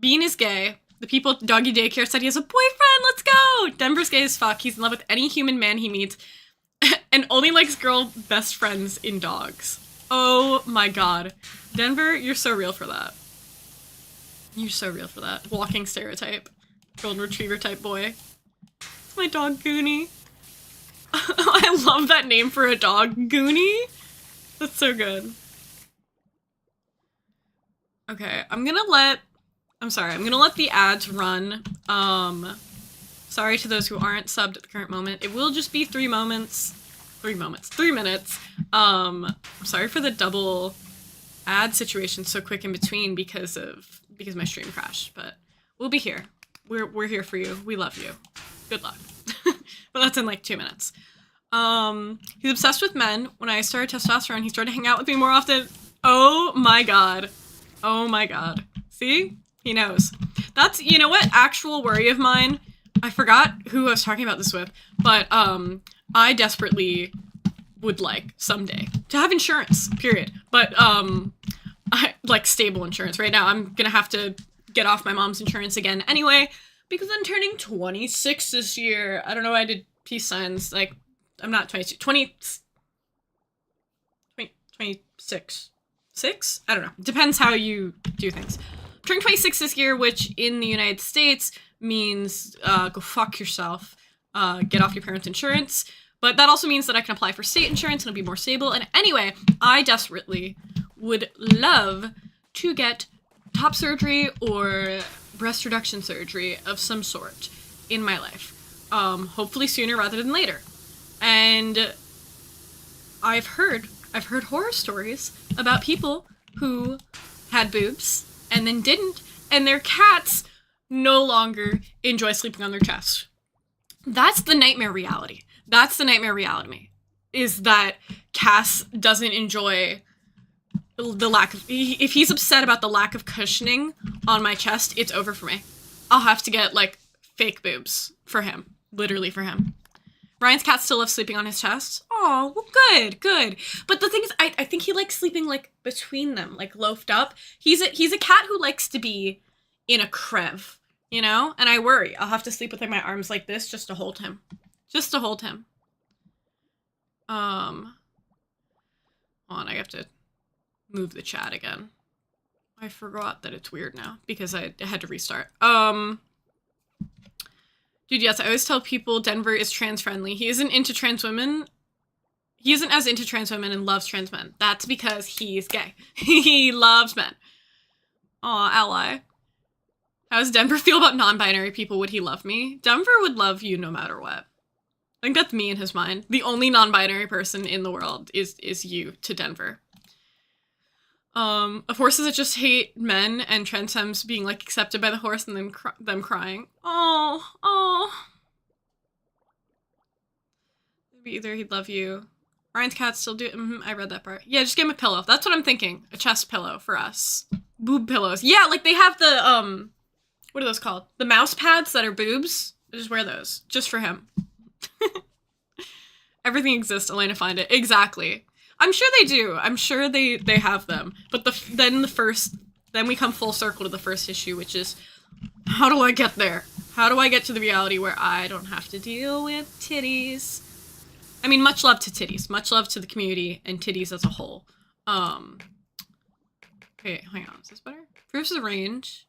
Bean is gay. The people at doggy daycare said he has a boyfriend. Let's go. Denver's gay as fuck. He's in love with any human man he meets and only likes girl best friends in dogs. Oh my god. Denver, you're so real for that. You're so real for that. Walking stereotype. Golden retriever type boy. It's my dog, Goonie. I love that name for a dog, Goonie. That's so good. Okay, I'm gonna let the ads run. Sorry to those who aren't subbed at the current moment. It will just be 3 minutes. Sorry for the double ad situation so quick in between because my stream crashed, but we'll be here. We're here for you. We love you. Good luck. But that's in like 2 minutes. He's obsessed with men. When I started testosterone, he started to hang out with me more often. Oh my god. Oh my god. See? He knows. That's, you know what, actual worry of mine. I forgot who I was talking about this with, but I desperately would like someday to have insurance, period. But I like stable insurance. Right now I'm gonna have to get off my mom's insurance again anyway, because I'm turning 26 this year. I don't know why I did peace signs. Like, I'm not 22, 26. 6? I don't know. Depends how you do things. I'm turning 26 this year, which in the United States means go fuck yourself. Get off your parents' insurance. But that also means that I can apply for state insurance and it'll be more stable. And anyway, I desperately would love to get top surgery or breast reduction surgery of some sort in my life. Hopefully sooner rather than later. And I've heard horror stories about people who had boobs and then didn't, and their cats no longer enjoy sleeping on their chest. That's the nightmare reality. That's the nightmare reality, is that Cass doesn't enjoy the lack of, if he's upset about the lack of cushioning on my chest, it's over for me. I'll have to get, like, fake boobs for him. Literally for him. Ryan's cat still loves sleeping on his chest. Oh, well, good. But the thing is, I think he likes sleeping, like, between them, like, loafed up. He's a cat who likes to be in a crev, you know? And I worry. I'll have to sleep with, like, my arms like this just to hold him. Just to hold him. Hold on, I have to move the chat again. I forgot that it's weird now because I had to restart. Dude, yes, I always tell people Denver is trans-friendly. He isn't into trans women. He isn't as into trans women and loves trans men. That's because he's gay. He loves men. Aw, ally. How does Denver feel about non-binary people? Would he love me? Denver would love you no matter what. I think that's me in his mind. The only non-binary person in the world is you to Denver. Of horses that just hate men and trans femmes being, like, accepted by the horse and then them crying. Oh. Maybe either he'd love you. Ryan's cat still do I read that part. Yeah, just give him a pillow. That's what I'm thinking. A chest pillow for us. Boob pillows. Yeah, like they have the, what are those called? The mouse pads that are boobs. I just wear those. Just for him. Everything exists, Elena, find it. Exactly. I'm sure they do. I'm sure they have them. But then we come full circle to the first issue, which is, how do I get there? How do I get to the reality where I don't have to deal with titties? I mean, much love to titties. Much love to the community and titties as a whole. Okay, hang on. Is this better? Proves the range.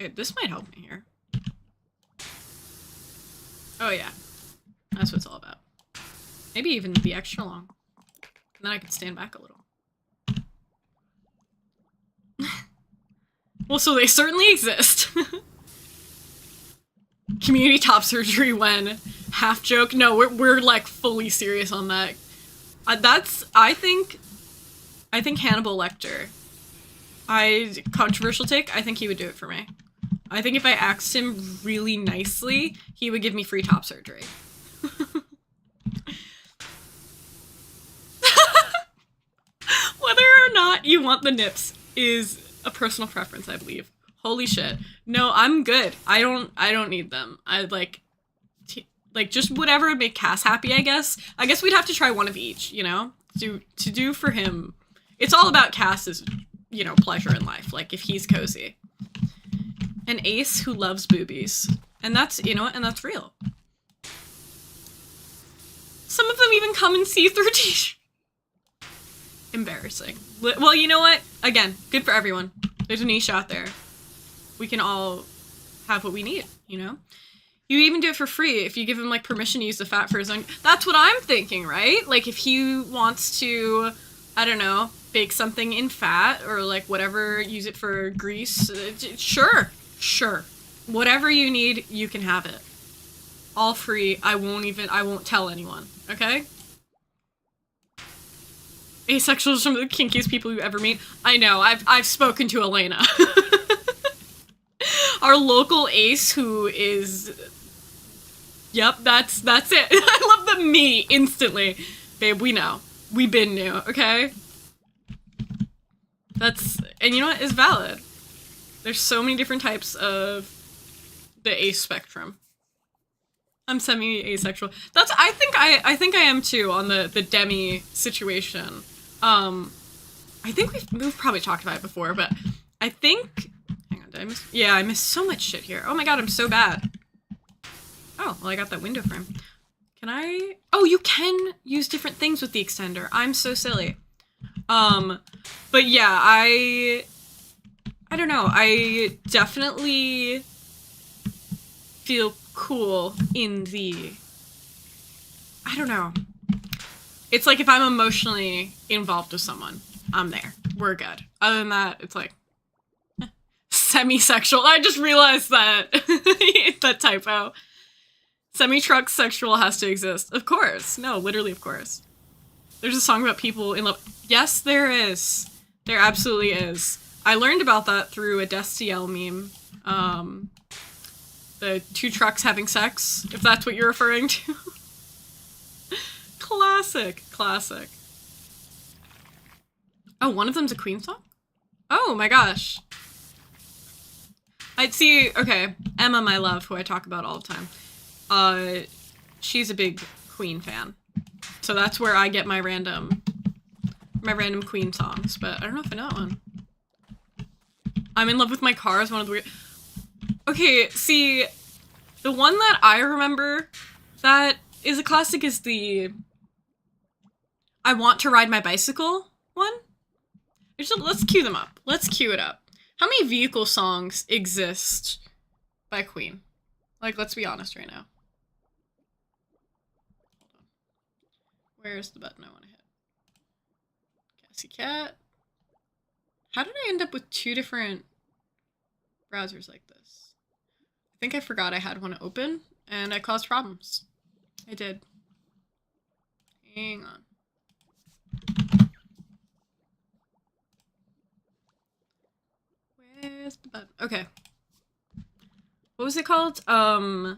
Okay, this might help me here. Oh yeah. That's what it's all about. Maybe even be extra long. And then I can stand back a little. Well, so they certainly exist. Community top surgery when half joke. No, we're like fully serious on that. I think Hannibal Lecter. Controversial take, I think he would do it for me. I think if I asked him really nicely, he would give me free top surgery. Whether or not you want the nips is a personal preference, I believe. Holy shit. No, I'm good. I don't need them. I like just whatever would make Cass happy, I guess. I guess we'd have to try one of each, you know? To do for him. It's all about Cass's, you know, pleasure in life. Like, if he's cozy. An ace who loves boobies. And that's, you know, and that's real. Some of them even come in see-through t-shirts. Embarrassing. Well, you know what? Again, good for everyone. There's a niche out there. We can all have what we need, you know? You even do it for free if you give him, like, permission to use the fat for his own. That's what I'm thinking, right? Like, if he wants to, I don't know, bake something in fat or, like, whatever, use it for grease, sure. Whatever you need, you can have it. All free. I won't tell anyone, okay? Asexual is some of the kinkiest people you ever meet. I know, I've spoken to Elena. Our local ace who is... Yep, that's it. I love the me instantly. Babe, we know. We been knew, okay? And you know what? It's valid. There's so many different types of the ace spectrum. I'm semi-asexual. I think I am too on the demi situation. I think we've probably talked about it before, but I think, hang on, did I miss? Yeah, I missed so much shit here. Oh my god, I'm so bad. Oh, well, I got that window frame. Can I? Oh, you can use different things with the extender. I'm so silly. But yeah, I don't know. I definitely feel cool in the... I don't know. It's like if I'm emotionally involved with someone, I'm there. We're good. Other than that, it's like... semi-sexual. I just realized that. That typo. Semi-truck sexual has to exist. Of course. No, literally of course. There's a song about people in love. Yes, there is. There absolutely is. I learned about that through a Destiel meme. The two trucks having sex, if that's what you're referring to. Classic. Classic. Oh, one of them's a Queen song? Oh my gosh. I'd see, okay, Emma, my love, who I talk about all the time. She's a big Queen fan. So that's where I get my random Queen songs, but I don't know if I know that one. I'm in Love with My Car is one of the weird... Okay, see, the one that I remember that is a classic is the I Want to Ride My Bicycle one. Let's cue them up. Let's cue it up. How many vehicle songs exist by Queen? Like, let's be honest right now. Hold on. Where's the button I want to hit? Cassie Cat. How did I end up with two different browsers like this? I think I forgot I had one open, and I caused problems. I did. Hang on. Where's the button? Okay. What was it called? I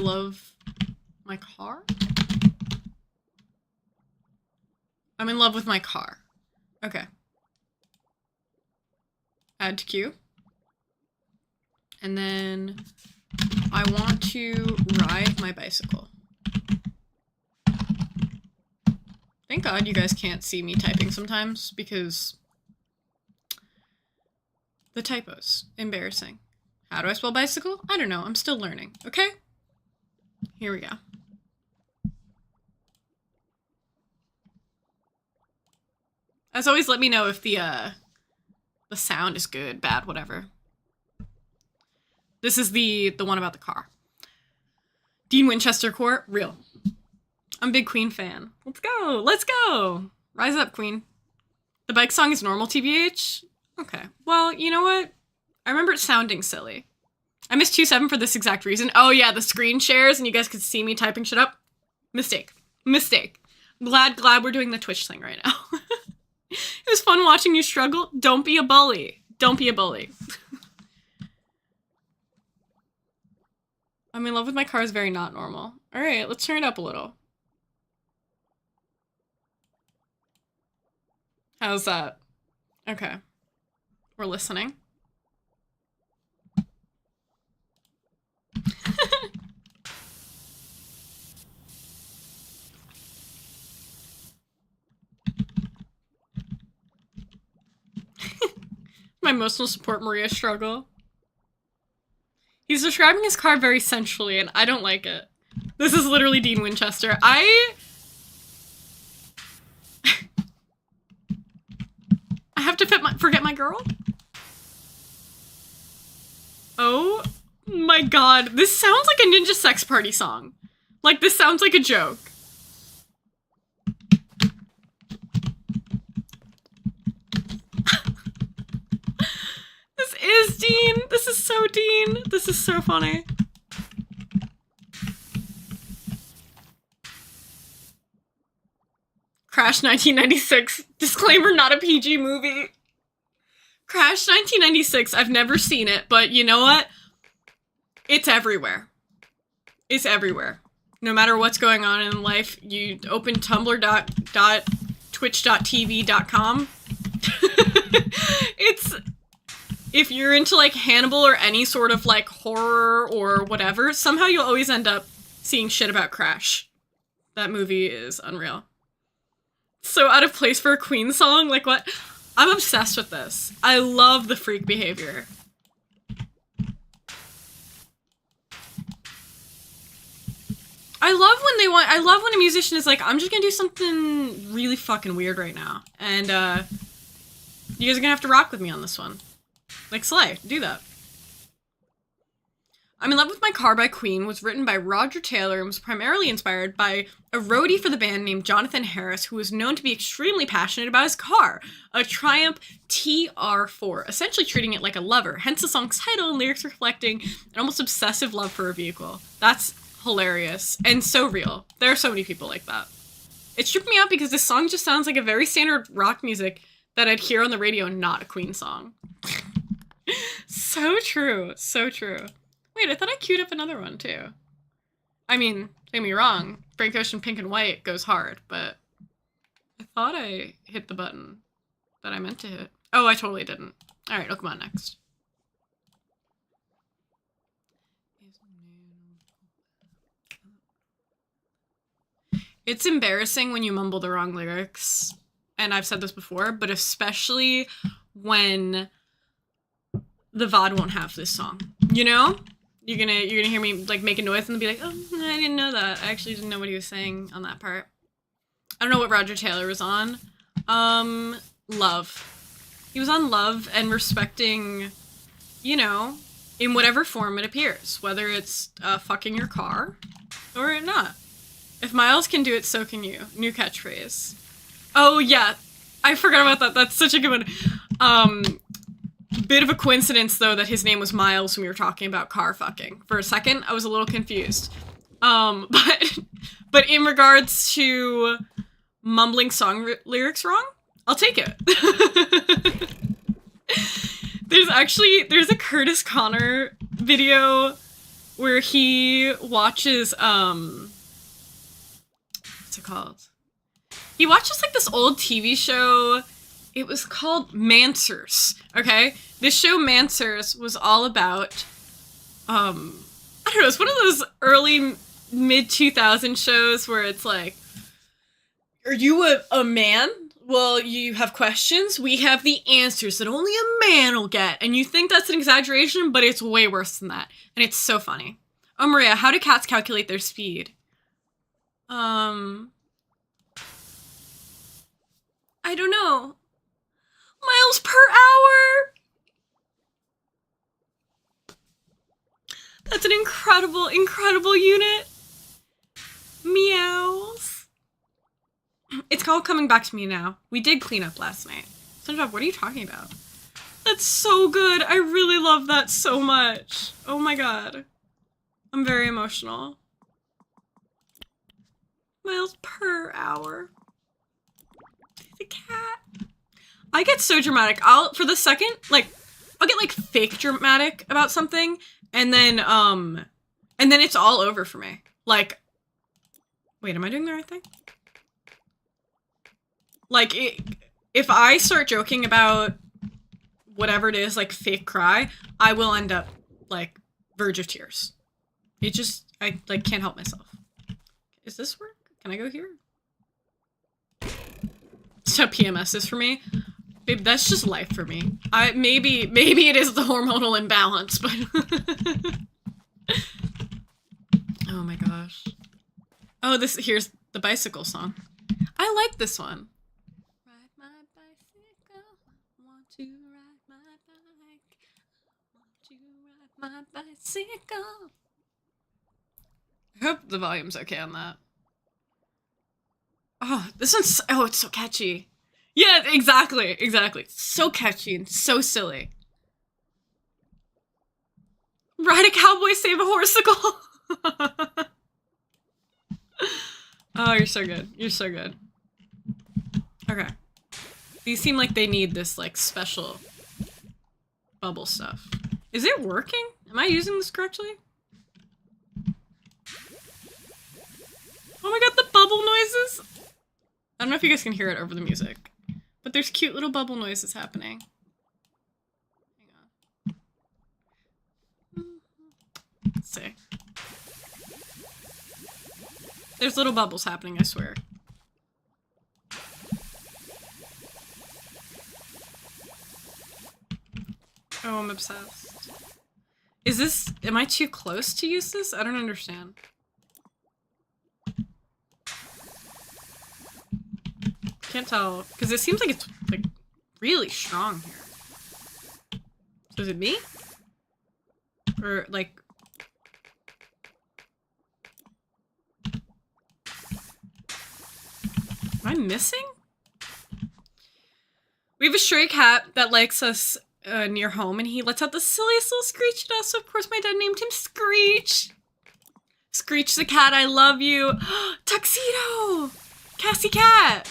Love My Car? I'm in love with my car. Okay. Add to queue. And then I want to ride my bicycle. Thank God you guys can't see me typing sometimes because the typos. Embarrassing. How do I spell bicycle? I don't know. I'm still learning. Okay? Here we go. As always, let me know if the sound is good, bad, whatever. This is the one about the car. Dean Winchester Court, real. I'm a big Queen fan. Let's go! Let's go! Rise up, Queen. The bike song is normal, TBH? Okay. Well, you know what? I remember it sounding silly. I missed 2-7 for this exact reason. Oh yeah, the screen shares and you guys could see me typing shit up. Mistake. Mistake. Glad we're doing the Twitch thing right now. It was fun watching you struggle. Don't be a bully. Don't be a bully. I'm in love with my car is very not normal. Alright, let's turn it up a little. How's that? Okay. We're listening. My emotional support Maria struggle. He's describing his car very sensually, and I don't like it. This is literally Dean Winchester. I have to forget my girl? Oh my god. This sounds like a Ninja Sex Party song. Like, this sounds like a joke. This is Dean. This is so Dean. This is so funny. Crash 1996. Disclaimer, not a PG movie. Crash 1996. I've never seen it, but you know what? It's everywhere. It's everywhere. No matter what's going on in life, you open tumblr.twitch.tv.com. It's... If you're into, like, Hannibal or any sort of, like, horror or whatever, somehow you'll always end up seeing shit about Crash. That movie is unreal. So out of place for a Queen song? Like, what? I'm obsessed with this. I love the freak behavior. I love when a musician is like, I'm just gonna do something really fucking weird right now. And, you guys are gonna have to rock with me on this one. Like, Slay, do that. I'm in Love with My Car by Queen was written by Roger Taylor and was primarily inspired by a roadie for the band named Jonathan Harris, who was known to be extremely passionate about his car, a Triumph TR4, essentially treating it like a lover, hence the song's title and lyrics reflecting an almost obsessive love for a vehicle. That's hilarious and so real. There are so many people like that. It tripped me out because this song just sounds like a very standard rock music that I'd hear on the radio and not a Queen song. So true. So true. Wait, I thought I queued up another one, too. I mean, don't get me wrong, Frank Ocean Pink and White goes hard, but I thought I hit the button that I meant to hit. Oh, I totally didn't. Alright, oh, come on, next. It's embarrassing when you mumble the wrong lyrics, and I've said this before, but especially when the VOD won't have this song, you know? You're gonna hear me like make a noise and be like, oh, I didn't know that. I actually didn't know what he was saying on that part. I don't know what Roger Taylor was on. Love. He was on Love and respecting, you know, in whatever form it appears, whether it's fucking your car or not. If Miles can do it, so can you. New catchphrase. Oh yeah, I forgot about that. That's such a good one. Bit of a coincidence, though, that his name was Miles when we were talking about car fucking. For a second, I was a little confused. But in regards to mumbling song lyrics wrong, I'll take it. There's a Curtis Connor video where he watches, what's it called? He watches, like, this old TV show. It was called Mansers, okay? This show, Mansers, was all about, I don't know, it's one of those early, mid-2000 shows where it's like, are you a man? Well, you have questions? We have the answers that only a man will get. And you think that's an exaggeration, but it's way worse than that. And it's so funny. Oh, Maria, how do cats calculate their speed? I don't know. Miles per hour! That's an incredible, incredible unit. Meows. It's called Coming Back to Me Now. We did clean up last night. SpongeBob, what are you talking about? That's so good. I really love that so much. Oh my god. I'm very emotional. Miles per hour. The cat. I get so dramatic. For the second, like, I'll get, like, fake dramatic about something, and then it's all over for me. Like, wait, am I doing the right thing? Like, if I start joking about whatever it is, like, fake cry, I will end up, like, verge of tears. I, like, can't help myself. Is this work? Can I go here? That's how PMS is for me. Babe, that's just life for me. Maybe it is the hormonal imbalance, but oh my gosh. Oh, here's the bicycle song. I like this one. Ride my bicycle, want to ride my bike, want to ride my bicycle. I hope the volume's okay on that. Oh, this one's, oh, it's so catchy. Yeah, exactly. So catchy and so silly. Ride a cowboy, save a horsicle. Oh, you're so good. You're so good. Okay. These seem like they need this, like, special bubble stuff. Is it working? Am I using this correctly? Oh my god, the bubble noises! I don't know if you guys can hear it over the music, but there's cute little bubble noises happening. Hang on. Let's see. There's little bubbles happening, I swear. Oh, I'm obsessed. Is this, am I too close to use this? I don't understand. Can't tell, because it seems like it's, like, really strong here. So is it me? Or, like, Am I missing? We have a stray cat that likes us near home, and he lets out the silliest little screech at us. So of course my dad named him Screech. Screech the cat, I love you. Tuxedo! Cassie Cat!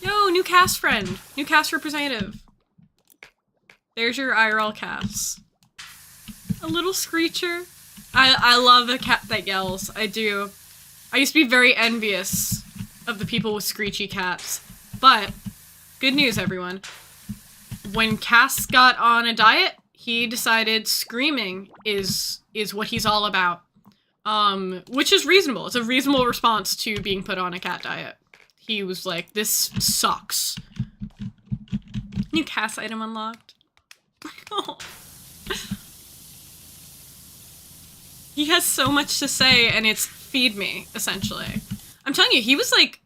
Yo, new cast friend. New cast representative. There's your IRL Cass. A little screecher. I love a cat that yells. I do. I used to be very envious of the people with screechy cats. But, good news everyone. When Cass got on a diet, he decided screaming is what he's all about. Which is reasonable. It's a reasonable response to being put on a cat diet. He was like, this sucks. New Cass item unlocked. He has so much to say, and it's feed me, essentially. I'm telling you, he was like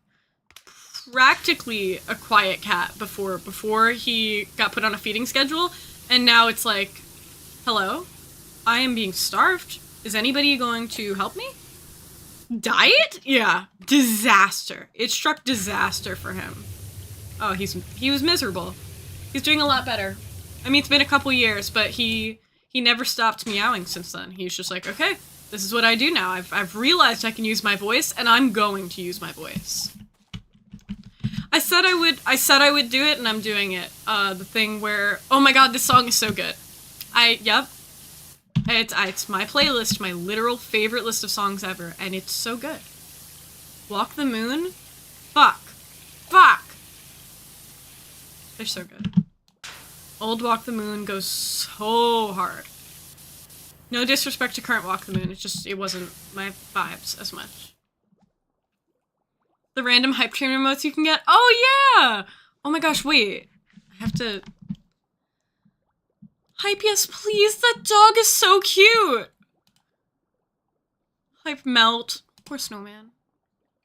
practically a quiet cat before he got put on a feeding schedule, and now it's like, hello, I am being starved. Is anybody going to help me? Diet? Yeah. Disaster. It struck disaster for him. Oh, he was miserable. He's doing a lot better. I mean, it's been a couple years, but he never stopped meowing since then. He's just like, okay, this is what I do now. I've realized I can use my voice, and I'm going to use my voice. I said I would do it, and I'm doing it. The thing where, oh my god, this song is so good. Yep. It's my playlist, my literal favorite list of songs ever, and it's so good. Walk the Moon? Fuck. They're so good. Old Walk the Moon goes so hard. No disrespect to current Walk the Moon, it wasn't my vibes as much. The random hype train emotes you can get? Oh yeah! Oh my gosh, wait. I have to... Hype, yes, please. That dog is so cute. Hype melt. Poor snowman.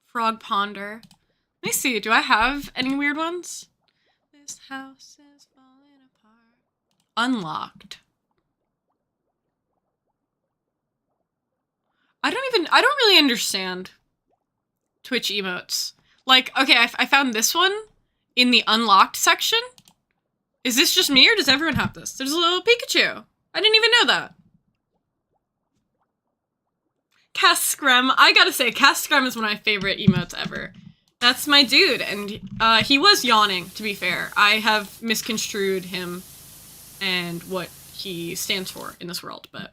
Frog ponder. Let me see. Do I have any weird ones? This house is falling apart. Unlocked. I don't really understand Twitch emotes. Like, okay, I found this one in the unlocked section. Is this just me, or does everyone have this? There's a little Pikachu. I didn't even know that. Cass Scrum. I gotta say, Cass Scrum is one of my favorite emotes ever. That's my dude, and he was yawning, to be fair. I have misconstrued him and what he stands for in this world, but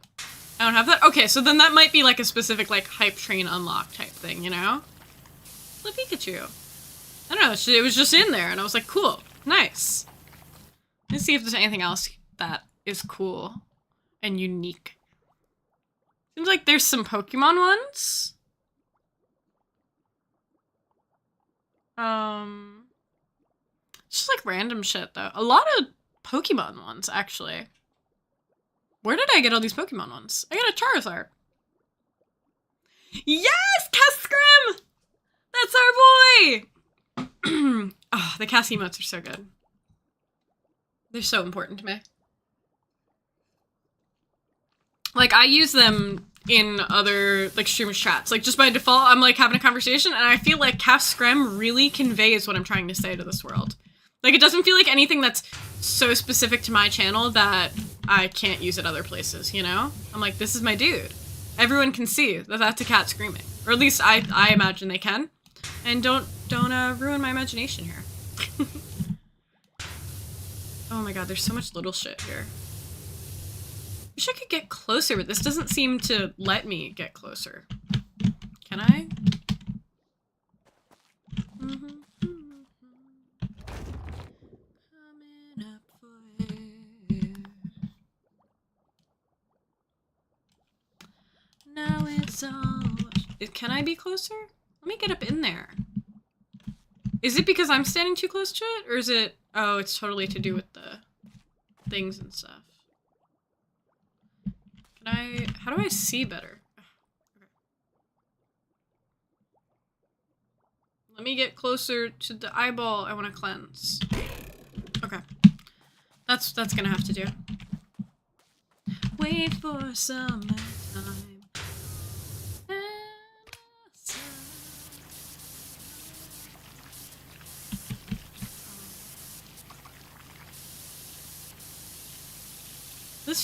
I don't have that. Okay, so then that might be like a specific, like, hype train unlock type thing, you know? The Pikachu. I don't know, it was just in there, and I was like, cool, nice. Let's see if there's anything else that is cool and unique. Seems like there's some Pokemon ones. Just like random shit though. A lot of Pokemon ones, actually. Where did I get all these Pokemon ones? I got a Charizard. Yes! Cascrim! That's our boy! Oh, the Cass emotes are so good. They're so important to me. Like, I use them in other, like, streamers' chats. Like, just by default, I'm, like, having a conversation, and I feel like Cass Scrim really conveys what I'm trying to say to this world. Like, it doesn't feel like anything that's so specific to my channel that I can't use at other places, you know? I'm like, this is my dude. Everyone can see that that's a cat screaming. Or at least I imagine they can. And don't ruin my imagination here. Oh my god, there's so much little shit here. Wish I could get closer, but this doesn't seem to let me get closer. Can I? Coming up for air. Now it's all... Can I be closer? Let me get up in there. Is it because I'm standing too close to it? Or is it... Oh, it's totally to do with the things and stuff. Can I... How do I see better? Okay. Let me get closer to the eyeball I want to cleanse. Okay. That's gonna have to do. Wait for summertime.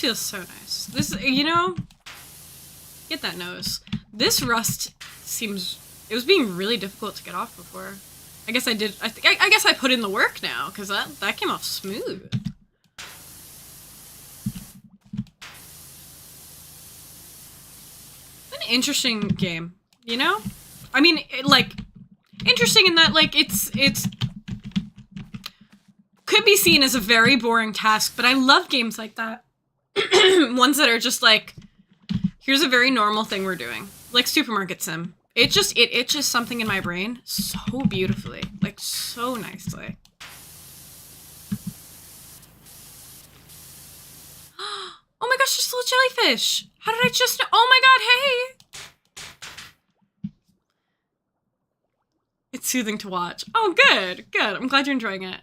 This feels so nice. This, you know, get that nose. This rust seems, it was being really difficult to get off before. I guess I did, I guess I put in the work now, because that came off smooth. An interesting game, you know? I mean, like, interesting in that, like, it's could be seen as a very boring task, but I love games like that. Ones that are just like, here's a very normal thing we're doing. Like Supermarket Sim. It itches something in my brain so beautifully. Like, so nicely. Oh my gosh, just a little jellyfish! How did I just know? Oh my god, hey! It's soothing to watch. Oh, good, good. I'm glad you're enjoying it.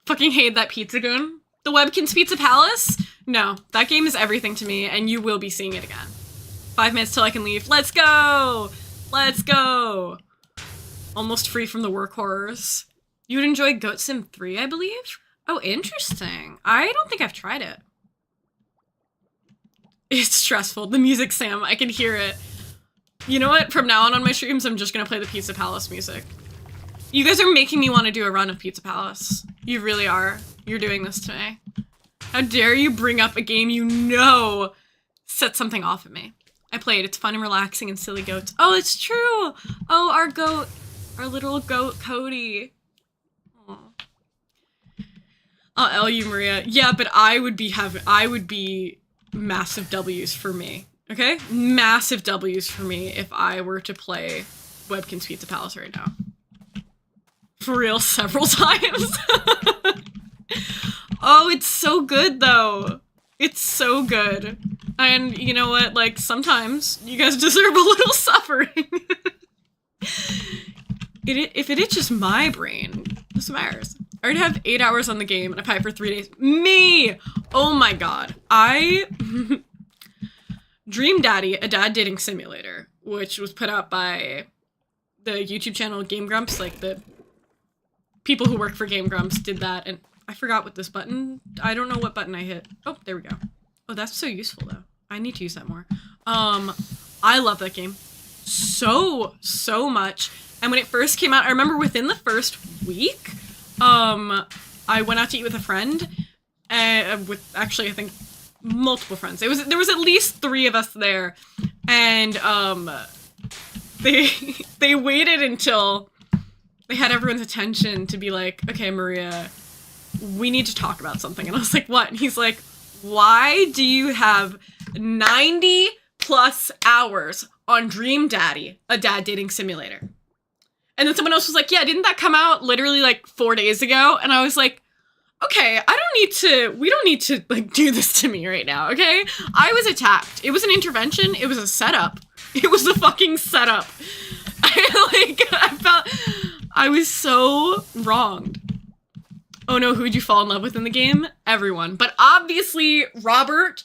Fucking hate that pizza goon. The Webkinz Pizza Palace? No, that game is everything to me, and you will be seeing it again. 5 minutes till I can leave. Let's go! Let's go! Almost free from the work horrors. You would enjoy Goat Sim 3, I believe? Oh, interesting. I don't think I've tried it. It's stressful. The music, Sam. I can hear it. You know what? From now on my streams, I'm just gonna play the Pizza Palace music. You guys are making me want to do a run of Pizza Palace. You really are. You're doing this to me. How dare you bring up a game you know set something off at me. I played. It's fun and relaxing and silly goats. Oh, it's true! Oh, our goat. Our little goat, Cody. Aww. I'll L you, Maria. Yeah, but I would be massive W's for me. Okay? Massive W's for me if I were to play Webkinz Pizza Palace right now. For real, several times. Oh, it's so good, though. It's so good. And you know what? Like, sometimes you guys deserve a little suffering. If it itches my brain, what's matters? I already have 8 hours on the game and I played for 3 days. Me! Oh my god. Dream Daddy, a dad dating simulator, which was put out by the YouTube channel Game Grumps, like the people who work for Game Grumps did that, and I forgot what this button, I don't know what button I hit. Oh, there we go. Oh, that's so useful though. I need to use that more. I love that game so much. And when it first came out, I remember within the first week, I went out to eat with a friend, with actually I think multiple friends. There was at least 3 of us there, and they waited until they had everyone's attention to be like, okay, Maria, we need to talk about something. And I was like, what? And he's like, why do you have 90 plus hours on Dream Daddy, a dad dating simulator? And then someone else was like, yeah, didn't that come out literally like 4 days ago? And I was like, okay, we don't need to like do this to me right now, okay? I was attacked. It was an intervention. It was a setup. It was a fucking setup. I felt, I was so wronged. Oh no, who'd you fall in love with in the game? Everyone. But obviously, Robert.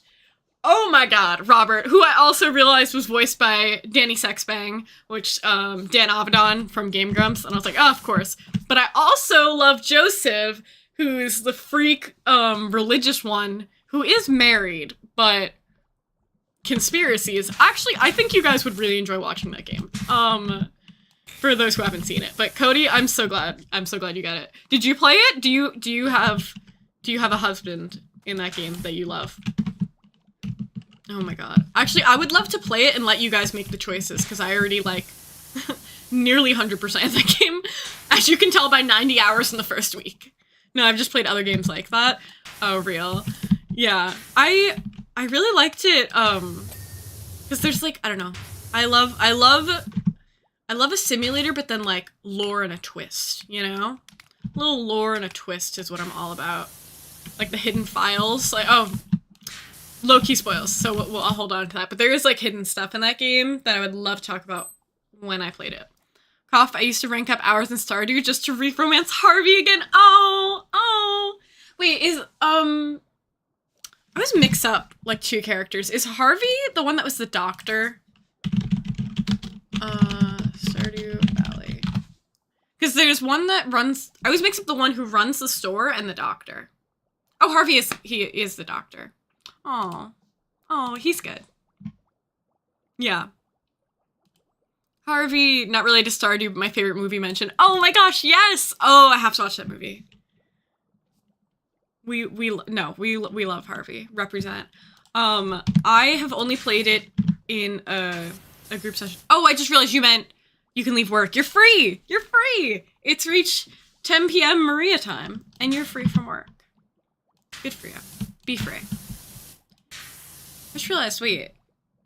Oh my god, Robert, who I also realized was voiced by Danny Sexbang, which, Dan Avedon from Game Grumps, and I was like, oh, of course. But I also love Joseph, who's the freak, religious one, who is married, but conspiracies. Actually, I think you guys would really enjoy watching that game. For those who haven't seen it. But Cody, I'm so glad you got it. Did you play it? Do you have a husband in that game that you love? Oh my god. Actually, I would love to play it and let you guys make the choices, because I already, like, nearly 100% of that game, as you can tell by 90 hours in the first week. No, I've just played other games like that. Oh, real. Yeah. I really liked it, because there's, like, I don't know. I love a simulator, but then, like, lore and a twist, you know? A little lore and a twist is what I'm all about. Like, the hidden files, like, oh, low-key spoils, so I'll hold on to that. But there is, like, hidden stuff in that game that I would love to talk about when I played it. Cough, I used to rank up hours in Stardew just to re-romance Harvey again. Oh! Wait, I always mix up, like, 2 characters. Is Harvey the one that was the doctor? Stardew Valley. Because there's one that runs, I always mix up the one who runs the store and the doctor. Oh, Harvey is the doctor. Oh. Oh, he's good. Yeah. Harvey, not related to Stardew, but my favorite movie mentioned. Oh my gosh, yes! Oh, I have to watch that movie. We love Harvey. Represent. I have only played it in a group session. Oh, I just realized you meant you can leave work. You're free! You're free! It's reached 10 p.m. Maria time, and you're free from work. Good for you. Be free. I just realized, wait,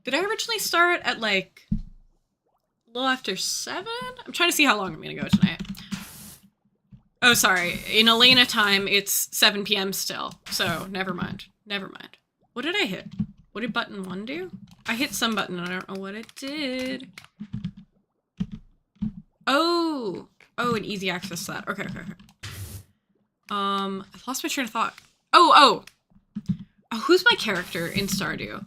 did I originally start at like a little after 7? I'm trying to see how long I'm gonna go tonight. Oh, sorry. In Elena time, it's 7 p.m. still, so never mind. Never mind. What did I hit? What did button 1 do? I hit some button and I don't know what it did. Oh! Oh, an easy access to that. Okay. I lost my train of thought. Oh, who's my character in Stardew?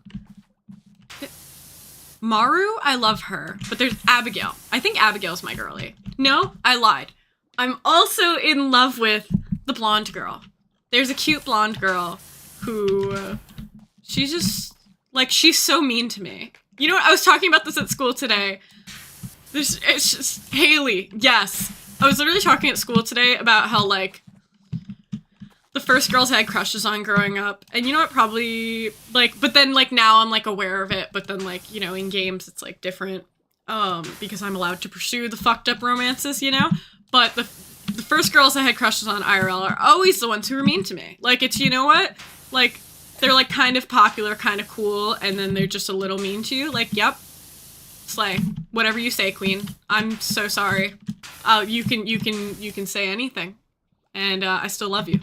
Maru? I love her. But there's Abigail. I think Abigail's my girlie. No, I lied. I'm also in love with the blonde girl. There's a cute blonde girl who... she's just... like, she's so mean to me. You know what? I was talking about this at school today. It's just... Haley. Yes. I was literally talking at school today about how, like... the first girls I had crushes on growing up, and you know what, probably, like, but then, like, now I'm, like, aware of it, but then, like, you know, in games, it's, like, different, because I'm allowed to pursue the fucked up romances, you know, but the first girls I had crushes on IRL are always the ones who are mean to me. Like, it's, you know what, like, they're, like, kind of popular, kind of cool, and then they're just a little mean to you, like, yep, slay, whatever you say, queen, I'm so sorry, you can say anything, and, I still love you.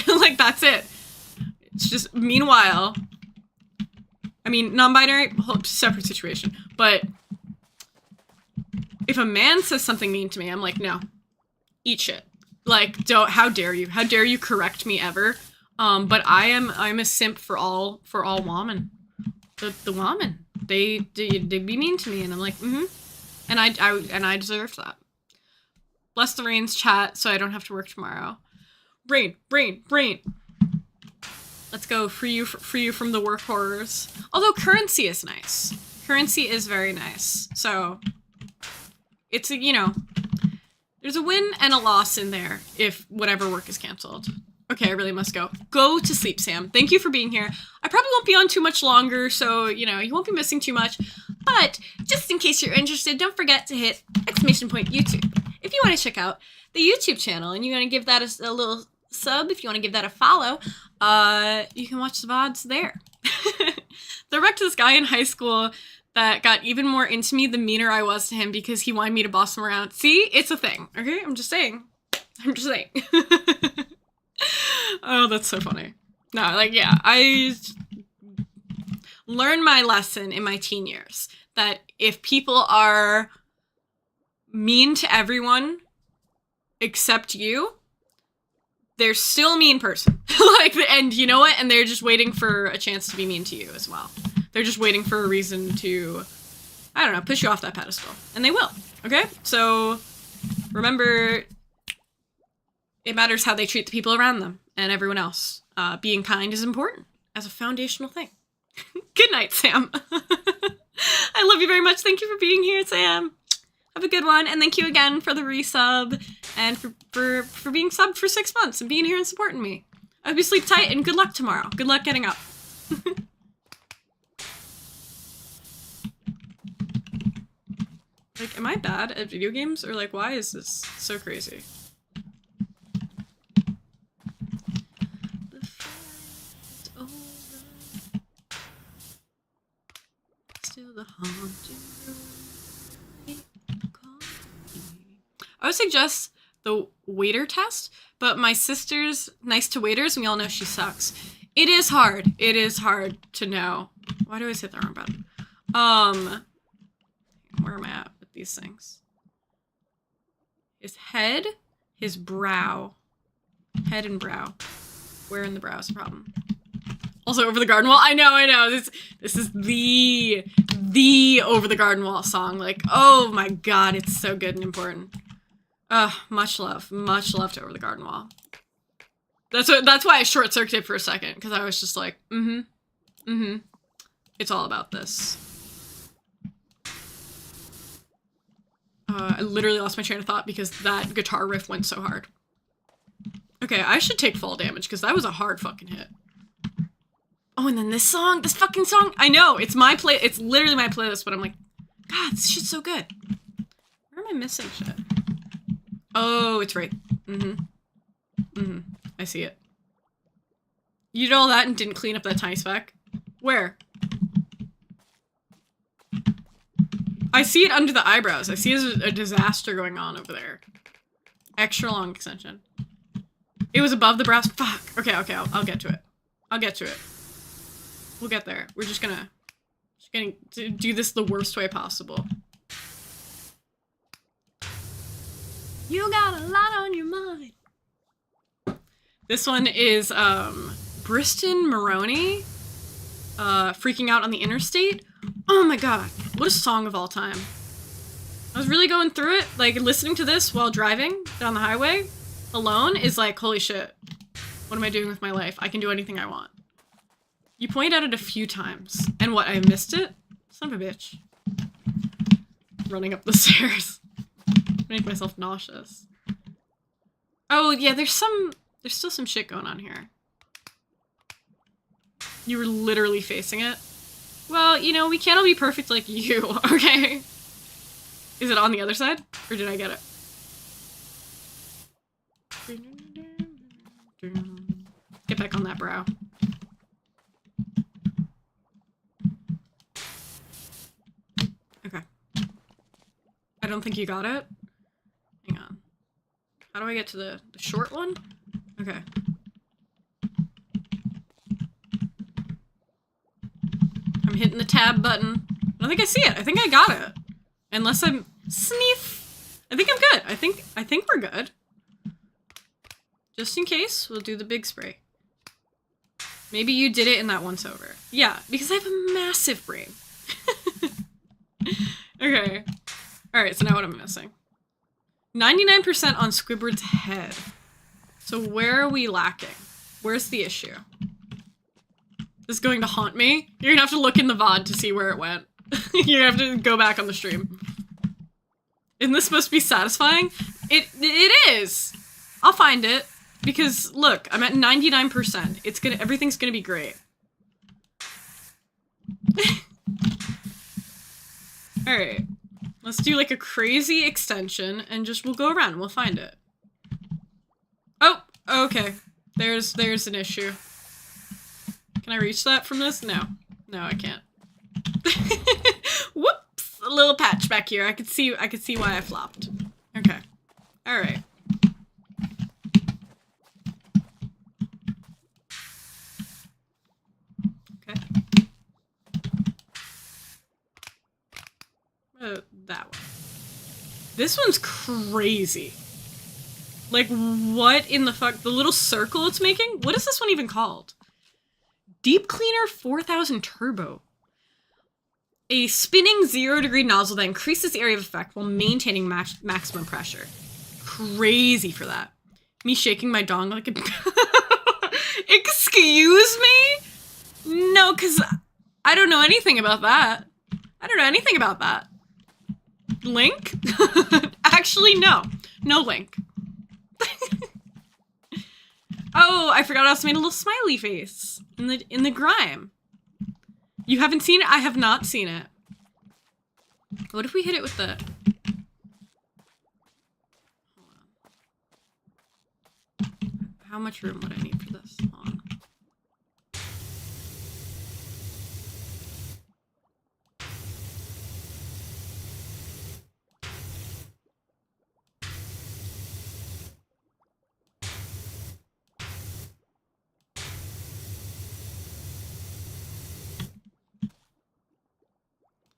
Like, that's it. It's just, meanwhile, I mean, non-binary, separate situation, but if a man says something mean to me, I'm like, no, eat shit. Like, how dare you correct me ever? But I'm a simp for all women. The women, they be mean to me, and I'm like, and I deserve that. Bless the rains, chat, so I don't have to work tomorrow. Rain. Let's go, free you from the work horrors. Although currency is nice. Currency is very nice. So, it's a, you know, there's a win and a loss in there if whatever work is canceled. Okay, I really must go. Go to sleep, Sam. Thank you for being here. I probably won't be on too much longer, so, you know, you won't be missing too much. But, just in case you're interested, don't forget to hit ! YouTube. If you want to check out the YouTube channel and you want to give that a little sub, if you want to give that a follow, you can watch the VODs there. They're back to this guy in high school that got even more into me the meaner I was to him because he wanted me to boss him around. See? It's a thing, okay? I'm just saying. Oh, that's so funny. No, like, yeah, I learned my lesson in my teen years that if people are mean to everyone except you, they're still a mean person. Like, and you know what? And they're just waiting for a chance to be mean to you as well. They're just waiting for a reason to, I don't know, push you off that pedestal. And they will, okay? So, remember, it matters how they treat the people around them and everyone else. Being kind is important as a foundational thing. Good night, Sam. I love you very much. Thank you for being here, Sam. Have a good one, and thank you again for the resub, and for being subbed for 6 months, and being here and supporting me. I hope you sleep tight, and good luck tomorrow. Good luck getting up. Like, am I bad at video games, or like, why is this so crazy? The fight is over. Still the haunted room. I would suggest the waiter test, but my sister's nice to waiters, and we all know she sucks. It is hard. It is hard to know. Why do I always hit the wrong button? Where am I at with these things? His head, his brow. Head and brow. Where in the brow is the problem? Also, Over the Garden Wall. I know. This is the Over the Garden Wall song. Like, oh my god, it's so good and important. Much love to Over the Garden Wall. That's why I short-circuited for a second, because I was just like, it's all about this. I literally lost my train of thought because that guitar riff went so hard. Okay, I should take fall damage, because that was a hard fucking hit. Oh, and then this fucking song, I know, it's literally my playlist, but I'm like, God, this shit's so good. Where am I missing shit? Oh, it's right. I see it. You did all that and didn't clean up that tiny speck? Where? I see it under the eyebrows. I see a disaster going on over there. Extra long extension. It was above the brows. Fuck. Okay, I'll get to it. I'll get to it. We'll get there. We're just gonna do this the worst way possible. You got a lot on your mind. This one is Briston Maroney freaking out on the interstate. Oh my god, what a song of all time. I was really going through it, like listening to this while driving down the highway alone is like, holy shit, what am I doing with my life? I can do anything I want. You pointed at it a few times, and what, I missed it? Son of a bitch. Running up the stairs. Make myself nauseous. Oh yeah, there's still some shit going on here. You were literally facing it. Well, you know, we can't all be perfect like you, okay? Is it on the other side? Or did I get it? Get back on that brow. Okay. I don't think you got it. Hang on. How do I get to the short one? Okay. I'm hitting the tab button. I don't think I see it. I think I got it. Unless I'm sneef. I think I'm good. I think we're good. Just in case, we'll do the big spray. Maybe you did it in that once over. Yeah, because I have a massive brain. Okay. Alright, so now what am I missing? 99% on Squidward's head. So where are we lacking? Where's the issue? This is going to haunt me? You're gonna have to look in the VOD to see where it went. You're gonna have to go back on the stream. Isn't this supposed to be satisfying? It is! I'll find it. Because, look, I'm at 99%. Everything's gonna be great. Alright. Let's do like a crazy extension and we'll go around and we'll find it. Oh, okay. There's an issue. Can I reach that from this? No. No, I can't. Whoops! A little patch back here. I could see why I flopped. Okay. Alright. That one. This one's crazy. Like, what in the fuck? The little circle it's making? What is this one even called? Deep Cleaner 4000 Turbo. A spinning 0-degree nozzle that increases the area of effect while maintaining maximum pressure. Crazy for that. Me shaking my dong like a... Excuse me? No, because I don't know anything about that. I don't know anything about that. Link? Actually, no. No link. Oh, I forgot I also made a little smiley face in the grime. You haven't seen it? I have not seen it. What if we hit it with the... Hold on. How much room would I need for this? Hold on.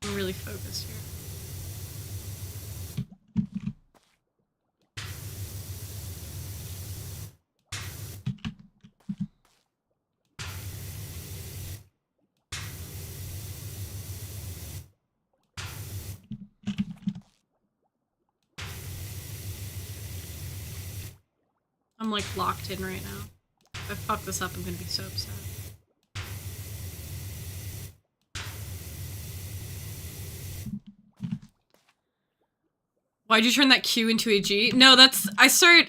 I'm really focused here. I'm like locked in right now. If I fuck this up, I'm gonna be so upset. Why'd you turn that Q into a G? No, that's... I started...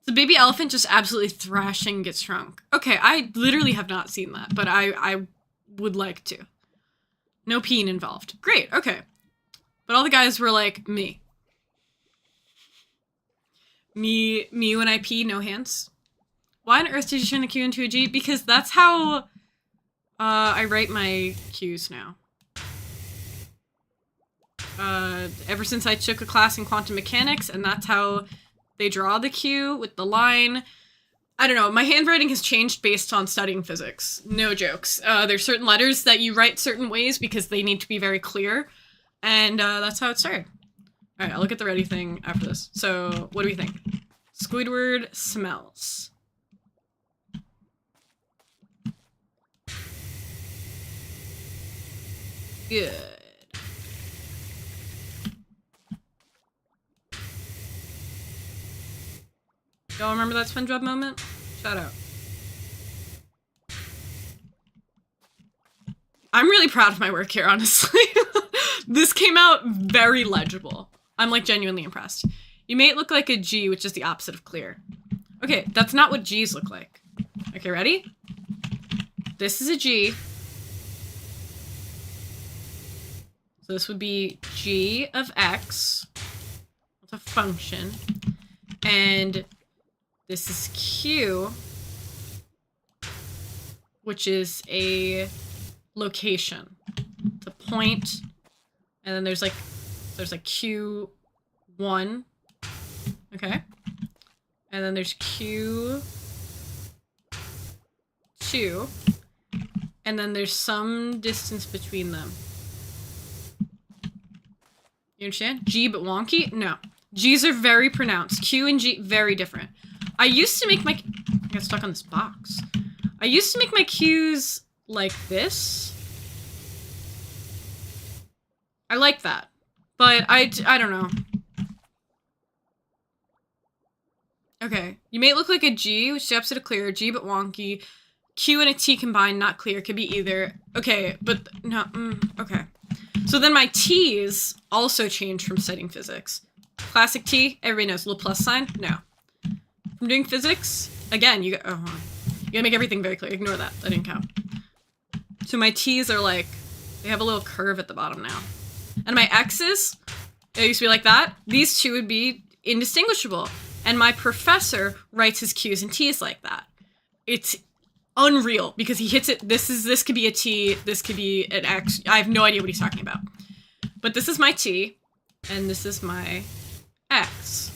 The baby elephant just absolutely thrashing gets shrunk. Okay, I literally have not seen that, but I would like to. No peeing involved. Great, okay. But all the guys were like, me. Me when I pee, no hands. Why on earth did you turn the Q into a G? Because that's how I write my Qs now. Ever since I took a class in quantum mechanics, and that's how they draw the Q with the line. I don't know, my handwriting has changed based on studying physics. No jokes. There's certain letters that you write certain ways because they need to be very clear, and that's how it started. Alright, I'll look at the ready thing after this. So, what do we think? Squidward smells. Good. Y'all remember that SpongeBob moment? Shout out. I'm really proud of my work here, honestly. This came out very legible. I'm like genuinely impressed. You may look like a G, which is the opposite of clear. Okay, that's not what G's look like. Okay, ready? This is a G. So this would be G of X. It's a function. And this is Q, which is a location. It's a point. And then there's like Q1. Okay. And then there's Q2. And then there's some distance between them. You understand? G but wonky? No. G's are very pronounced. Q and G, very different. I used to make my... I got stuck on this box. I used to make my Q's like this. I like that. But I don't know. Okay. You may look like a G, which is the opposite of clear. G but wonky. Q and a T combined, not clear. Could be either. Okay, but no. Okay. So then my T's also changed from studying physics. Classic T, everybody knows, little plus sign? No. From doing physics, again, you gotta make everything very clear. Ignore that, that didn't count. So my T's are like, they have a little curve at the bottom now. And my X's, they used to be like that. These two would be indistinguishable. And my professor writes his Q's and T's like that. It's unreal because he hits it. This could be a T, this could be an X. I have no idea what he's talking about. But this is my T, and this is my X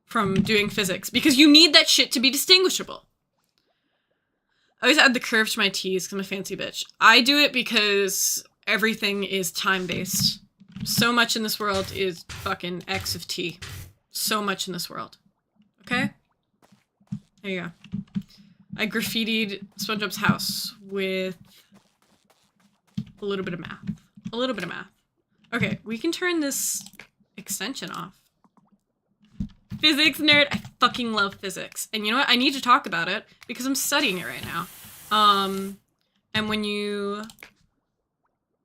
from doing physics because you need that shit to be distinguishable. I always add the curve to my T's because I'm a fancy bitch. I do it because everything is time-based. So much in this world is fucking X of T. So much in this world. Okay? There you go. I graffitied SpongeBob's house with a little bit of math. A little bit of math. Okay, we can turn this extension off. Physics nerd. I fucking love physics. And you know what? I need to talk about it because I'm studying it right now. And when you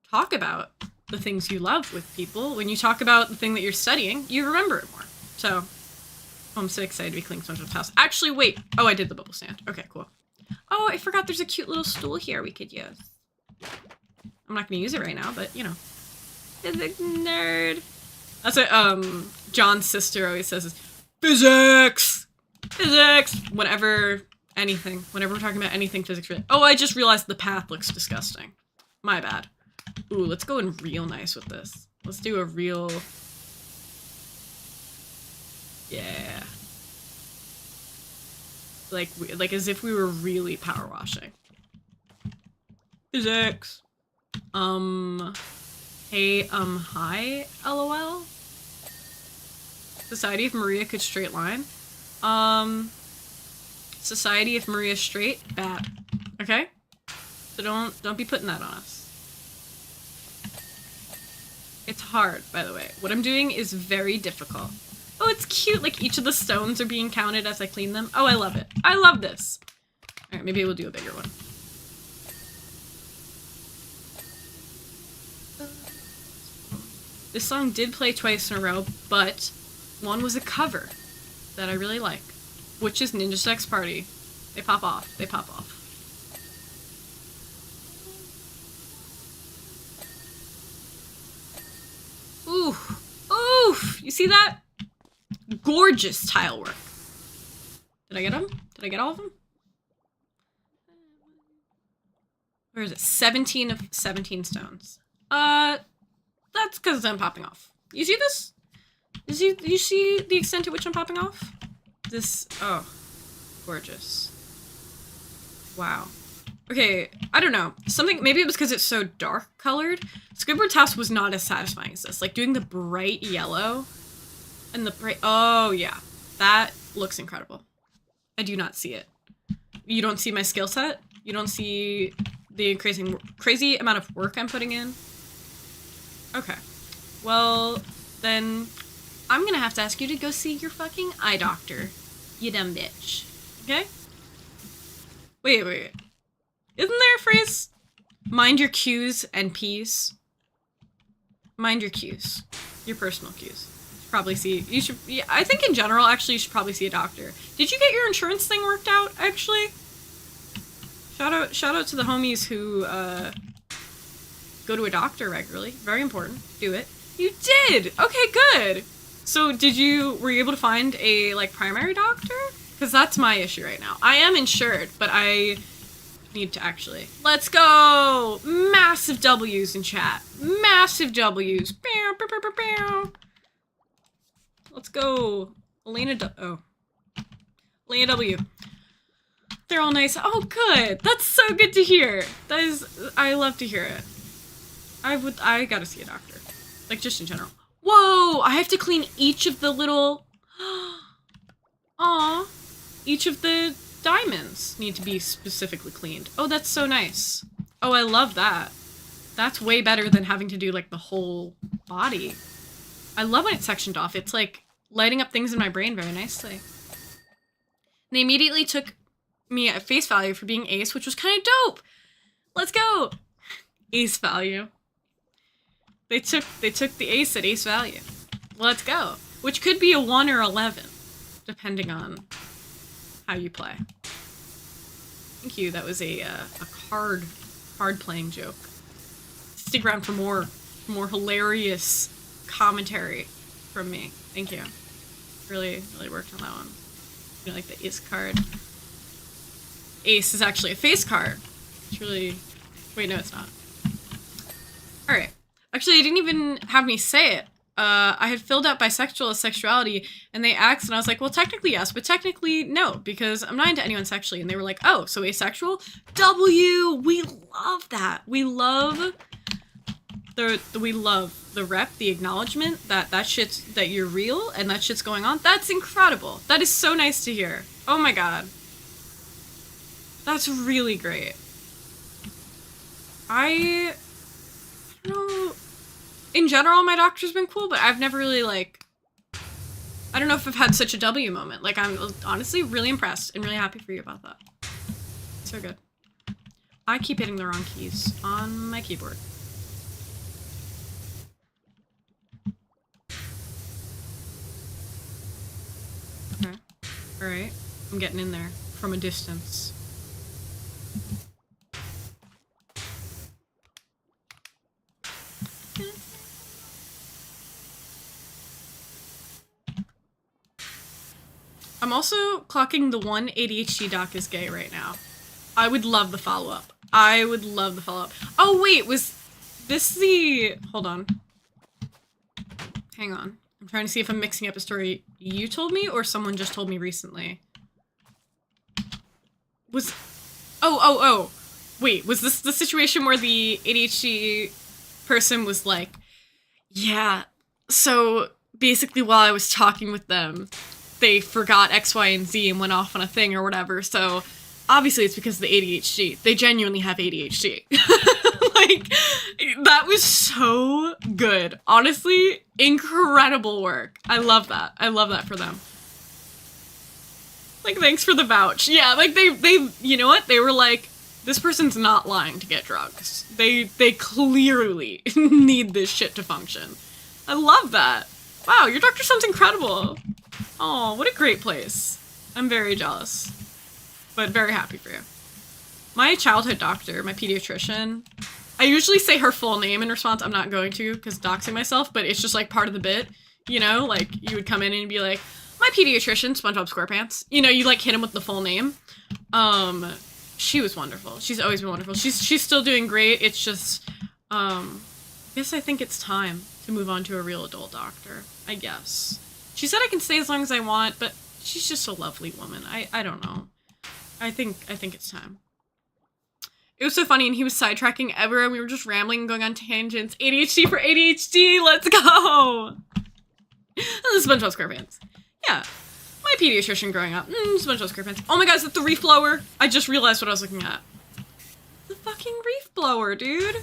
talk about the things you love with people, when you talk about the thing that you're studying, you remember it more. So, I'm so excited to be cleaning SpongeBob's house. Actually, wait. Oh, I did the bubble stand. Okay, cool. Oh, I forgot there's a cute little stool here we could use. I'm not gonna use it right now, but, you know. Physics nerd. That's what, John's sister always says is, physics! Physics! Whenever we're talking about anything physics. Oh, I just realized the path looks disgusting. My bad. Ooh, let's go in real nice with this. Let's do a real... Yeah. Like as if we were really power washing. Physics. Hey, hi, LOL. Society if Maria could straight line. Society if Maria's straight, bad. Okay? So don't be putting that on us. It's hard, by the way. What I'm doing is very difficult. Oh, it's cute. Like, each of the stones are being counted as I clean them. Oh, I love it. I love this. Alright, maybe we'll do a bigger one. This song did play twice in a row, but one was a cover that I really like, which is Ninja Sex Party. They pop off. They pop off. Ooh. Oof. You see that? Gorgeous tile work. Did I get them? Did I get all of them? Where is it? 17 of 17 stones. That's because I'm popping off. You see this? You see the extent to which I'm popping off? This, oh, gorgeous. Wow. Okay, I don't know. Something, maybe it was because it's so dark colored. Squidward's house was not as satisfying as this. Like, doing the bright yellow and the bright, oh yeah. That looks incredible. I do not see it. You don't see my skill set? You don't see the crazy amount of work I'm putting in? Okay. Well, then I'm gonna have to ask you to go see your fucking eye doctor. You dumb bitch. Okay? Wait. Isn't there a phrase? Mind your Q's and P's. Mind your Q's. Your personal Q's. You should, yeah, I think in general, actually, you should probably see a doctor. Did you get your insurance thing worked out, actually? Shout out to the homies who, go to a doctor regularly. Very important. Do it. You did! Okay, good! So were you able to find a, like, primary doctor? Because that's my issue right now. I am insured, but I need to actually. Let's go! Massive W's in chat. Massive W's. Bow, bow, bow, bow, bow. Let's go. Elena W. They're all nice. Oh, good. That's so good to hear. I love to hear it. I gotta see a doctor. Like, just in general. Whoa! I have to clean each of the little... Aw. Each of the diamonds need to be specifically cleaned. Oh, that's so nice. Oh, I love that. That's way better than having to do, like, the whole body. I love when it's sectioned off. It's, like, lighting up things in my brain very nicely. They immediately took me at face value for being ace, which was kind of dope. Let's go. Ace value. They took the ace at ace value. Let's go. Which could be a 1 or 11, depending on how you play. Thank you. That was a card playing joke. Stick around for more hilarious commentary from me. Thank you. Really worked on that one. You know, like the ace card. Ace is actually a face card. It's really... Wait, no, it's not. Alright. Actually, they didn't even have me say it. I had filled out bisexual as sexuality, and they asked, and I was like, well, technically yes, but technically no, because I'm not into anyone sexually. And they were like, oh, so asexual? W! We love that. We love the rep, the acknowledgement that you're real and that shit's going on. That's incredible. That is so nice to hear. Oh my god. That's really great. I don't know. In general, my doctor's been cool, but I've never really, like... I don't know if I've had such a W moment. Like, I'm honestly really impressed and really happy for you about that. So good. I keep hitting the wrong keys on my keyboard. Okay. Alright. I'm getting in there from a distance. I'm also clocking the one ADHD doc is gay right now. I would love the follow-up. I would love the follow-up. Oh wait, was this the... Hold on. Hang on. I'm trying to see if I'm mixing up a story you told me or someone just told me recently. Was... Oh. Wait, was this the situation where the ADHD person was like, yeah, so basically while I was talking with them, they forgot X, Y, and Z and went off on a thing or whatever, so obviously it's because of the ADHD. They genuinely have ADHD. Like, that was so good. Honestly, incredible work. I love that. I love that for them. Like, thanks for the vouch. Yeah, like, they you know what? They were like, this person's not lying to get drugs. They clearly need this shit to function. I love that. Wow, your doctor sounds incredible. Oh, what a great place. I'm very jealous, but very happy for you. My childhood doctor, my pediatrician, I usually say her full name in response. I'm not going to, because doxing myself, but it's just like part of the bit, you know? Like, you would come in and be like, my pediatrician, SpongeBob SquarePants. You know, you like hit him with the full name. She was wonderful. She's always been wonderful. She's still doing great. It's just, I guess I think it's time to move on to a real adult doctor, I guess. She said I can stay as long as I want, but she's just a lovely woman. I don't know. I think it's time. It was so funny, and he was sidetracking everyone. We were just rambling and going on tangents. ADHD for ADHD, let's go! This is SpongeBob SquarePants. Yeah. My pediatrician growing up. SpongeBob SquarePants. Oh my god, is that the reef blower? I just realized what I was looking at. The fucking reef blower, dude.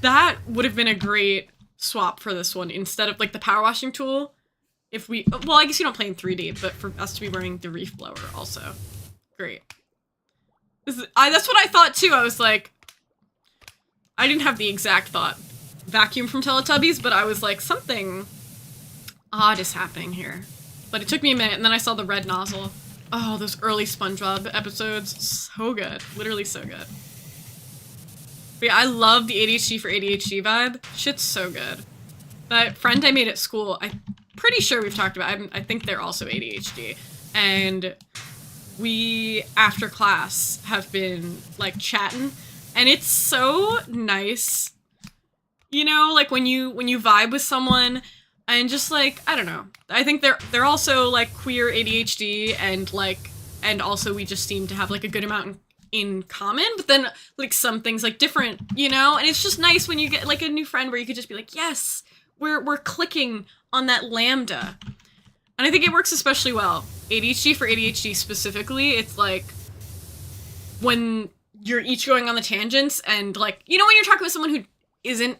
That would have been a great swap for this one instead of like the power washing tool. If we, well, I guess you don't play in 3D, but for us to be wearing the reef blower also. Great. That's what I thought too. I was like, I didn't have the exact thought. Vacuum from Teletubbies, but I was like, something odd is happening here. But it took me a minute, and then I saw the red nozzle. Oh, those early SpongeBob episodes. So good. Literally so good. But yeah, I love the ADHD for ADHD vibe. Shit's so good. That friend I made at school, I'm pretty sure we've talked about, I think they're also ADHD. And we, after class, have been, like, chatting. And it's so nice. You know, like, when you vibe with someone, and just, like, I don't know. I think they're also, like, queer ADHD, and, like, and also we just seem to have, like, a good amount in common, but then, like, some things, like, different, you know? And it's just nice when you get, like, a new friend where you could just be like, yes, we're clicking on that lambda. And I think it works especially well. ADHD for ADHD specifically, it's, like, when you're each going on the tangents, and, like, you know when you're talking with someone who isn't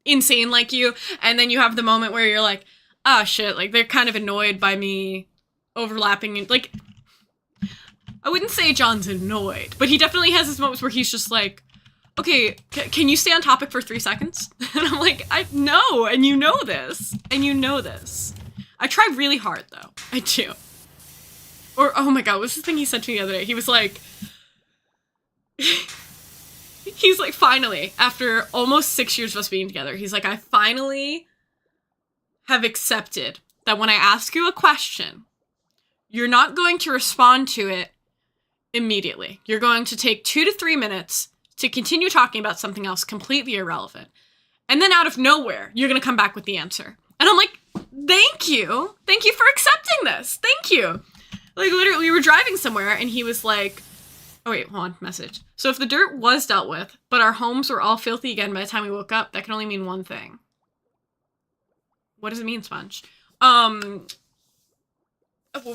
insane like you, and then you have the moment where you're like, ah, shit, like, they're kind of annoyed by me overlapping, and, like, I wouldn't say John's annoyed, but he definitely has his moments where he's just like, okay, can you stay on topic for 3 seconds? And I'm like, I know, and you know this, and you know this. I try really hard, though. I do. Or, oh my god, what's the thing he said to me the other day? He was like, he's like, finally, after almost 6 years of us being together, he's like, I finally have accepted that when I ask you a question, you're not going to respond to it immediately. You're going to take 2 to 3 minutes to continue talking about something else completely irrelevant. And then out of nowhere, you're going to come back with the answer. And I'm like, thank you. Thank you for accepting this. Thank you. Like, literally, we were driving somewhere, and he was like, oh wait, hold on, message. So if the dirt was dealt with, but our homes were all filthy again by the time we woke up, that can only mean one thing. What does it mean, Sponge? What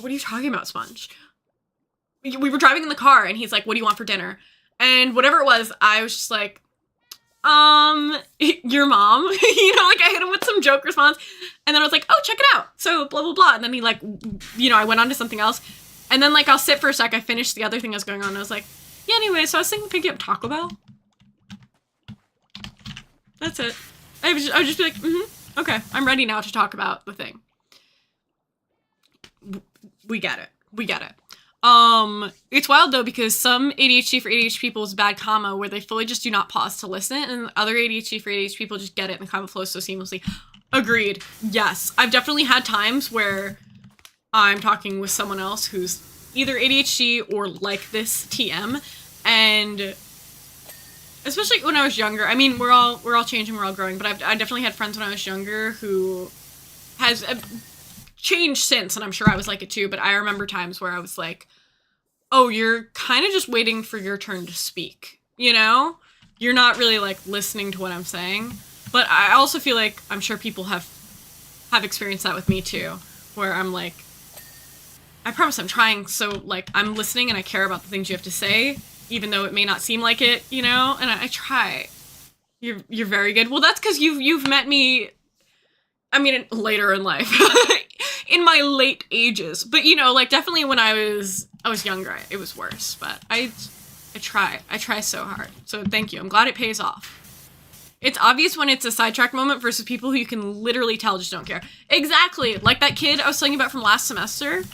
are you talking about, Sponge? We were driving in the car, and he's like, what do you want for dinner? And whatever it was, I was just like, your mom? You know, like, I hit him with some joke response, and then I was like, oh, check it out. So, blah, blah, blah. And then he, like, you know, I went on to something else. And then, like, I'll sit for a sec, I finished the other thing that was going on, and I was like, yeah, anyway, so I was thinking picking up Taco Bell. That's it. I would just be like, okay, I'm ready now to talk about the thing. We get it. We get it. It's wild though, because some ADHD for ADHD people is bad comma where they fully just do not pause to listen, and other ADHD for ADHD people just get it and the comma flows so seamlessly. Agreed. Yes. I've definitely had times where I'm talking with someone else who's either ADHD or like this TM, and especially when I was younger, I mean, we're all changing, we're all growing, but I definitely had friends when I was younger who has changed since, and I'm sure I was like it too, but I remember times where I was like, oh, you're kind of just waiting for your turn to speak, you know? You're not really, like, listening to what I'm saying. But I also feel like I'm sure people have experienced that with me too, where I'm like, I promise I'm trying, so, like, I'm listening and I care about the things you have to say, even though it may not seem like it, you know? And I try. You're very good. Well, that's because you've met me, I mean, later in life. In my late ages. But, you know, like, definitely when I was younger, it was worse. But I try. I try so hard. So thank you. I'm glad it pays off. It's obvious when it's a sidetrack moment versus people who you can literally tell just don't care. Exactly. Like that kid I was telling you about from last semester.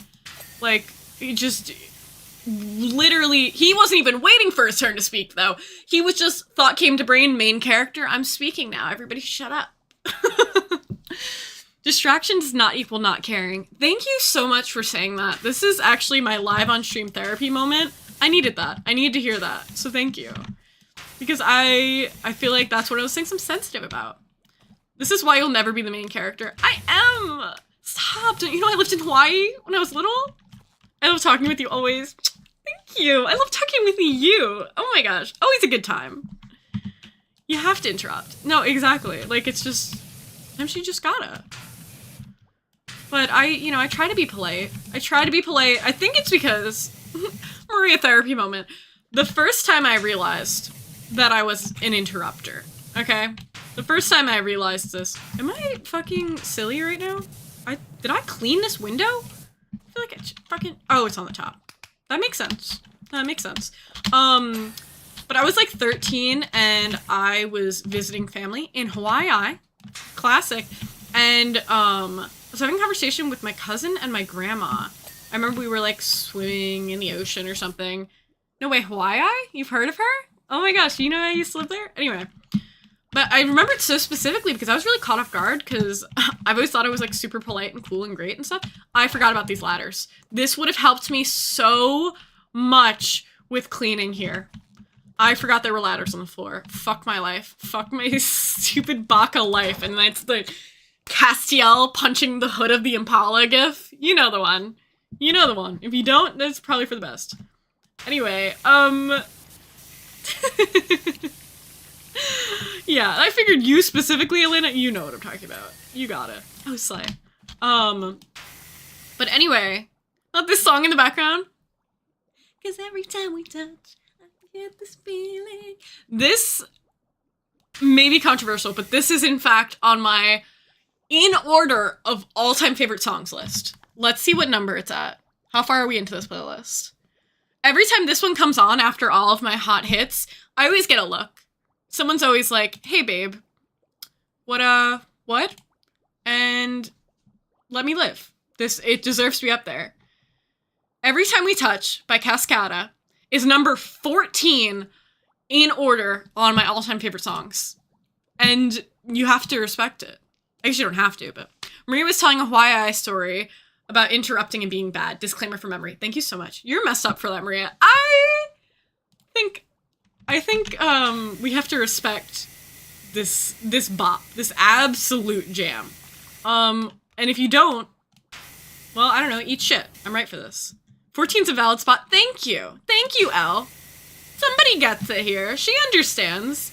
Like, he just literally, he wasn't even waiting for his turn to speak, though. He was just, thought came to brain, main character, I'm speaking now. Everybody shut up. Distraction does not equal not caring. Thank you so much for saying that. This is actually my live on stream therapy moment. I needed that. I needed to hear that. So thank you. Because I feel like that's what I was saying I'm sensitive about. This is why you'll never be the main character. I am! Stop! Don't you know I lived in Hawaii when I was little? I love talking with you always. Thank you! I love talking with you! Oh my gosh. Always a good time. You have to interrupt. No, exactly. Like, it's just... sometimes you just gotta. But I try to be polite. I think it's because... Maria therapy moment. The first time I realized that I was an interrupter, okay? The first time I realized this, am I fucking silly right now? Did I clean this window? I feel like I fucking, oh, it's on the top. That makes sense. That makes sense. But I was like 13 and I was visiting family in Hawaii, classic, and I was having a conversation with my cousin and my grandma. I remember we were like swimming in the ocean or something. No way, Hawaii? You've heard of her? Oh my gosh, you know I used to live there? Anyway. But I remember it so specifically because I was really caught off guard because I've always thought I was like super polite and cool and great and stuff. I forgot about these ladders. This would have helped me so much with cleaning here. I forgot there were ladders on the floor. Fuck my life. Fuck my stupid baka life. And that's the Castiel punching the hood of the Impala gif. You know the one. You know the one. If you don't, that's probably for the best. Anyway, yeah, I figured you specifically, Elena, you know what I'm talking about. You got it. Oh, slay. But anyway, not this song in the background. 'Cause every time we touch, I get this feeling. This may be controversial, but this is in fact on my in order of all-time favorite songs list. Let's see what number it's at. How far are we into this playlist? Every time this one comes on after all of my hot hits, I always get a look. Someone's always like, hey babe, what? And let me live. It deserves to be up there. Every Time We Touch by Cascada is number 14 in order on my all-time favorite songs. And you have to respect it. I guess you don't have to, but Maria was telling a Hawaii story about interrupting and being bad. Disclaimer from memory. Thank you so much. You're messed up for that, Maria. I think we have to respect this bop, this absolute jam. And if you don't, well, I don't know, eat shit. I'm right for this. 14's a valid spot. Thank you. Thank you, Elle. Somebody gets it here. She understands.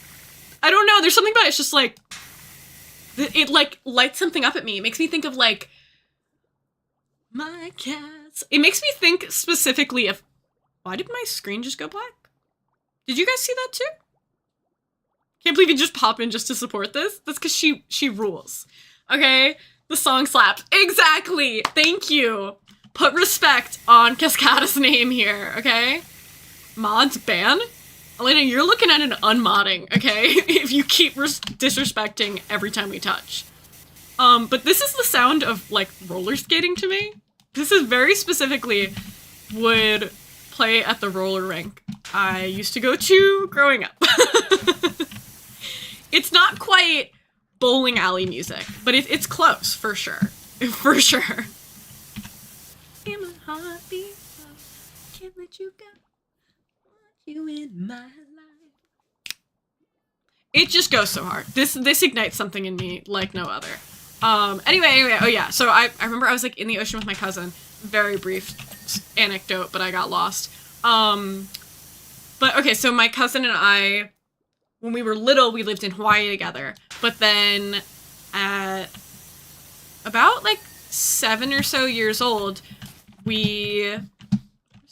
I don't know, there's something about it, it's just like, it like lights something up at me. It makes me think of like, my cats. It makes me think specifically of, why did my screen just go black? Did you guys see that too? Can't believe you just pop in just to support this. That's because she rules. Okay? The song slaps. Exactly! Thank you! Put respect on Cascada's name here, okay? Mods ban? Elena, you're looking at an unmodding, okay? If you keep disrespecting Every Time We Touch. But this is the sound of, like, roller skating to me. This is very specifically would play at the roller rink I used to go to growing up. It's not quite bowling alley music, but it's close, for sure. For sure. In my heartbeat, can't let you go. Want you in my life. It just goes so hard. This ignites something in me like no other. Anyway, oh yeah, so I remember I was like in the ocean with my cousin. Very brief anecdote, but I got lost. But okay, so my cousin and I, when we were little, we lived in Hawaii together. But then at about like 7 or so years old, where's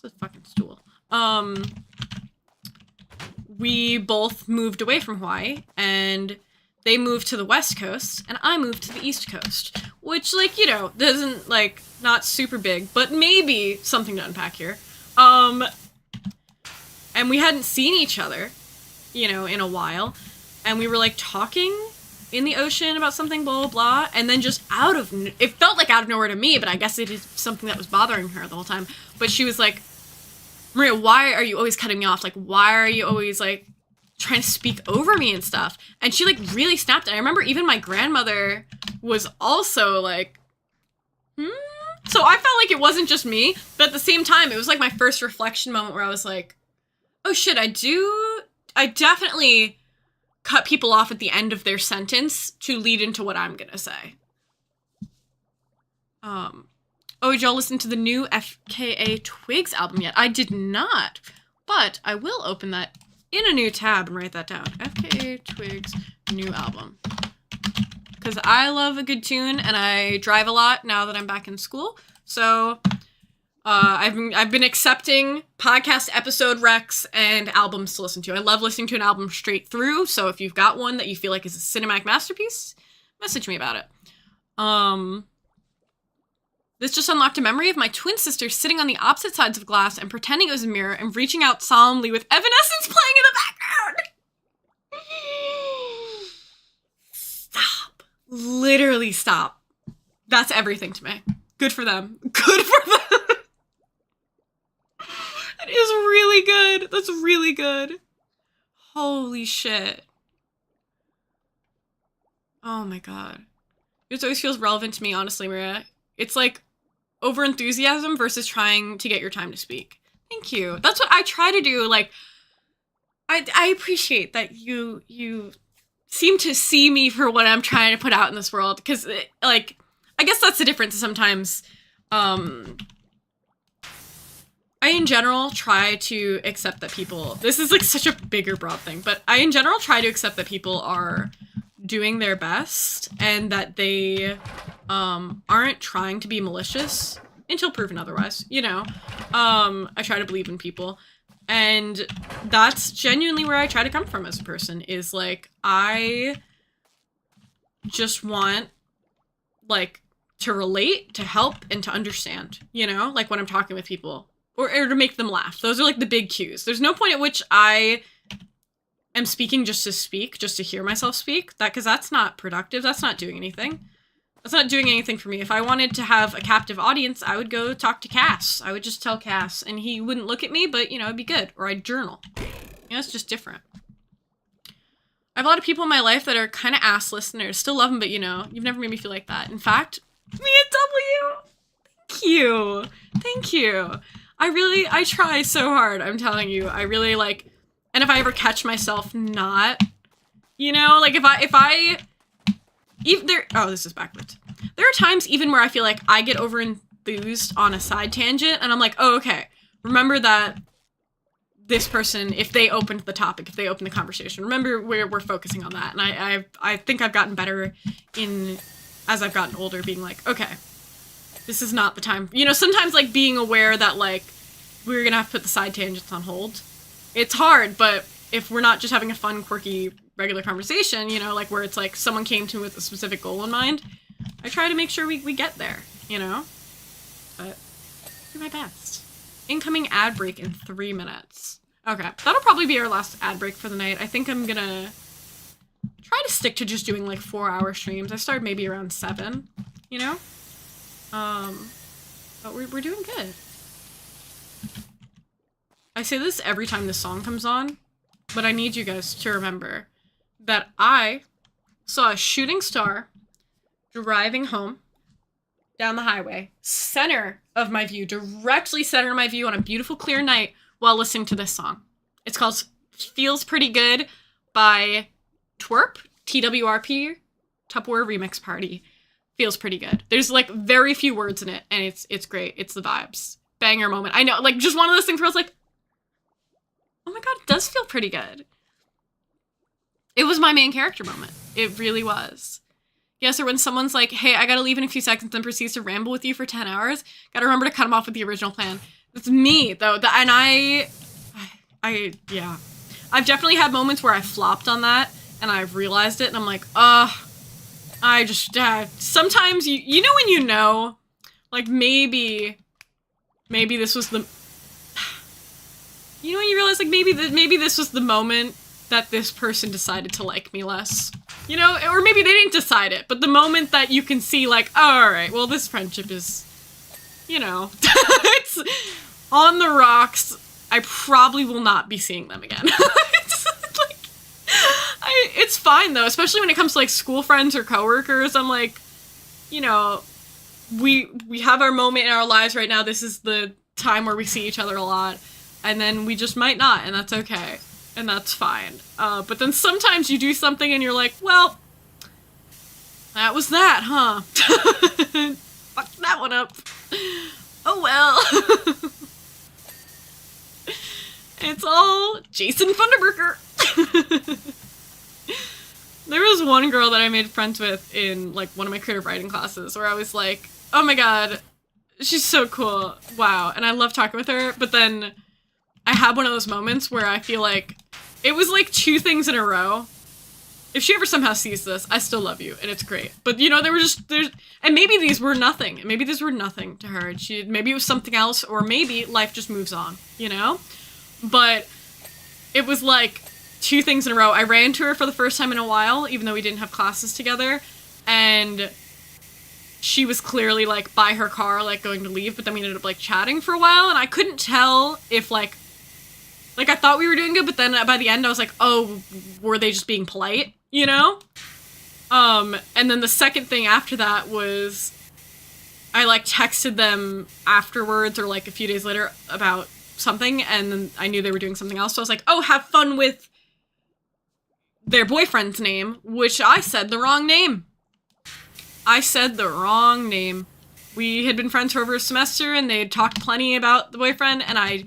the fucking stool? we both moved away from Hawaii, and they moved to the West Coast, and I moved to the East Coast, which, like, you know, doesn't, like, not super big, but maybe something to unpack here. And we hadn't seen each other, you know, in a while, and we were, like, talking in the ocean about something, blah, blah, blah, and then just it felt like out of nowhere to me, but I guess it is something that was bothering her the whole time, but she was like, Maria, why are you always cutting me off? Like, why are you always, like, trying to speak over me and stuff? And she, like, really snapped. And I remember even my grandmother was also like, So I felt like it wasn't just me, but at the same time, it was like my first reflection moment where I was like, oh shit, I definitely cut people off at the end of their sentence to lead into what I'm gonna say. Oh, did y'all listen to the new FKA Twigs album yet? I did not, but I will open that in a new tab and write that down. FKA Twigs new album. Because I love a good tune, and I drive a lot now that I'm back in school. So I've been accepting podcast episode recs and albums to listen to. I love listening to an album straight through. So if you've got one that you feel like is a cinematic masterpiece, message me about it. This just unlocked a memory of my twin sister sitting on the opposite sides of glass and pretending it was a mirror and reaching out solemnly with Evanescence playing in the background. Stop. Literally stop. That's everything to me. Good for them. Good for them. That is really good. That's really good. Holy shit. Oh my god. It always feels relevant to me, honestly, Maria. It's like over-enthusiasm versus trying to get your time to speak. Thank you. That's what I try to do. Like, I appreciate that you seem to see me for what I'm trying to put out in this world. Because, like, I guess that's the difference sometimes. I, in general, try to accept that people... This is, like, such a bigger, broad thing. But I, in general, try to accept that people are doing their best and that they... aren't trying to be malicious until proven otherwise, you know. I try to believe in people, and that's genuinely where I try to come from as a person, is like, I just want, like, to relate, to help, and to understand, you know, like when I'm talking with people, or to make them laugh. Those are like the big cues. There's no point at which I am speaking just to speak, just to hear myself speak, because that's not productive, that's not doing anything. That's not doing anything for me. If I wanted to have a captive audience, I would go talk to Cass. I would just tell Cass, and he wouldn't look at me, but, you know, it'd be good. Or I'd journal. You know, it's just different. I have a lot of people in my life that are kind of ass listeners. Still love them, but, you know, you've never made me feel like that. In fact, me and W! Thank you! Thank you! I try so hard, I'm telling you. I really, like... And if I ever catch myself not... You know, like, oh, this is backwards. There are times even where I feel like I get over enthused on a side tangent, and I'm like, oh, okay. Remember that this person, if they opened the topic, if they opened the conversation, remember where we're focusing on that. And I think I've gotten better as I've gotten older, being like, okay, this is not the time. You know, sometimes, like, being aware that, like, we're gonna have to put the side tangents on hold. It's hard, but if we're not just having a fun, quirky, regular conversation, you know, like where it's like someone came to me with a specific goal in mind, I try to make sure we get there, you know? But do my best. Incoming ad break in 3 minutes. Okay, that'll probably be our last ad break for the night. I think I'm gonna try to stick to just doing like 4-hour streams. I started maybe around 7, you know? But we're doing good. I say this every time this song comes on, but I need you guys to remember that I saw a shooting star driving home down the highway, center of my view, directly center of my view on a beautiful clear night while listening to this song. It's called Feels Pretty Good by Twerp, TWRP, Tupperware Remix Party. Feels pretty good. There's like very few words in it, and it's great. It's the vibes. Banger moment. I know, like just one of those things where I was like, oh my god, it does feel pretty good. It was my main character moment. It really was. Yes, or when someone's like, hey, I gotta leave in a few seconds, and proceeds to ramble with you for 10 hours, gotta remember to cut them off with the original plan. That's me, though. And yeah. I've definitely had moments where I flopped on that and I've realized it and I'm like, I just, sometimes you know when you know, like maybe this was the, you know when you realize like maybe this was the moment that this person decided to like me less. You know, or maybe they didn't decide it, but the moment that you can see like, oh, alright, well this friendship is, you know, it's on the rocks. I probably will not be seeing them again. It's fine though, especially when it comes to like school friends or coworkers. I'm like, you know, we have our moment in our lives right now. This is the time where we see each other a lot, and then we just might not, and that's okay, and that's fine. But then sometimes you do something and you're like, well, that was that, huh? Fuck that one up. Oh well. It's all Jason Funderburker. There was one girl that I made friends with in like one of my creative writing classes where I was like, oh my god, she's so cool, wow, and I love talking with her, but then I had one of those moments where I feel like it was like 2 things in a row. If she ever somehow sees this, I still love you, and it's great. But you know, and maybe these were nothing. Maybe these were nothing to her. Maybe it was something else, or maybe life just moves on, you know? But it was like 2 things in a row. I ran into her for the first time in a while, even though we didn't have classes together, and she was clearly like by her car, like going to leave, but then we ended up like chatting for a while, and I couldn't tell if like I thought we were doing good, but then by the end I was like, oh, were they just being polite, you know? And then the second thing after that was I like texted them afterwards or like a few days later about something, and then I knew they were doing something else, so I was like, oh, have fun with their boyfriend's name, which I said the wrong name. I said the wrong name. We had been friends for over a semester, and they had talked plenty about the boyfriend, and I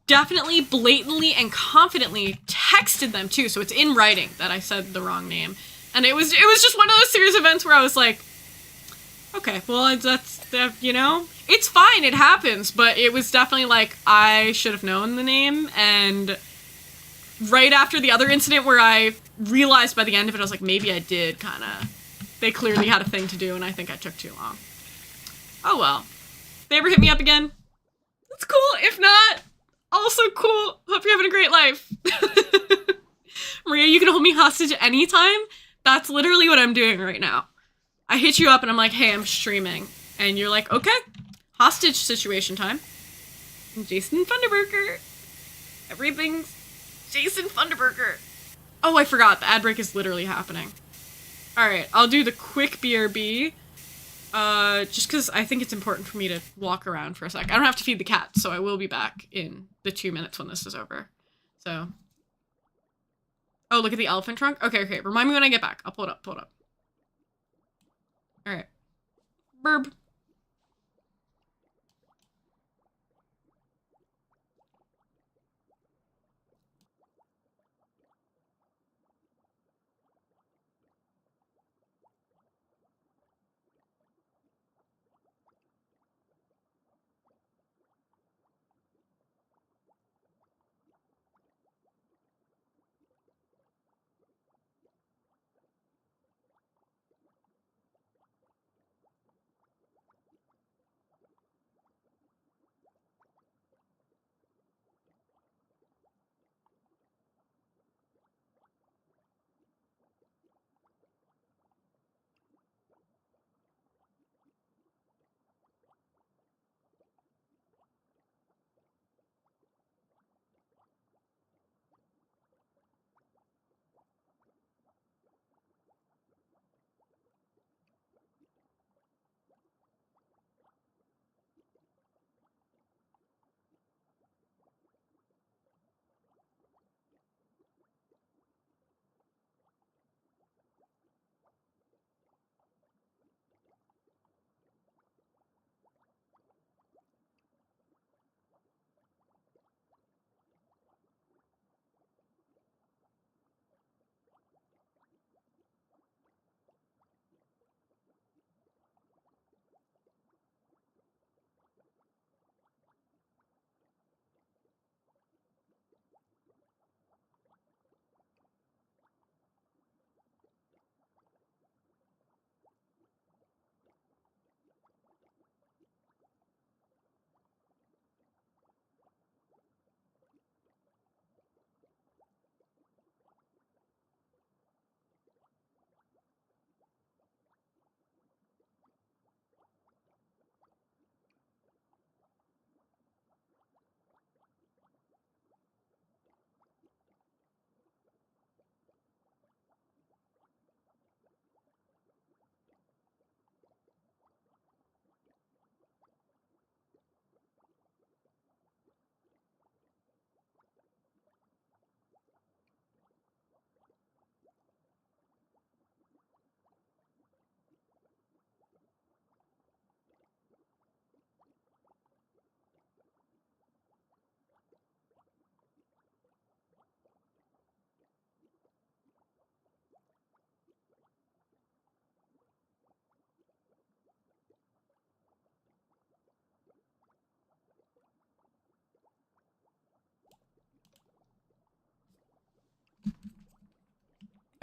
definitely, blatantly, and confidently texted them too, so it's in writing that I said the wrong name. And it was just one of those series of events where I was like, okay, well, that's, you know, it's fine, it happens, but it was definitely like, I should have known the name, and right after the other incident where I realized by the end of it, I was like, maybe I did kinda, they clearly had a thing to do, and I think I took too long. Oh well. If they ever hit me up again, that's cool. If not, also cool. Hope you're having a great life. Maria, you can hold me hostage anytime. That's literally what I'm doing right now. I hit you up and I'm like, hey, I'm streaming. And you're like, okay, hostage situation time. I'm Jason Funderburker. Everything's Jason Funderburker. Oh, I forgot. The ad break is literally happening. Alright, I'll do the quick BRB. Just because I think it's important for me to walk around for a sec. I don't have to feed the cat, so I will be back in the 2 minutes when this is over. So. Oh, look at the elephant trunk? Okay. Remind me when I get back. I'll pull it up. Alright. Burb.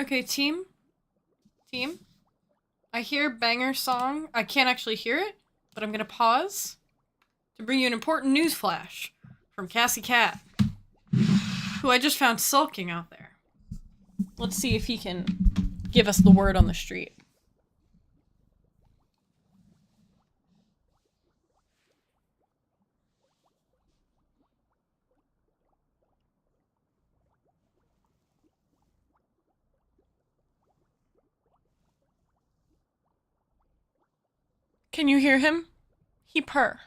Okay, team. Team. I hear banger song. I can't actually hear it, but I'm gonna pause to bring you an important news flash from Cassie Cat, who I just found sulking out there. Let's see if he can give us the word on the street. Can you hear him? He purr.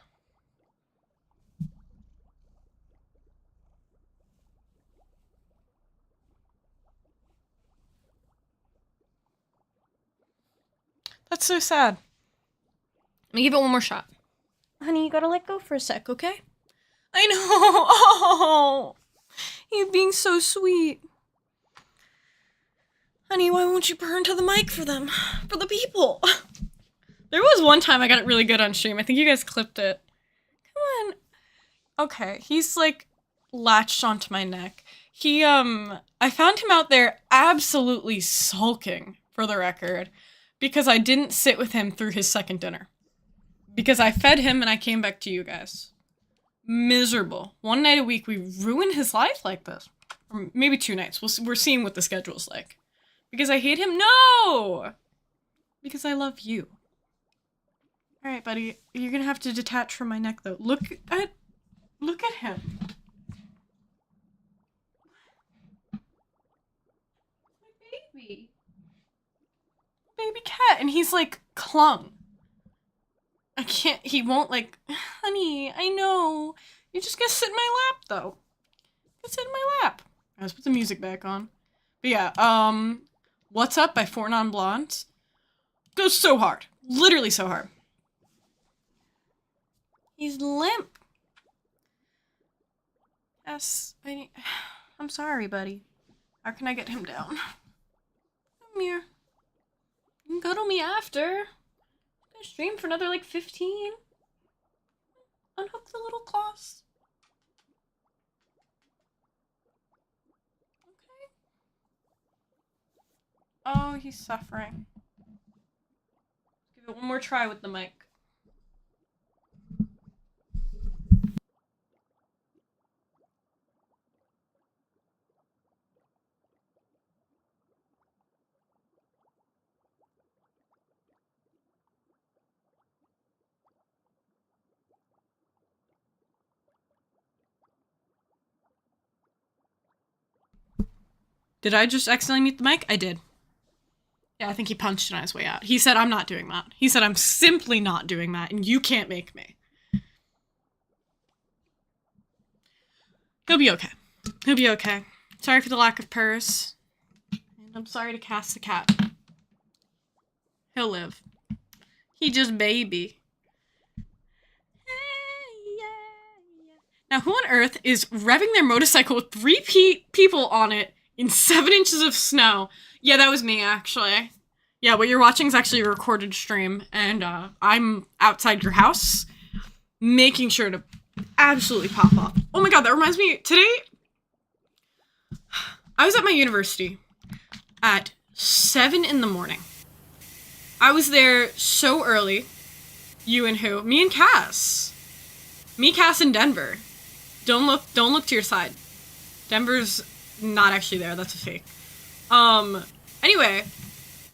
That's so sad. Let me give it one more shot. Honey, you gotta let go for a sec, okay? I know! Oh! He's being so sweet. Honey, why won't you purr into the mic for them? For the people! There was one time I got it really good on stream. I think you guys clipped it. Come on. Okay, he's like latched onto my neck. I found him out there absolutely sulking, for the record, because I didn't sit with him through his second dinner. Because I fed him and I came back to you guys. Miserable. One night a week, we ruin his life like this. Or maybe 2 nights. We're seeing what the schedule's like. Because I hate him? No! Because I love you. Alright, buddy. You're gonna have to detach from my neck, though. Look at him. My baby. Baby cat. And he's, like, clung. I can't, he won't, like, honey, I know. You're just gonna sit in my lap, though. Just sit in my lap. Let's put the music back on. But yeah, What's Up by Four Non Blondes goes so hard. Literally so hard. He's limp. Yes, I'm sorry, buddy. How can I get him down? Come here. You can cuddle me after. I'm gonna stream for another, like, 15. Unhook the little claws. Okay. Oh, he's suffering. Let's give it one more try with the mic. Did I just accidentally mute the mic? I did. Yeah, I think he punched it on his way out. He said, I'm not doing that. He said, I'm simply not doing that, and you can't make me. He'll be okay. He'll be okay. Sorry for the lack of purrs. And I'm sorry to Cass the cat. He'll live. He just baby. Now, who on earth is revving their motorcycle with 3 people on it in 7 inches of snow? Yeah, that was me, actually. Yeah, what you're watching is actually a recorded stream, and I'm outside your house, making sure to absolutely pop off. Oh my god, that reminds me, today, I was at my university at 7 in the morning. I was there so early. You and who? Me and Cass. Me, Cass, and Denver. Don't look to your side. Denver's not actually there, that's a fake. Anyway,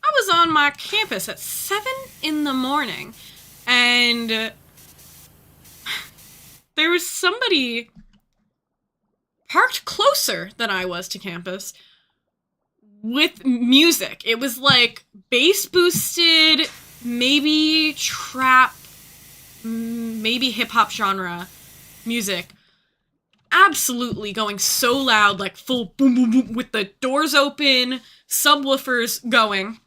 I was on my campus at 7 in the morning, and there was somebody parked closer than I was to campus with music. It was like bass boosted, maybe trap, maybe hip hop genre music. Absolutely going so loud, like full boom boom boom with the doors open, subwoofers going.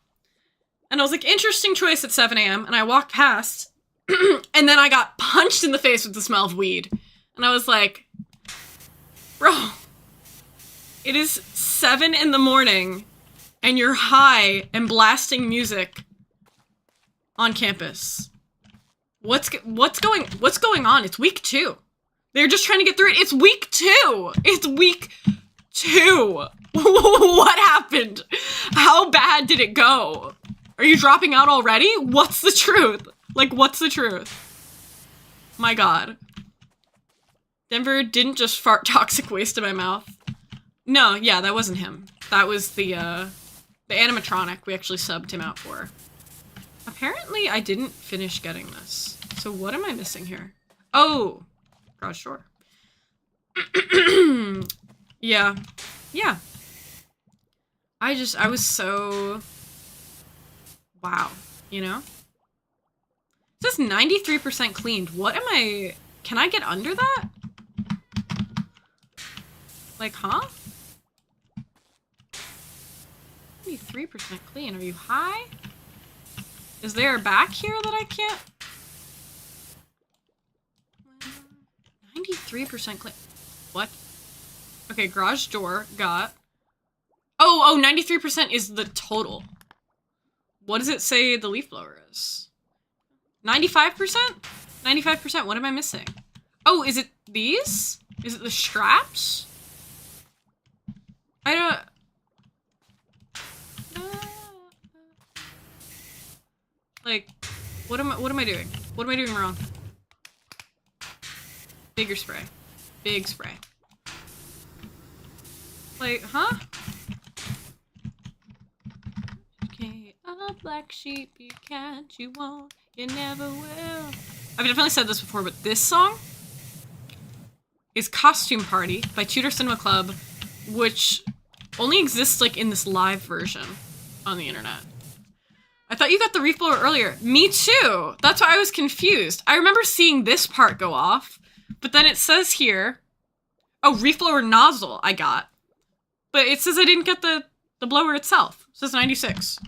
And I was like, interesting choice at 7 a.m. And I walked past, and then I got punched in the face with the smell of weed. And I was like, bro, it is 7 in the morning, and you're high and blasting music on campus. What's going on? It's week 2. They're just trying to get through it. It's week 2. It's week 2. What happened? How did it go? Are you dropping out already? What's the truth? Like, what's the truth? My god. Denver didn't just fart toxic waste in my mouth. No, yeah, that wasn't him. That was the animatronic we actually subbed him out for. Apparently, I didn't finish getting this. So what am I missing here? Oh! Garage door. Yeah. Yeah. I was so... Wow. You know? It says 93% cleaned. What am I... Can I get under that? Like, huh? 93% clean. Are you high? Is there a back here that I can't? 93% clean. What? Okay, garage door. Got. Oh, 93% is the total. What does it say the leaf blower is? 95%? 95%. What am I missing? Oh, is it these? Is it the straps? I don't... Like, what am I doing? What am I doing wrong? Bigger spray. Big spray. Like, huh? Okay, a black sheep, you can't, you won't, you never will. I've definitely said this before, but this song is Costume Party by Tudor Cinema Club, which only exists, like, in this live version on the internet. I thought you got the reef blower earlier. Me too! That's why I was confused. I remember seeing this part go off, but then it says here... Oh, reef blower nozzle I got. But it says I didn't get the blower itself. It says 96.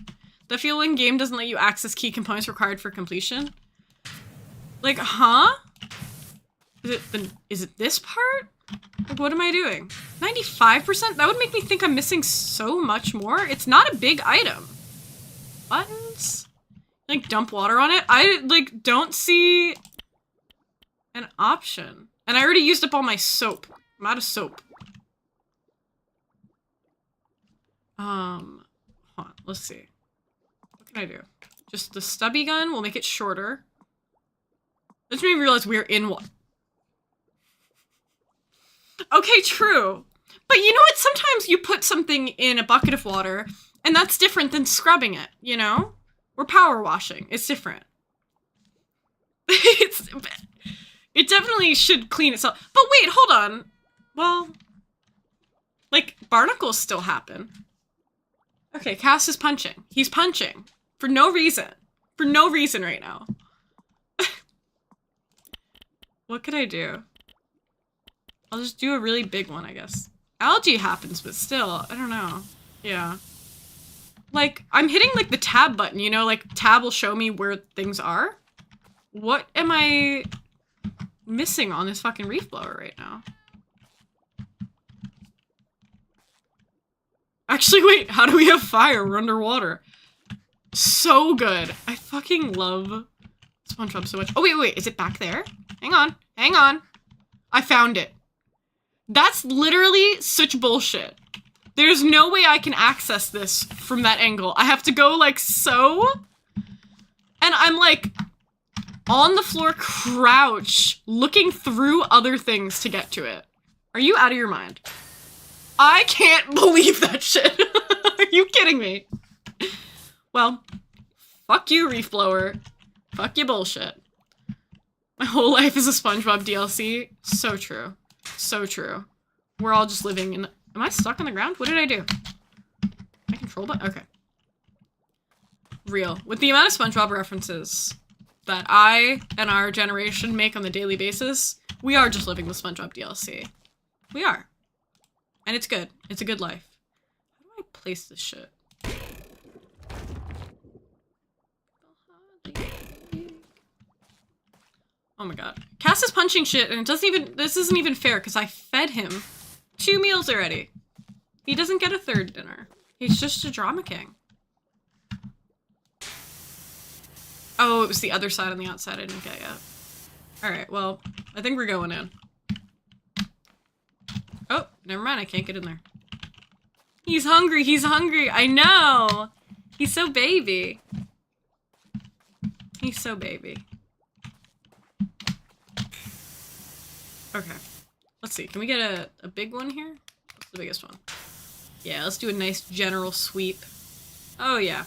The fueling game doesn't let you access key components required for completion. Like, huh? Is it this part? Like, what am I doing? 95%? That would make me think I'm missing so much more. It's not a big item. Buttons? Like, dump water on it? I, like, don't see an option. And I already used up all my soap. I'm out of soap. Hold on, let's see. What can I do? Just the stubby gun, we'll make it shorter. This made me realize we're in one. Okay, true. But you know what? Sometimes you put something in a bucket of water, and that's different than scrubbing it, you know? We're power washing. It's different. It definitely should clean itself. But wait, hold on. Well, like, barnacles still happen. Okay, Cass is punching. He's punching. For no reason. For no reason right now. What could I do? I'll just do a really big one, I guess. Algae happens, but still, I don't know. Yeah. Like, I'm hitting, like, the tab button, you know? Like, tab will show me where things are. What am I missing on this fucking reef blower right now? Actually, wait, how do we have fire? We're underwater. So good. I fucking love SpongeBob so much. Oh, wait, is it back there? Hang on. I found it. That's literally such bullshit. There's no way I can access this from that angle. I have to go, like, so. And I'm, like, on the floor, crouch, looking through other things to get to it. Are you out of your mind? I can't believe that shit. Are you kidding me? Well, fuck you, reef blower. Fuck you, bullshit. My whole life is a SpongeBob DLC. So true. So true. We're all just living in... Am I stuck on the ground? What did I do? My control button? Okay. Real. With the amount of SpongeBob references that I and our generation make on the daily basis, we are just living the SpongeBob DLC. We are. And it's good. It's a good life. How do I place this shit? Oh my god. Cass is punching shit and it doesn't even- this isn't even fair because I fed him 2 meals already. He doesn't get a third dinner. He's just a drama king. Oh, it was the other side on the outside I didn't get yet. Alright, well, I think we're going in. Oh, never mind, I can't get in there. He's hungry, I know! He's so baby. He's so baby. Okay. Let's see. Can we get a big one here? What's the biggest one? Yeah, let's do a nice general sweep. Oh, yeah.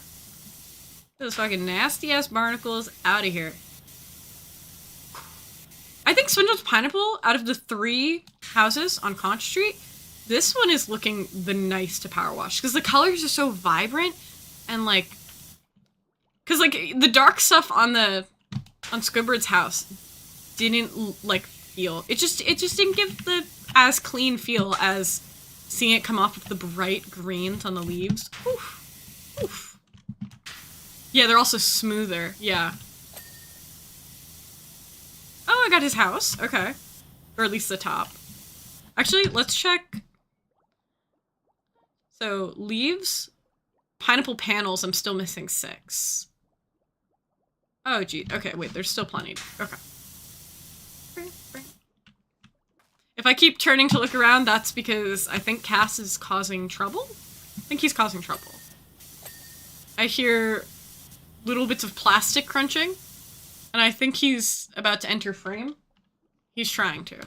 Those fucking nasty-ass barnacles out of here. I think Swindle's Pineapple, out of the 3 houses on Conch Street, this one is looking the nice to power wash. Because the colors are so vibrant and, like... Because, like, the dark stuff on Squidward's house didn't, like, feel... It just didn't give the as clean feel as seeing it come off with the bright greens on the leaves. Oof. Oof. Yeah, they're also smoother. Yeah. Oh, I got his house. Okay. Or at least the top. Actually, let's check. So, leaves, pineapple panels, I'm still missing 6. Oh, gee. Okay, wait, there's still plenty. Okay. If I keep turning to look around, that's because I think Cass is causing trouble? I think he's causing trouble. I hear little bits of plastic crunching, and I think he's about to enter frame. He's trying to.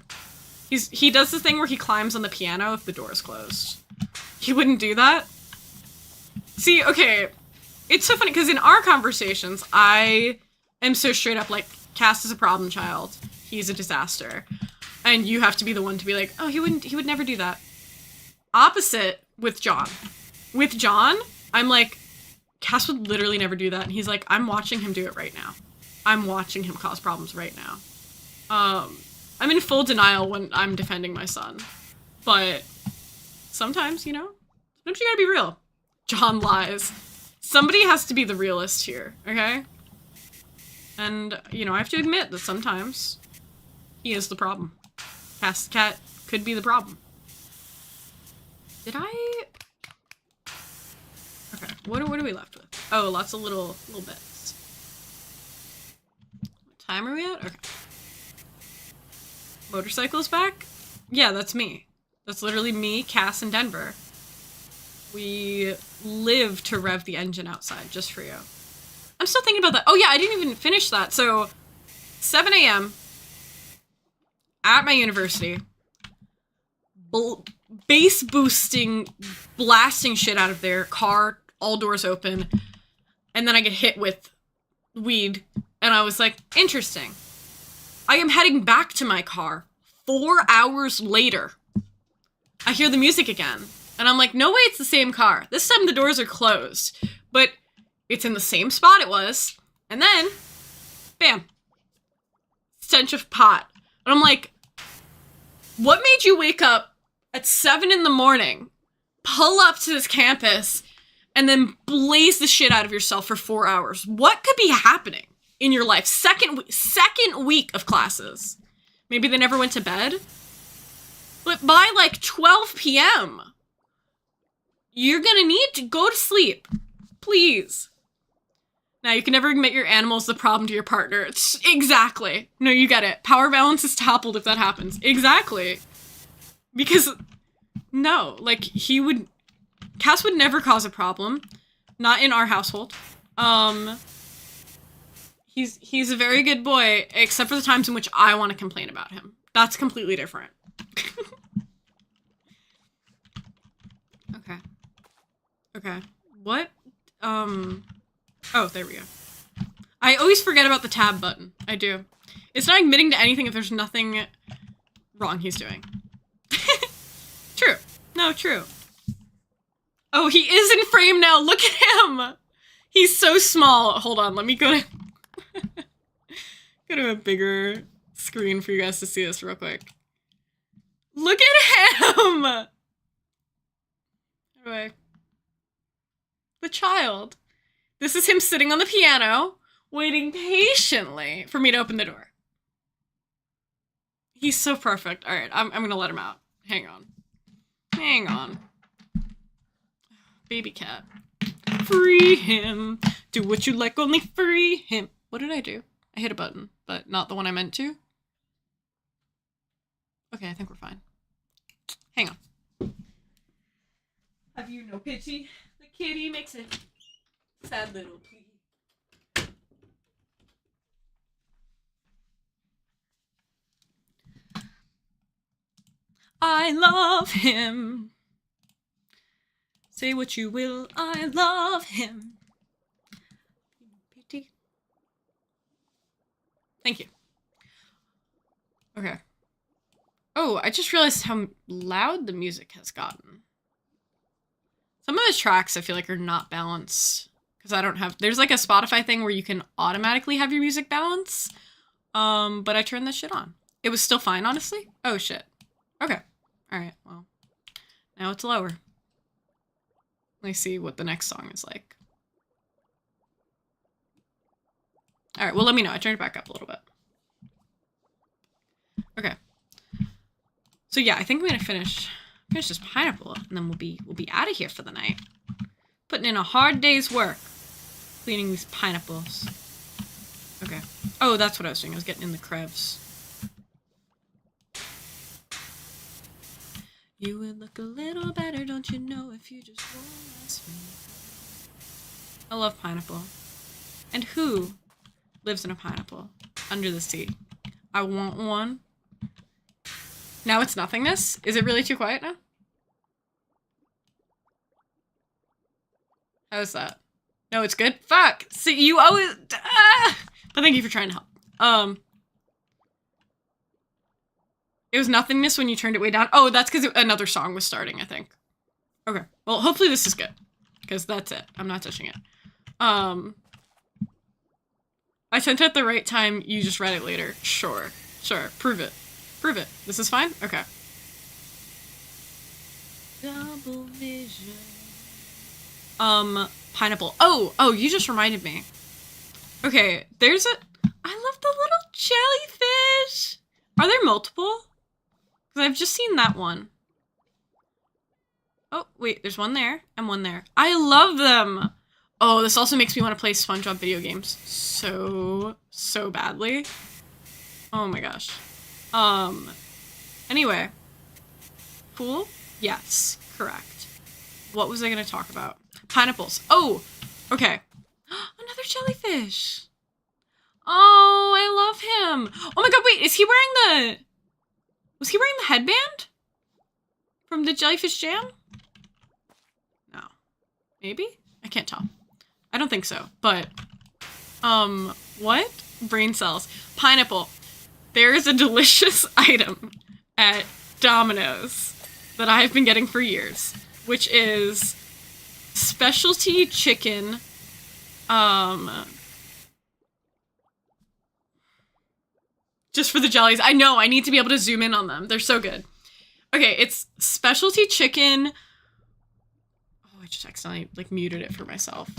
He does the thing where he climbs on the piano if the door is closed. He wouldn't do that. See, okay, it's so funny, because in our conversations, I am so straight up like, Cass is a problem child. He's a disaster. And you have to be the one to be like, oh, he would never do that. Opposite with John. With John, I'm like, Cass would literally never do that. And he's like, I'm watching him do it right now. I'm watching him cause problems right now. I'm in full denial when I'm defending my son. But sometimes, you know, sometimes you gotta be real. John lies. Somebody has to be the realist here, okay? And, you know, I have to admit that sometimes he is the problem. Cass the cat could be the problem. Did I... Okay, what are we left with? Oh, lots of little bits. What time are we at? Okay. Motorcycle's back? Yeah, that's me. That's literally me, Cass, and Denver. We live to rev the engine outside, just for you. I'm still thinking about that. Oh yeah, I didn't even finish that. So, 7 a.m. at my university. Bass boosting, blasting shit out of their car, all doors open. And then I get hit with weed. And I was like, interesting. I am heading back to my car 4 hours later. I hear the music again. And I'm like, no way it's the same car. This time the doors are closed. But it's in the same spot it was. And then, bam. Stench of pot. And I'm like, what made you wake up at 7 in the morning, pull up to this campus, and then blaze the shit out of yourself for 4 hours? What could be happening in your life? Second week of classes. Maybe they never went to bed. But by like 12 p.m., you're gonna need to go to sleep. Please. Now, you can never admit your animal's the problem to your partner. Exactly. No, you get it. Power balance is toppled if that happens. Exactly. Because, no, like, Cass would never cause a problem. Not in our household. He's a very good boy, except for the times in which I want to complain about him. That's completely different. Okay. Okay. What? Oh, there we go. I always forget about the tab button. I do. It's not admitting to anything if there's nothing wrong he's doing. True. No, true. Oh, he is in frame now. Look at him. He's so small. Hold on. Let me go to... go to a bigger screen for you guys to see this real quick. Look at him. Anyway. The child. This is him sitting on the piano, waiting patiently for me to open the door. He's so perfect. All right, I'm gonna let him out. Hang on. Hang on. Baby cat. Free him. Do what you like, only free him. What did I do? I hit a button, but not the one I meant to. Okay, I think we're fine. Hang on. Have you no pity? The kitty makes it Sad little plea. I love him. Say what you will, I love him. PT. Thank you. Okay. Oh, I just realized how loud the music has gotten. Some of the tracks I feel like are not balanced. Because I don't have... There's like a Spotify thing where you can automatically have your music balance. But I turned this shit on. It was still fine, honestly. Oh, shit. Okay. Alright, well. Now it's lower. Let me see what the next song is like. Alright, well let me know. I turned it back up a little bit. Okay. So yeah, I think I'm gonna finish this pineapple and then we'll be out of here for the night. Putting in a hard day's work. Cleaning these pineapples. Okay. Oh, that's what I was doing. I was getting in the crevice. You would look a little better, don't you know, if you just wore my sweet. I love pineapple. And who lives in a pineapple under the sea? I want one. Now it's nothingness? Is it really too quiet now? How's that? No, it's good? Fuck! See, you always... But thank you for trying to help. It was nothingness when you turned it way down. Oh, that's because another song was starting, I think. Okay. Well, hopefully this is good. Because that's it. I'm not touching it. I sent it at the right time. You just read it later. Sure. Sure. Prove it. Prove it. This is fine? Okay. Double vision. Pineapple. Oh, you just reminded me. Okay, there's a... I love the little jellyfish! Are there multiple? Because I've just seen that one. Oh, wait, there's one there and one there. I love them! Oh, this also makes me want to play SpongeBob video games so badly. Oh my gosh. Anyway. Pool? Yes, correct. What was I going to talk about? Pineapples. Oh, okay. Another jellyfish. Oh, I love him. Oh my god, wait, is he wearing the... Was he wearing the headband? From the Jellyfish Jam? No. Maybe? I can't tell. I don't think so, but... what? Brain cells. Pineapple. There is a delicious item at Domino's that I've been getting for years, which is specialty chicken, just for the jellies. I know, I need to be able to zoom in on them. They're so good. Okay, it's specialty chicken. Oh, I just accidentally, like, muted it for myself.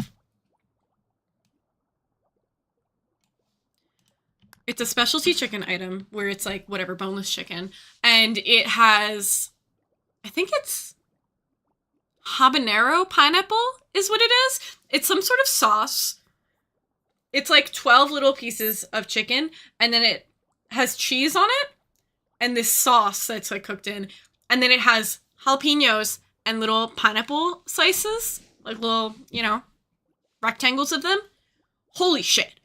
It's a specialty chicken item where it's, like, whatever, boneless chicken. And it has, I think it's habanero pineapple is what it is. It's some sort of sauce. It's, like, 12 little pieces of chicken, and then it has cheese on it, and this sauce that's like cooked in, and then it has jalapenos and little pineapple slices, like little, you know, rectangles of them. Holy shit.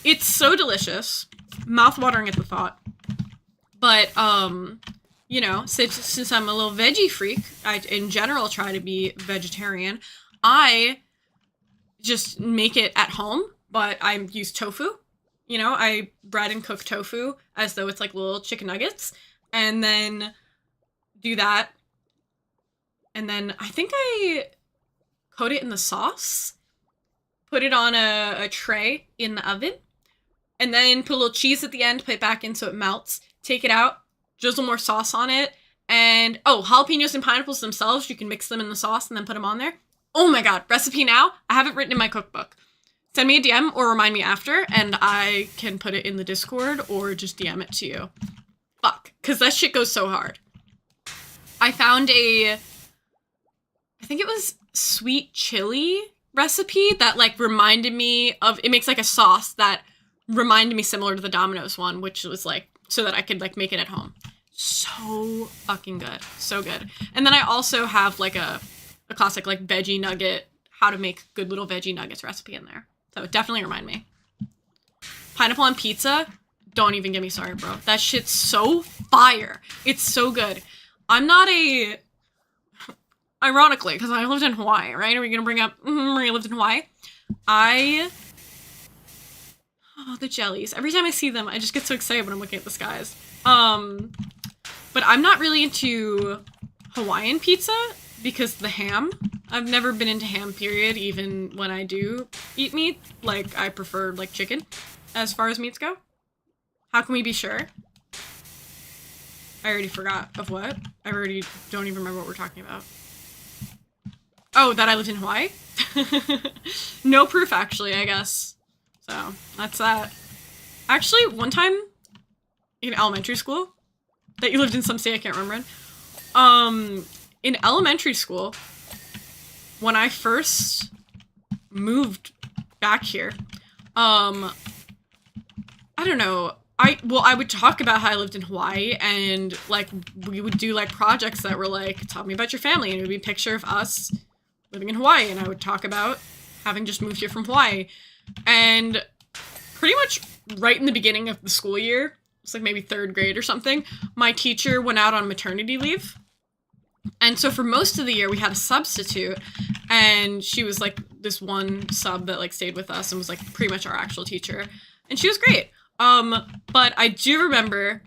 It's so delicious. Mouth-watering at the thought. But, you know, since I'm a little veggie freak, I, in general, try to be vegetarian, I just make it at home, but I use tofu. You know, I bread and cook tofu as though it's like little chicken nuggets, and then do that. And then I think I coat it in the sauce, put it on a tray in the oven, and then put a little cheese at the end, put it back in so it melts, take it out, drizzle more sauce on it, and, oh, jalapenos and pineapples themselves, you can mix them in the sauce and then put them on there. Oh my god, recipe now? I have it written in my cookbook. Send me a DM or remind me after, and I can put it in the Discord or just DM it to you. Fuck, because that shit goes so hard. I found I think it was sweet chili recipe that, like, reminded me of, it makes, like, a sauce that reminded me similar to the Domino's one, which was, like, so that I could, like, make it at home. So fucking good. So good. And then I also have, like, a classic, like, veggie nugget how to make good little veggie nuggets recipe in there. So definitely remind me. Pineapple on pizza? Don't even get me started, bro. That shit's so fire. It's so good. I'm not a... Ironically, because I lived in Hawaii, right? Are we gonna bring up Maria lived in Hawaii? Oh, the jellies. Every time I see them, I just get so excited when I'm looking at the skies. But I'm not really into Hawaiian pizza because the ham. I've never been into ham, period, even when I do eat meat. Like, I prefer, like, chicken as far as meats go. How can we be sure? I already forgot of what. I already don't even remember what we're talking about. Oh, that I lived in Hawaii? No proof, actually, I guess. So, that's that. Actually, one time in elementary school, that you lived in some state I can't remember in elementary school, when I first moved back here, I don't know, I would talk about how I lived in Hawaii, and, like, we would do, like, projects that were, like, tell me about your family, and it would be a picture of us living in Hawaii, and I would talk about having just moved here from Hawaii. And pretty much right in the beginning of the school year, it's like maybe 3rd grade or something, my teacher went out on maternity leave. And so for most of the year, we had a substitute, and she was, like, this one sub that, like, stayed with us and was, like, pretty much our actual teacher. And she was great. But I do remember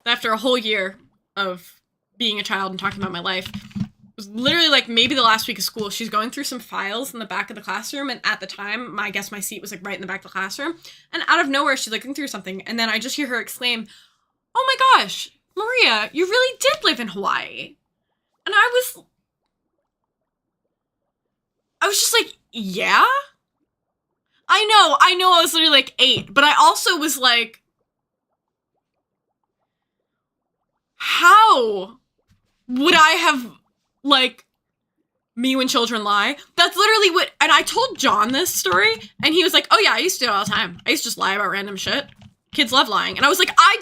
that after a whole year of being a child and talking about my life, it was literally, like, maybe the last week of school, she's going through some files in the back of the classroom, and at the time, I guess my seat was, like, right in the back of the classroom, and out of nowhere, she's looking through something, and then I just hear her exclaim, "Oh my gosh, Maria, you really did live in Hawaii." And I was just like, yeah? I know I was literally, like, 8, but I also was like, how would I have, like, me when children lie? That's literally what, and I told John this story, and he was like, oh yeah, I used to do it all the time. I used to just lie about random shit. Kids love lying. And I was like, I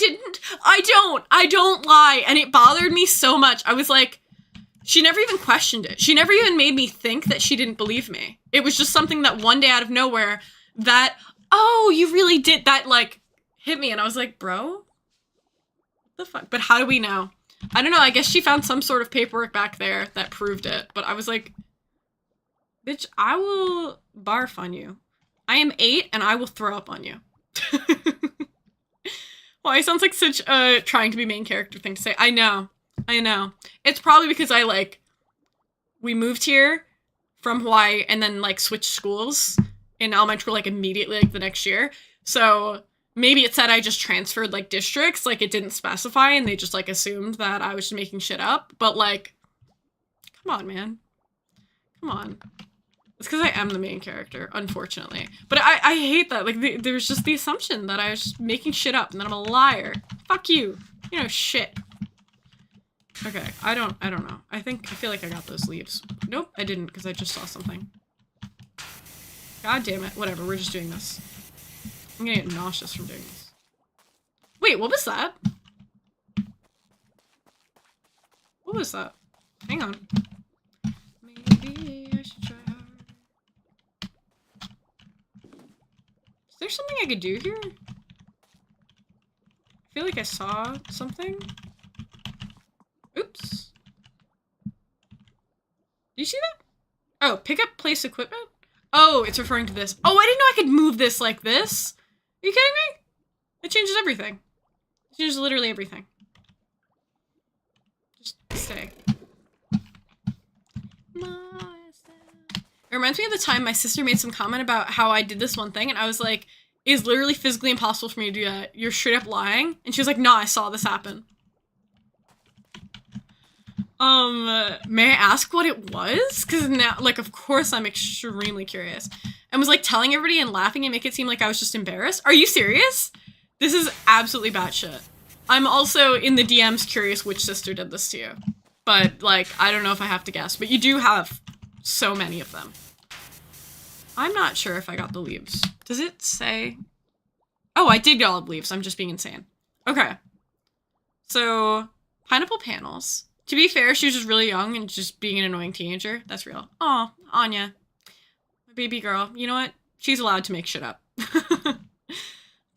don't lie. And it bothered me so much. I was like, she never even questioned it. She never even made me think that she didn't believe me. It was just something that one day out of nowhere that, oh, you really did, that, like, hit me. And I was like, bro, what the fuck? But how do we know? I don't know, I guess she found some sort of paperwork back there that proved it. But I was like, bitch, I will barf on you. I am 8 and I will throw up on you. Well, it sounds like such a trying to be main character thing to say. I know. It's probably because we moved here from Hawaii and then, like, switched schools in elementary school, like, immediately, like, the next year. So maybe it said I just transferred, like, districts, like, it didn't specify, and they just, like, assumed that I was just making shit up. But, like, come on, man. Come on. It's because I am the main character, unfortunately. But I hate that. Like, there's just the assumption that I was just making shit up and that I'm a liar. Fuck you. You know, shit. Okay, I don't know. I feel like I got those leaves. Nope, I didn't, because I just saw something. God damn it. Whatever, we're just doing this. I'm gonna get nauseous from doing this. Wait, what was that? What was that? Hang on. Maybe I should try harder. Is there something I could do here? I feel like I saw something. Oops. Do you see that? Oh, pick up place equipment? Oh, it's referring to this. Oh, I didn't know I could move this like this. Are you kidding me? It changes everything. It changes literally everything. Just stay. It reminds me of the time my sister made some comment about how I did this one thing, and I was like, it's literally physically impossible for me to do that. You're straight up lying. And she was like, no, I saw this happen. May I ask what it was? Because now, like, of course I'm extremely curious. And was, like, telling everybody and laughing and make it seem like I was just embarrassed. Are you serious? This is absolutely batshit. I'm also in the DMs curious which sister did this to you. But, like, I don't know if I have to guess. But you do have so many of them. I'm not sure if I got the leaves. Does it say? Oh, I did get all the leaves. I'm just being insane. Okay. So, pineapple panels. To be fair, she was just really young and just being an annoying teenager. That's real. Aw, Anya. baby girl. You know what? She's allowed to make shit up.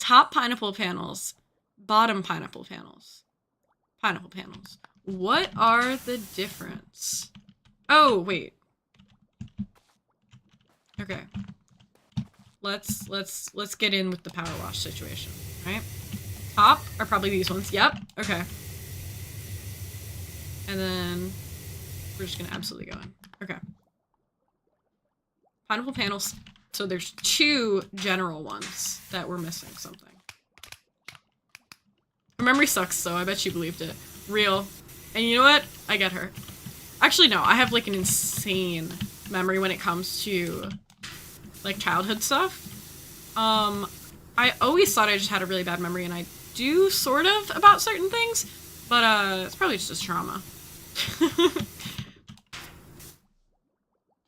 Top pineapple panels. Bottom pineapple panels. Pineapple panels. What are the difference? Oh, wait. Okay. Let's get in with the power wash situation, right? Top are probably these ones. Yep. Okay. And then we're just gonna absolutely go in. Okay. Pineapple panels. So there's 2 general ones that we're missing something. Her memory sucks, so I bet she believed it. Real. And you know what? I get her. Actually, no. I have, like, an insane memory when it comes to, like, childhood stuff. I always thought I just had a really bad memory, and I do, sort of, about certain things. But, it's probably just trauma.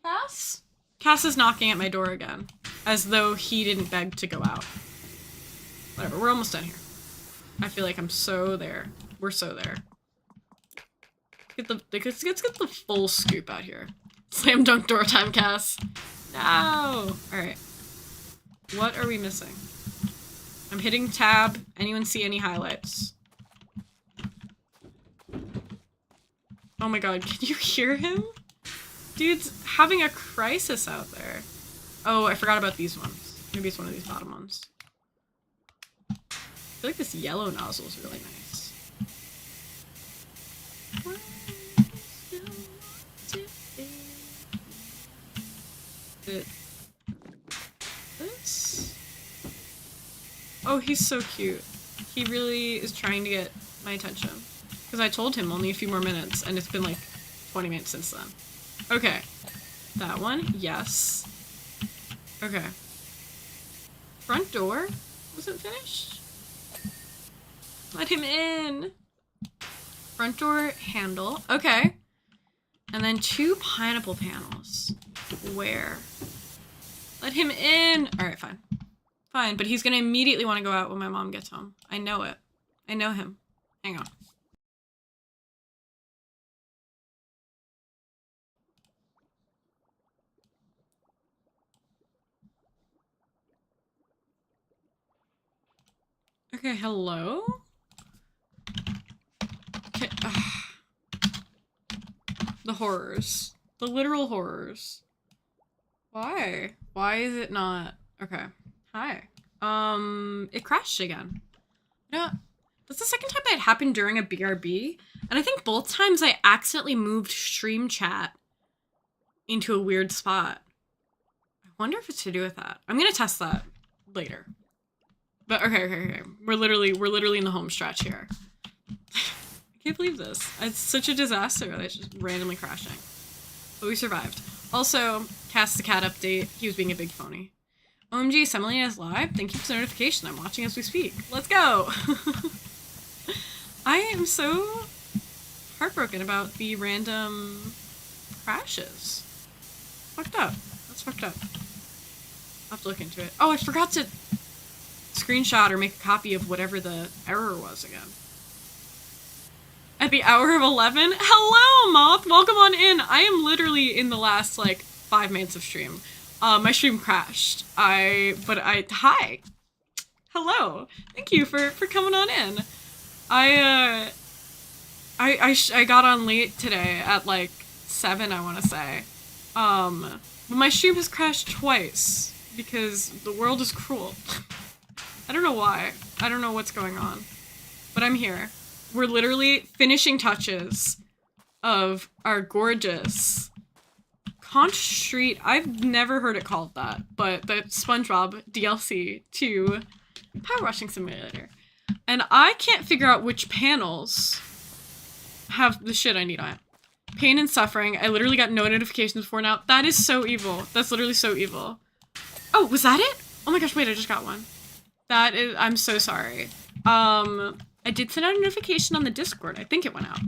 Cass? Cass is knocking at my door again. As though he didn't beg to go out. Whatever, we're almost done here. I feel like I'm so there. We're so there. Let's get the full scoop out here. Slam dunk door time, Cass. No! Alright. What are we missing? I'm hitting tab. Anyone see any highlights? Oh my god, can you hear him? Dude's having a crisis out there. Oh, I forgot about these ones. Maybe it's one of these bottom ones. I feel like this yellow nozzle is really nice. This? Oh, he's so cute. He really is trying to get my attention. Because I told him only a few more minutes, and it's been like 20 minutes since then. Okay. That one? Yes. Okay. Front door? Wasn't finished? Let him in! Front door handle. Okay. And then 2 pineapple panels. Where? Let him in! Alright, fine. Fine, but he's gonna immediately want to go out when my mom gets home. I know it. I know him. Hang on. Okay, hello? Okay, the horrors. The literal horrors. Why? Why is it not? Okay. Hi. It crashed again. No, that's the second time that happened during a BRB, and I think both times I accidentally moved stream chat into a weird spot. I wonder if it's to do with that. I'm gonna test that later. But okay. We're literally in the home stretch here. I can't believe this. It's such a disaster that it's just randomly crashing. But we survived. Also, Cast the Cat update. He was being a big phony. OMG, Semolinah is live. Thank you for the notification. I'm watching as we speak. Let's go! I am so heartbroken about the random crashes. Fucked up. That's fucked up. I'll have to look into it. Oh, I forgot to screenshot or make a copy of whatever the error was again. At the hour of 11? Hello, Moth! Welcome on in! I am literally in the last, like, 5 minutes of stream. My stream crashed. Hi! Hello! Thank you for coming on in. I got on late today at, like, 7, I want to say. But my stream has crashed twice because the world is cruel. I don't know why. I don't know what's going on. But I'm here. We're literally finishing touches of our gorgeous Conch Street. I've never heard it called that, but the SpongeBob DLC to Power Washing Simulator. And I can't figure out which panels have the shit I need on it. Pain and Suffering. I literally got no notifications before now. That is so evil. That's literally so evil. Oh, was that it? Oh my gosh, wait, I just got one. That is, I'm so sorry. I did send out a notification on the Discord. I think it went out.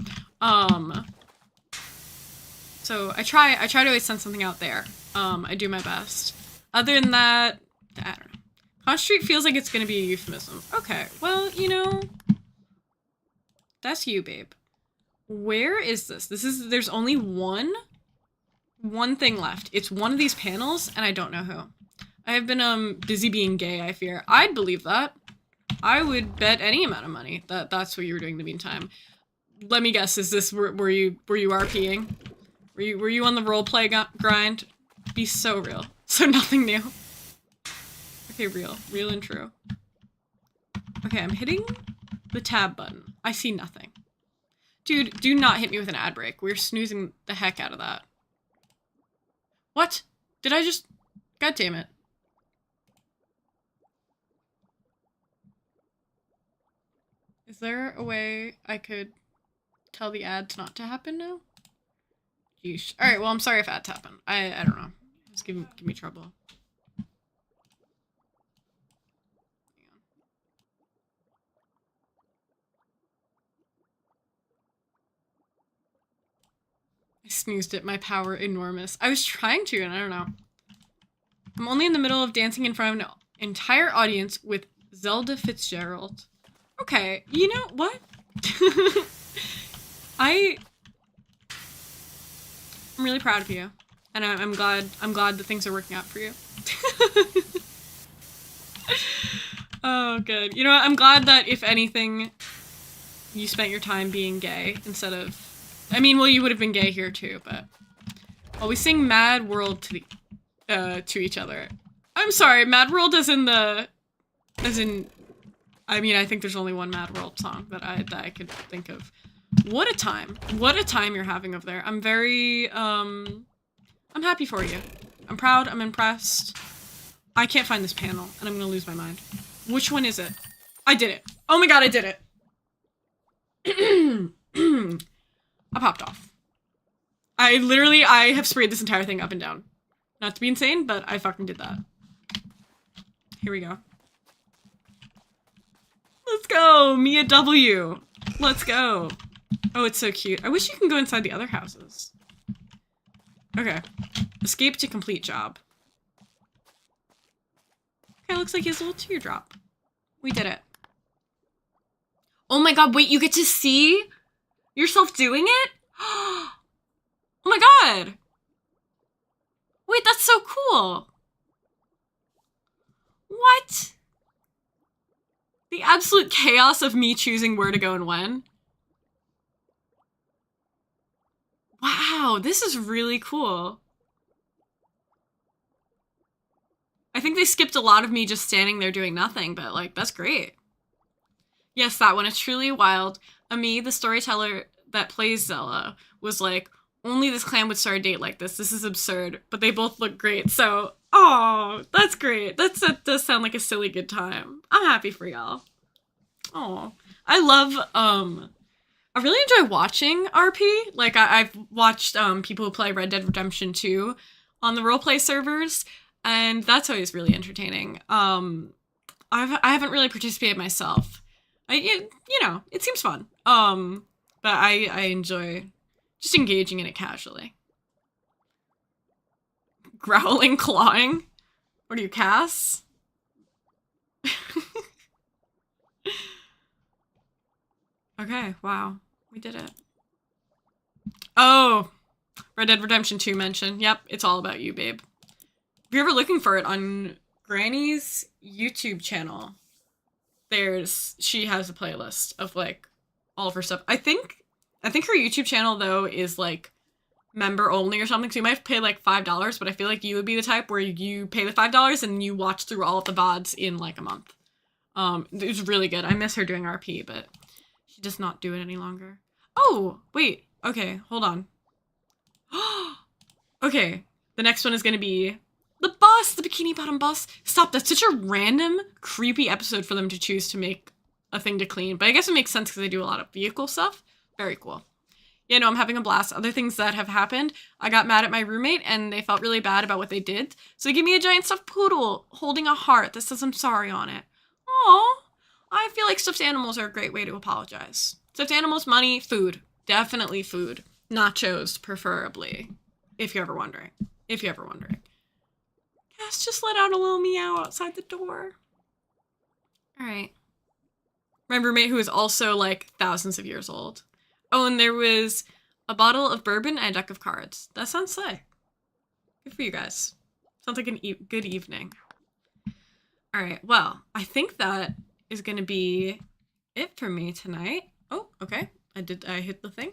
So I try to always send something out there. I do my best. Other than that, I don't know. Conch Street feels like it's gonna be a euphemism. Okay, well, you know, that's you, babe. Where is this? There's only one one thing left. It's one of these panels, and I don't know who. I have been busy being gay, I fear. I'd believe that. I would bet any amount of money that that's what you were doing in the meantime. Let me guess, is this were you RPing? Were you on the roleplay grind? Be so real. So nothing new. Okay, real and true. Okay, I'm hitting the tab button. I see nothing. Dude, do not hit me with an ad break. We're snoozing the heck out of that. What? Did I just... God damn it. Is there a way I could tell the ads not to happen now? Yeesh. Alright, well, I'm sorry if ads happen. I don't know. Just give me trouble. I snoozed it. My power enormous. I was trying to, and I don't know. I'm only in the middle of dancing in front of an entire audience with Zelda Fitzgerald. Okay, you know what? I'm really proud of you, and I'm glad that things are working out for you. Oh, good. You know what? I'm glad that if anything, you spent your time being gay instead of. I mean, well, you would have been gay here too, but. Well, we sing Mad World to each other. I'm sorry, Mad World as in. I mean, I think there's only one Mad World song that I could think of. What a time. What a time you're having over there. I'm very, I'm happy for you. I'm proud, I'm impressed. I can't find this panel, and I'm gonna lose my mind. Which one is it? I did it. Oh my god, I did it. I popped off. I have sprayed this entire thing up and down. Not to be insane, but I fucking did that. Here we go. Let's go! Mia W! Let's go! Oh, it's so cute. I wish you can go inside the other houses. Okay. Escape to complete job. Okay, looks like he has a little teardrop. We did it. Oh my god, wait, you get to see yourself doing it? Oh my god! Wait, that's so cool! What? The absolute chaos of me choosing where to go and when. Wow, this is really cool. I think they skipped a lot of me just standing there doing nothing, but like, that's great. Yes, that one is truly wild. Me, the storyteller that plays Zella, was like, only this clan would start a date like this. This is absurd, but they both look great, so, oh, that's great. That does sound like a silly good time. I'm happy for y'all. Oh, I love, I really enjoy watching RP. Like, I've watched, people who play Red Dead Redemption 2 on the roleplay servers, and that's always really entertaining. I haven't really participated myself. You know, it seems fun. But I enjoy just engaging in it casually. Growling, clawing? What are you, Cass? Okay, wow. We did it. Oh! Red Dead Redemption 2 mention. Yep, it's all about you, babe. If you're ever looking for it on Granny's YouTube channel, she has a playlist of, like, all of her stuff. I think her YouTube channel, though, is, like, member only or something, so you might have to pay, like, $5, but I feel like you would be the type where you pay the $5 and you watch through all of the VODs in, like, a month. It was really good. I miss her doing RP, but she does not do it any longer. Oh, wait. Okay, hold on. Okay, the next one is gonna be the bus, the Bikini Bottom bus. Stop, that's such a random, creepy episode for them to choose to make a thing to clean, but I guess it makes sense because they do a lot of vehicle stuff. Very cool. Yeah, no, I'm having a blast. Other things that have happened, I got mad at my roommate and they felt really bad about what they did, so they gave me a giant stuffed poodle holding a heart that says I'm sorry on it. Aww. I feel like stuffed animals are a great way to apologize. Stuffed animals, money, food. Definitely food. Nachos, preferably. If you're ever wondering. If you're ever wondering. Cass just let out a little meow outside the door. Alright. My roommate who is also, like, thousands of years old. Oh, and there was a bottle of bourbon and a deck of cards. That sounds sick. Good for you guys. Sounds like a good evening. All right, well, I think that is gonna be it for me tonight. Oh, okay, I hit the thing.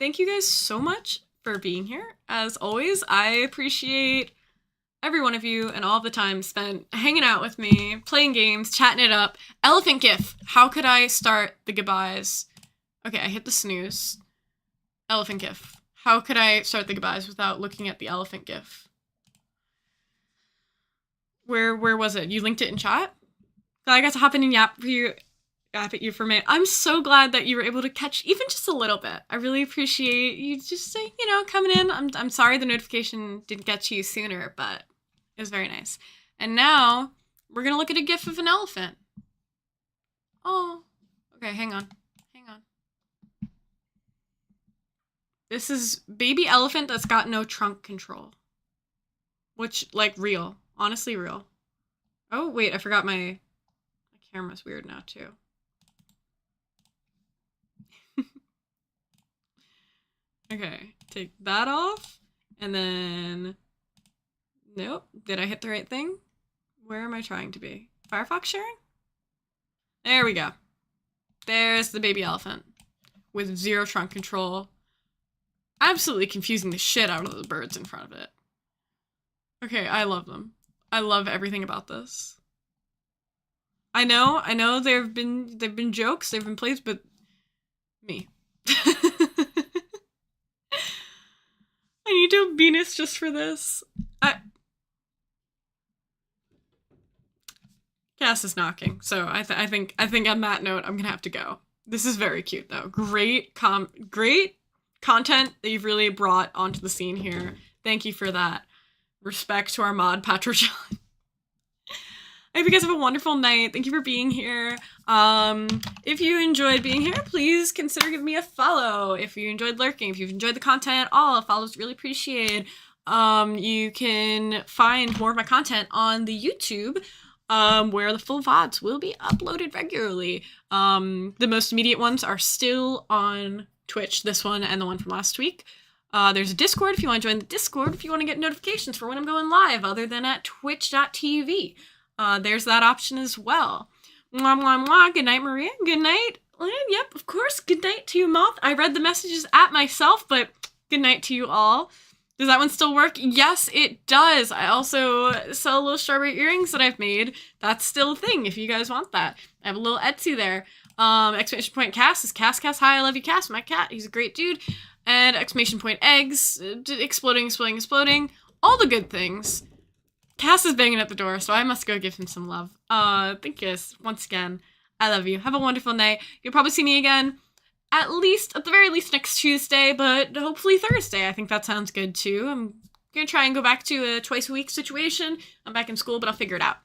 Thank you guys so much for being here. As always, I appreciate every one of you and all the time spent hanging out with me, playing games, chatting it up. Elephant GIF. How could I start the goodbyes? Okay, I hit the snooze. Elephant GIF. How could I start the goodbyes without looking at the elephant GIF? Where was it? You linked it in chat? I got to hop in and yap at you for a minute. I'm so glad that you were able to catch even just a little bit. I really appreciate you just, you know, coming in. I'm sorry the notification didn't get to you sooner, but it was very nice. And now we're gonna look at a GIF of an elephant. Oh, okay, hang on. This is baby elephant that's got no trunk control. Which, like, real. Honestly real. Oh, wait, I forgot my camera's weird now, too. Okay, take that off. And then... Nope. Did I hit the right thing? Where am I trying to be? Firefox sharing? There we go. There's the baby elephant. With 0 trunk control. Absolutely confusing the shit out of the birds in front of it. Okay, I love them. I love everything about this. I know they've been jokes, they've been plays, but me. I need to have Venus just for this. Cass is knocking, so I think on that note I'm gonna have to go. This is very cute though. Great content that you've really brought onto the scene here. Thank you for that. Respect to our mod, Patrojon. I hope you guys have a wonderful night. Thank you for being here. If you enjoyed being here, please consider giving me a follow. If you enjoyed lurking, if you've enjoyed the content at all, a follow is really appreciated. You can find more of my content on the YouTube, where the full VODs will be uploaded regularly. The most immediate ones are still on Twitch, this one and the one from last week. There's a Discord if you want to join the Discord, if you want to get notifications for when I'm going live, other than at twitch.tv. There's that option as well. Mwah, mwah, mwah. Good night, Maria. Good night, Lynn. Yep, of course. Good night to you, Moth. I read the messages at myself, but good night to you all. Does that one still work? Yes, it does. I also sell little strawberry earrings that I've made. That's still a thing if you guys want that. I have a little Etsy there. Exclamation point Cass is Cass hi, I love you Cass, my cat. He's a great dude. And exclamation point eggs, exploding, all the good things. Cass is banging at the door, so I must go give him some love. Thank you guys once again. I love you. Have a wonderful night. You'll probably see me again at the very least next Tuesday, but hopefully Thursday. I think that sounds good too. I'm gonna try and go back to a twice a week situation. I'm back in school, but I'll figure it out.